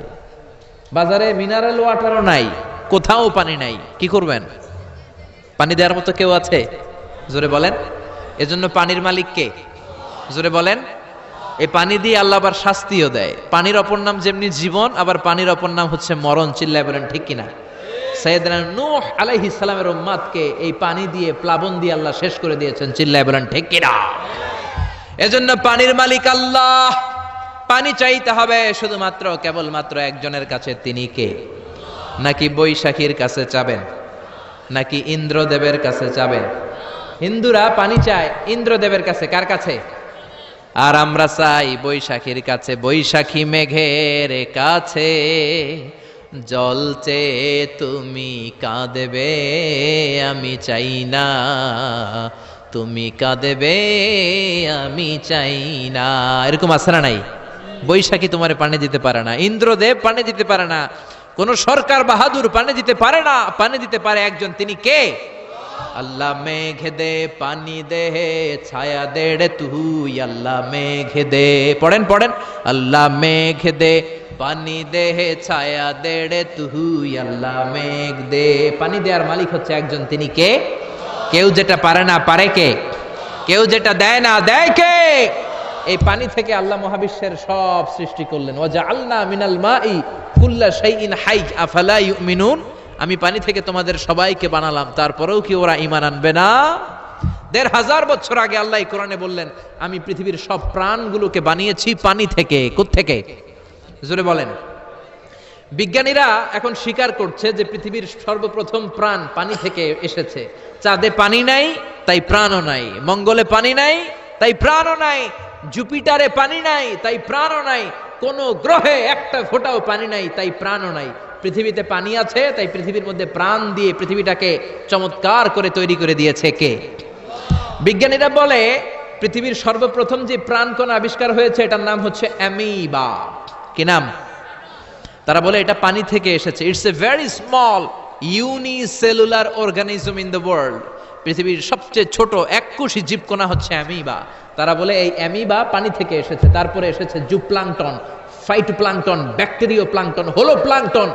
বাজারে মিনারেল ওয়াটারও নাই, কোথাও পানি নাই, কি করবেন? পানি দেওয়ার মতো কেউ আছে? জোরে বলেন। এজন্য পানির মালিক কে? জোরে বলেন। এই পানি দিয়ে আল্লাহ আবার শাস্তিও দেয়। পানির অপর নাম যেমনি জীবন, আবার পানির অপর নাম হচ্ছে মরণ। চিল্লায় বলেন ঠিক কিনা? সাইয়েদনা নূহ আলাইহিস সালামের উম্মতকে এই পানি দিয়ে, প্লাবন দিয়ে আল্লাহ শেষ করে দিয়েছেন। চিল্লায় বলেন ঠিক কিনা? এজন্য পানির মালিক আল্লাহ। পানি চাইতে হবে শুধুমাত্র কেবলমাত্র একজনের কাছে, তিনি কে? নাকি বৈশাখীর কাছে চাবেন? নাকি ইন্দ্রদেবের কাছে চাবেন? হিন্দুরা পানি চায় ইন্দ্রদেবের কাছে। কার কাছে? আর আমরা চাই বৈশাখীর কাছে। বৈশাখী মেঘের কাছে জল চেয়ে তুমি কাঁদবে, আমি চাই না, তুমি কাঁদবে, আমি চাই না। এরকম আছে না নাই? বৈশাখী তোমারে পানি দিতে পারে না, ইন্দ্রদেব পানি দিতে পারে না, কোন সরকার বাহাদুর পানি দিতে পারে না। পানি দিতে পারে একজন, তিনি কে? আল্লাহ মেঘ দে পানি দে, ছায়া দে রে তুই, আল্লাহ মেঘ দে। পড়েন পড়েন, আল্লাহ মেঘ দে পানি দে, ছায়া দে রে তুই, আল্লাহ মেঘ দে। পানি দেওয়ার মালিক হচ্ছে একজন, তিনি কে? কেউ যেটা পারে না পারে কে? কেউ যেটা দেয় না দেয় কে? এই পানি থেকে আল্লাহ মহাবিশ্বের সব সৃষ্টি করলেন। ওয়াজআলনা মিনাল মাই কুল্লা শাইইন হাই আফালা ইউমিনুন। আমি পানি থেকে তোমাদের সবাইকে বানালাম, তারপরেও কি ওরা ঈমান আনবে না? ১৫০০ বছর আগে আল্লাহ কোরআনে বললেন, আমি পৃথিবীর সব প্রাণগুলোকে বানিয়েছি পানি থেকে। কোত্থেকে? জোরে বলেন। বিজ্ঞানীরা এখন স্বীকার করছে যে পৃথিবীর সর্বপ্রথম প্রাণ পানি থেকে এসেছে। চাঁদে পানি নাই, তাই প্রাণও নাই। মঙ্গলে পানি নাই, তাই প্রাণও নাই। জুপিটারে পানি নাই, তাই প্রাণও নাই। কোন গ্রহে একটা ফোঁটাও পানি নাই, তাই প্রাণও নাই। পৃথিবীতে পানি আছে, তাই পৃথিবীর মধ্যে প্রাণ দিয়ে পৃথিবীটাকে চমৎকার করে তৈরি করে দিয়েছে কে? বিজ্ঞানীরা বলে পৃথিবীর সর্বপ্রথম যে প্রাণকণা আবিষ্কার হয়েছে এটার নাম হচ্ছে অ্যামিবা। কি নাম? তারা বলে এটা পানি থেকে এসেছে। It's a very small unicellular organism in the world. পৃথিবীর সবচেয়ে ছোট এককোষী জীবকণা হচ্ছে অ্যামিবা। তারা বলে এই অ্যামিবা পানি থেকে এসেছে, তারপরে এসেছে জুপ্লাঙ্কটন, ফাইটোপ্লাঙ্কটন, ব্যাকটেরিও প্লাঙ্কটন, হোলো প্লাঙ্কটন।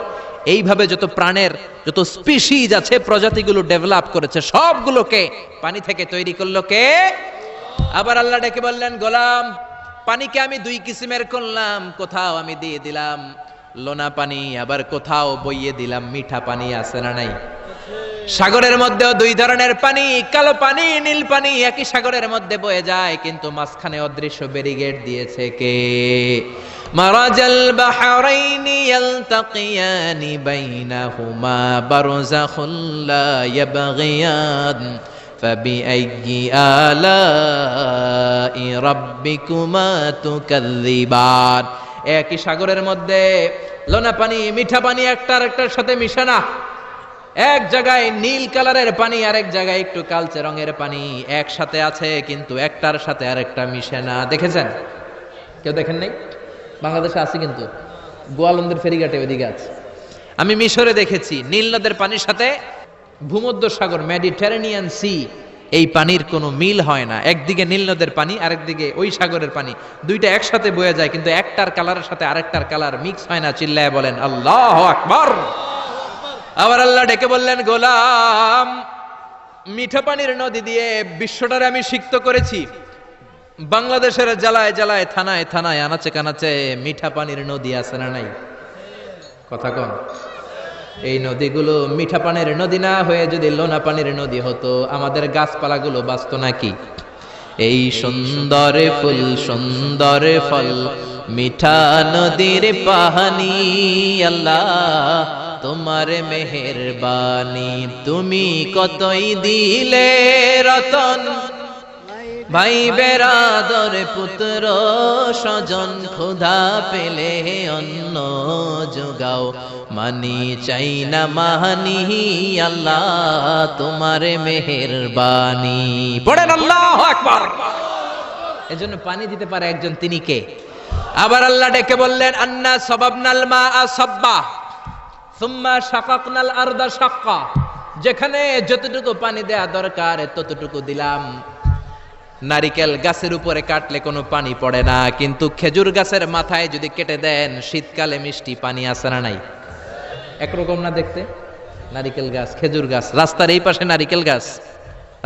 এইভাবে যত প্রাণের যত স্পিসিজ আছে, প্রজাতিগুলো ডেভেলপ করেছে, সবগুলোকে পানি থেকে তৈরি করলো কে? আবার আল্লাহ ডেকে বললেন, গোলাম পানিকে আমি দুই কিসিমের করলাম, কোথাও আমি দিয়ে দিলাম লোনা পানি, আবার কোথাও বইয়ে দিলাম মিঠা পানি। আছে না নাই? সাগরের মধ্যেও দুই ধরনের পানি, কালো পানি, নীল পানি একই সাগরের মধ্যে বয়ে যায়, কিন্তু মাঝখানে অদৃশ্য ব্যারিকেড দিয়েছে কে? মারাজাল বাহরাইনি ইয়ালতাকিয়ানি বাইনাহুমা বারযাখুন লা ইয়াবগিয়ান ফাবিআইয়ি আলাই রাব্বিকুমা তুকাযযিবান। একই সাগরের মধ্যে লোনা পানি, মিঠা পানি একটার একটার সাথে মিশে না। এক জায়গায় নীল কালারের পানি, আরেক জায়গায় একটু কালচে রঙের পানি একসাথে আছে, কিন্তু একটার সাথে আরেকটা মিশে না। দেখেছেন? কেউ দেখেন নাই? বাংলাদেশে আছে, কিন্তু গোয়ালন্দের ফেরিঘাটে ওইদিকে আছে। আমি মিশরে দেখেছি নীল নদের পানির সাথে ভূমধ্য সাগর, মেডিটেরেনিয়ান সি, এই পানির কোনো মিল হয় না। একদিকে নীল নদের পানি, আরেকদিকে ওই সাগরের পানি, দুইটা একসাথে বয়ে যায়, কিন্তু একটার কালারের সাথে আরেকটার কালার মিক্স হয় না। চিল্লায় বলেন আল্লাহু আকবার। আবার আল্লাহ ডেকে বললেন, গোলাম মিঠা পানির নদী দিয়ে বিশ্বটারে আমি সিক্ত করেছি। বাংলাদেশের জেলায় জেলায়, থানায় থানায়, আনাচে কানাচে মিঠা পানির নদী আছে না নাই? কথা কন। এই নদীগুলো মিঠা পানির নদী না হয়ে যদি লোনা পানির নদী হতো, আমাদের গাছপালাগুলো বাঁচত নাকি? এই সুন্দর ফুল সুন্দর ফল মিঠা নদীর পানি, আল্লাহ তোমার মেহেরবানি, তুমি কতই দিলে রতন, ভাই বেরাদর পুত্র স্বজন, ক্ষুধা পেলে অন্ন যোগাও, মানি চাই না মানি, আল্লাহ তোমার মেহেরবানি। পড়েন আল্লাহু আকবার। এজন্য পানি দিতে পারে একজন, তিনি কে? আবার আল্লাহ ডেকে বললেন, আন্না সাবাবনাল মাআ সাব্বা সুম্মা শাকাকনাল আরদা শাক্কা। যেখানে যতটুকু পানি দেয়া দরকার ততটুকু দিলাম। নারিকেল গাছের উপরে কাটলে কোনো পানি পড়ে না, কিন্তু খেজুর গাছের মাথায় যদি কেটে দেন শীতকালে মিষ্টি পানি আসে না নাই? একরকম না দেখতে? নারিকেল গাছ, খেজুর গাছ, রাস্তার এই পাশে নারিকেল গাছ,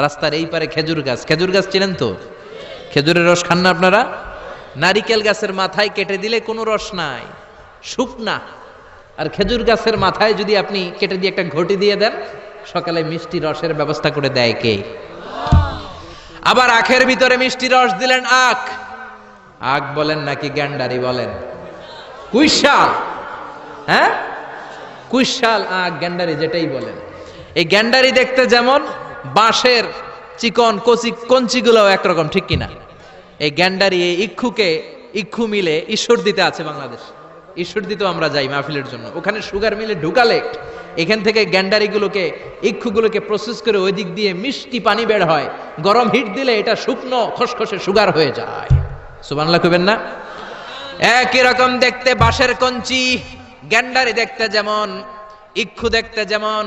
রাস্তার এই পারে খেজুর গাছ। খেজুর গাছ চিনেন তো? খেজুরের রস খান না আপনারা? নারিকেল গাছের মাথায় কেটে দিলে কোনো রস নাই, শুকনা। আর খেজুর গাছের মাথায় যদি আপনি কেটে দিয়ে একটা ঘটি দিয়ে দেন, সকালে মিষ্টি রসের ব্যবস্থা করে দেয় কে? আবার আখের ভিতরে মিষ্টি রস দিলেন, আখ। আখ বলেন নাকি গ্যান্ডারি বলেন? কুইশাল, হ্যাঁ কুইশাল, আখ, গ্যান্ডারি যেটাই বলেন। এই গ্যান্ডারি দেখতে যেমন, বাঁশের চিকন কচি কঞ্চিগুলো একরকম, ঠিক কিনা? এই গ্যান্ডারি, এই ইক্ষু মিলে ঈশ্বর দিতে আছে বাংলাদেশ। ঈশ্বর দিতেও আমরা যাই মাহফিলের জন্য, ওখানে সুগার মিলে ঢুকালে এখান থেকে গ্যান্ডারিগুলোকে, ইক্ষুগুলোকে প্রসেস করে ওই দিক দিয়ে মিষ্টি পানি বের হয়। গরম হিট দিলে এটা শুকনো খসখসে সুগার হয়ে যায়। সুবহানাল্লাহ কইবেন না? একই রকম দেখতে বাঁশের কঞ্চি, গ্যান্ডারি দেখতে যেমন, ইক্ষু দেখতে যেমন,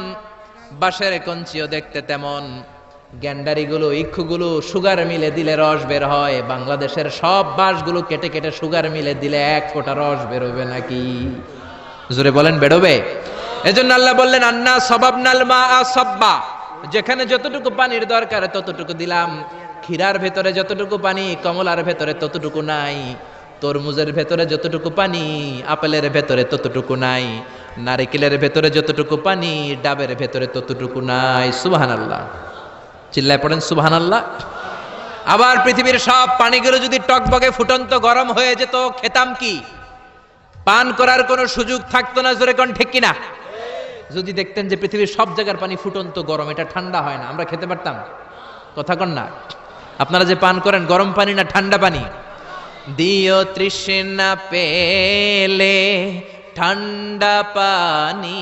বাঁশের কঞ্চিও দেখতে তেমন। গ্যান্ডারিগুলো, ইক্ষুগুলো সুগার মিলে দিলে রস বের হয়। বাংলাদেশের সব বাঁশগুলো কেটে কেটে সুগার মিলে দিলে এক ফোঁটা রস বেরোবে নাকি? জোরে বলেন, বেরোবে? এজন্য আল্লাহ বললেন, আন্না সাবাবনাল মাআ সাব্বা। যেখানে যতটুকু পানির দরকার ততটুকু দিলাম। ক্ষীরার ভেতরে যতটুকু পানি, কমলার ভেতরে ততটুকু নাই। তরমুজের ভেতরে যতটুকু পানি, আপেলের ভেতরে ততটুকু নাই। নারিকেলের ভেতরে যতটুকু পানি, ডাবের ভেতরে ততটুকু নাই। সুবহানাল্লাহ। চিল্লায় পড়েন সুবহানাল্লাহ। আবার পৃথিবীর সব পানিগুলো যদি টকবগে ফুটন্ত গরম হয়ে যেত, খেতাম কি? পান করার কোনো সুযোগ থাকতো না। জোরে কোন ঠিক কিনা? যদি দেখতেন যে পৃথিবীর সব জায়গার পানি ফুটন্ত গরম, এটা ঠান্ডা হয় না, আমরা খেতে পারতাম? কথা কন না। আপনারা যে পান করেন, গরম পানি না ঠান্ডা পানি? দিও তৃষ্ণা পেলে ঠান্ডা পানি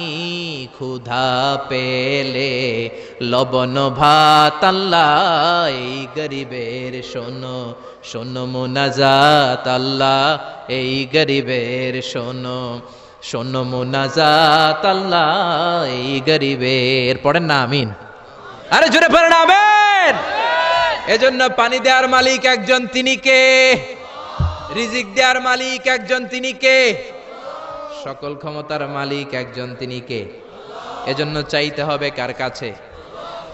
ক্ষুধা পেলে লবণ ভাত আল্লাহ এই গরিবের শোনো শোনো মুনাজাত আল্লাহ এই গরিবের শোনো শোনো মুনাজাত আল্লাহ এই গরিবের। পড়েন না আমিন? আরে জোরে পড়েন আমিন। এজন্য পানি দেওয়ার মালিক একজন, তিনি কে? রিজিক দেওয়ার মালিক একজন, তিনি কে? সকল ক্ষমতার মালিক একজন, তিনি কে? এজন্য চাইতে হবে কার কাছে?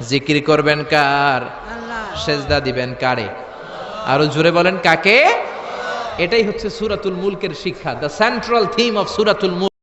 জিকির করবেন কার? সেজদা দিবেন কারে? আরো জোরে বলেন কাকে? এটাই হচ্ছে সূরাতুল মুলকের শিক্ষা, দ্য সেন্ট্রাল থিম অফ সূরাতুল মুলক।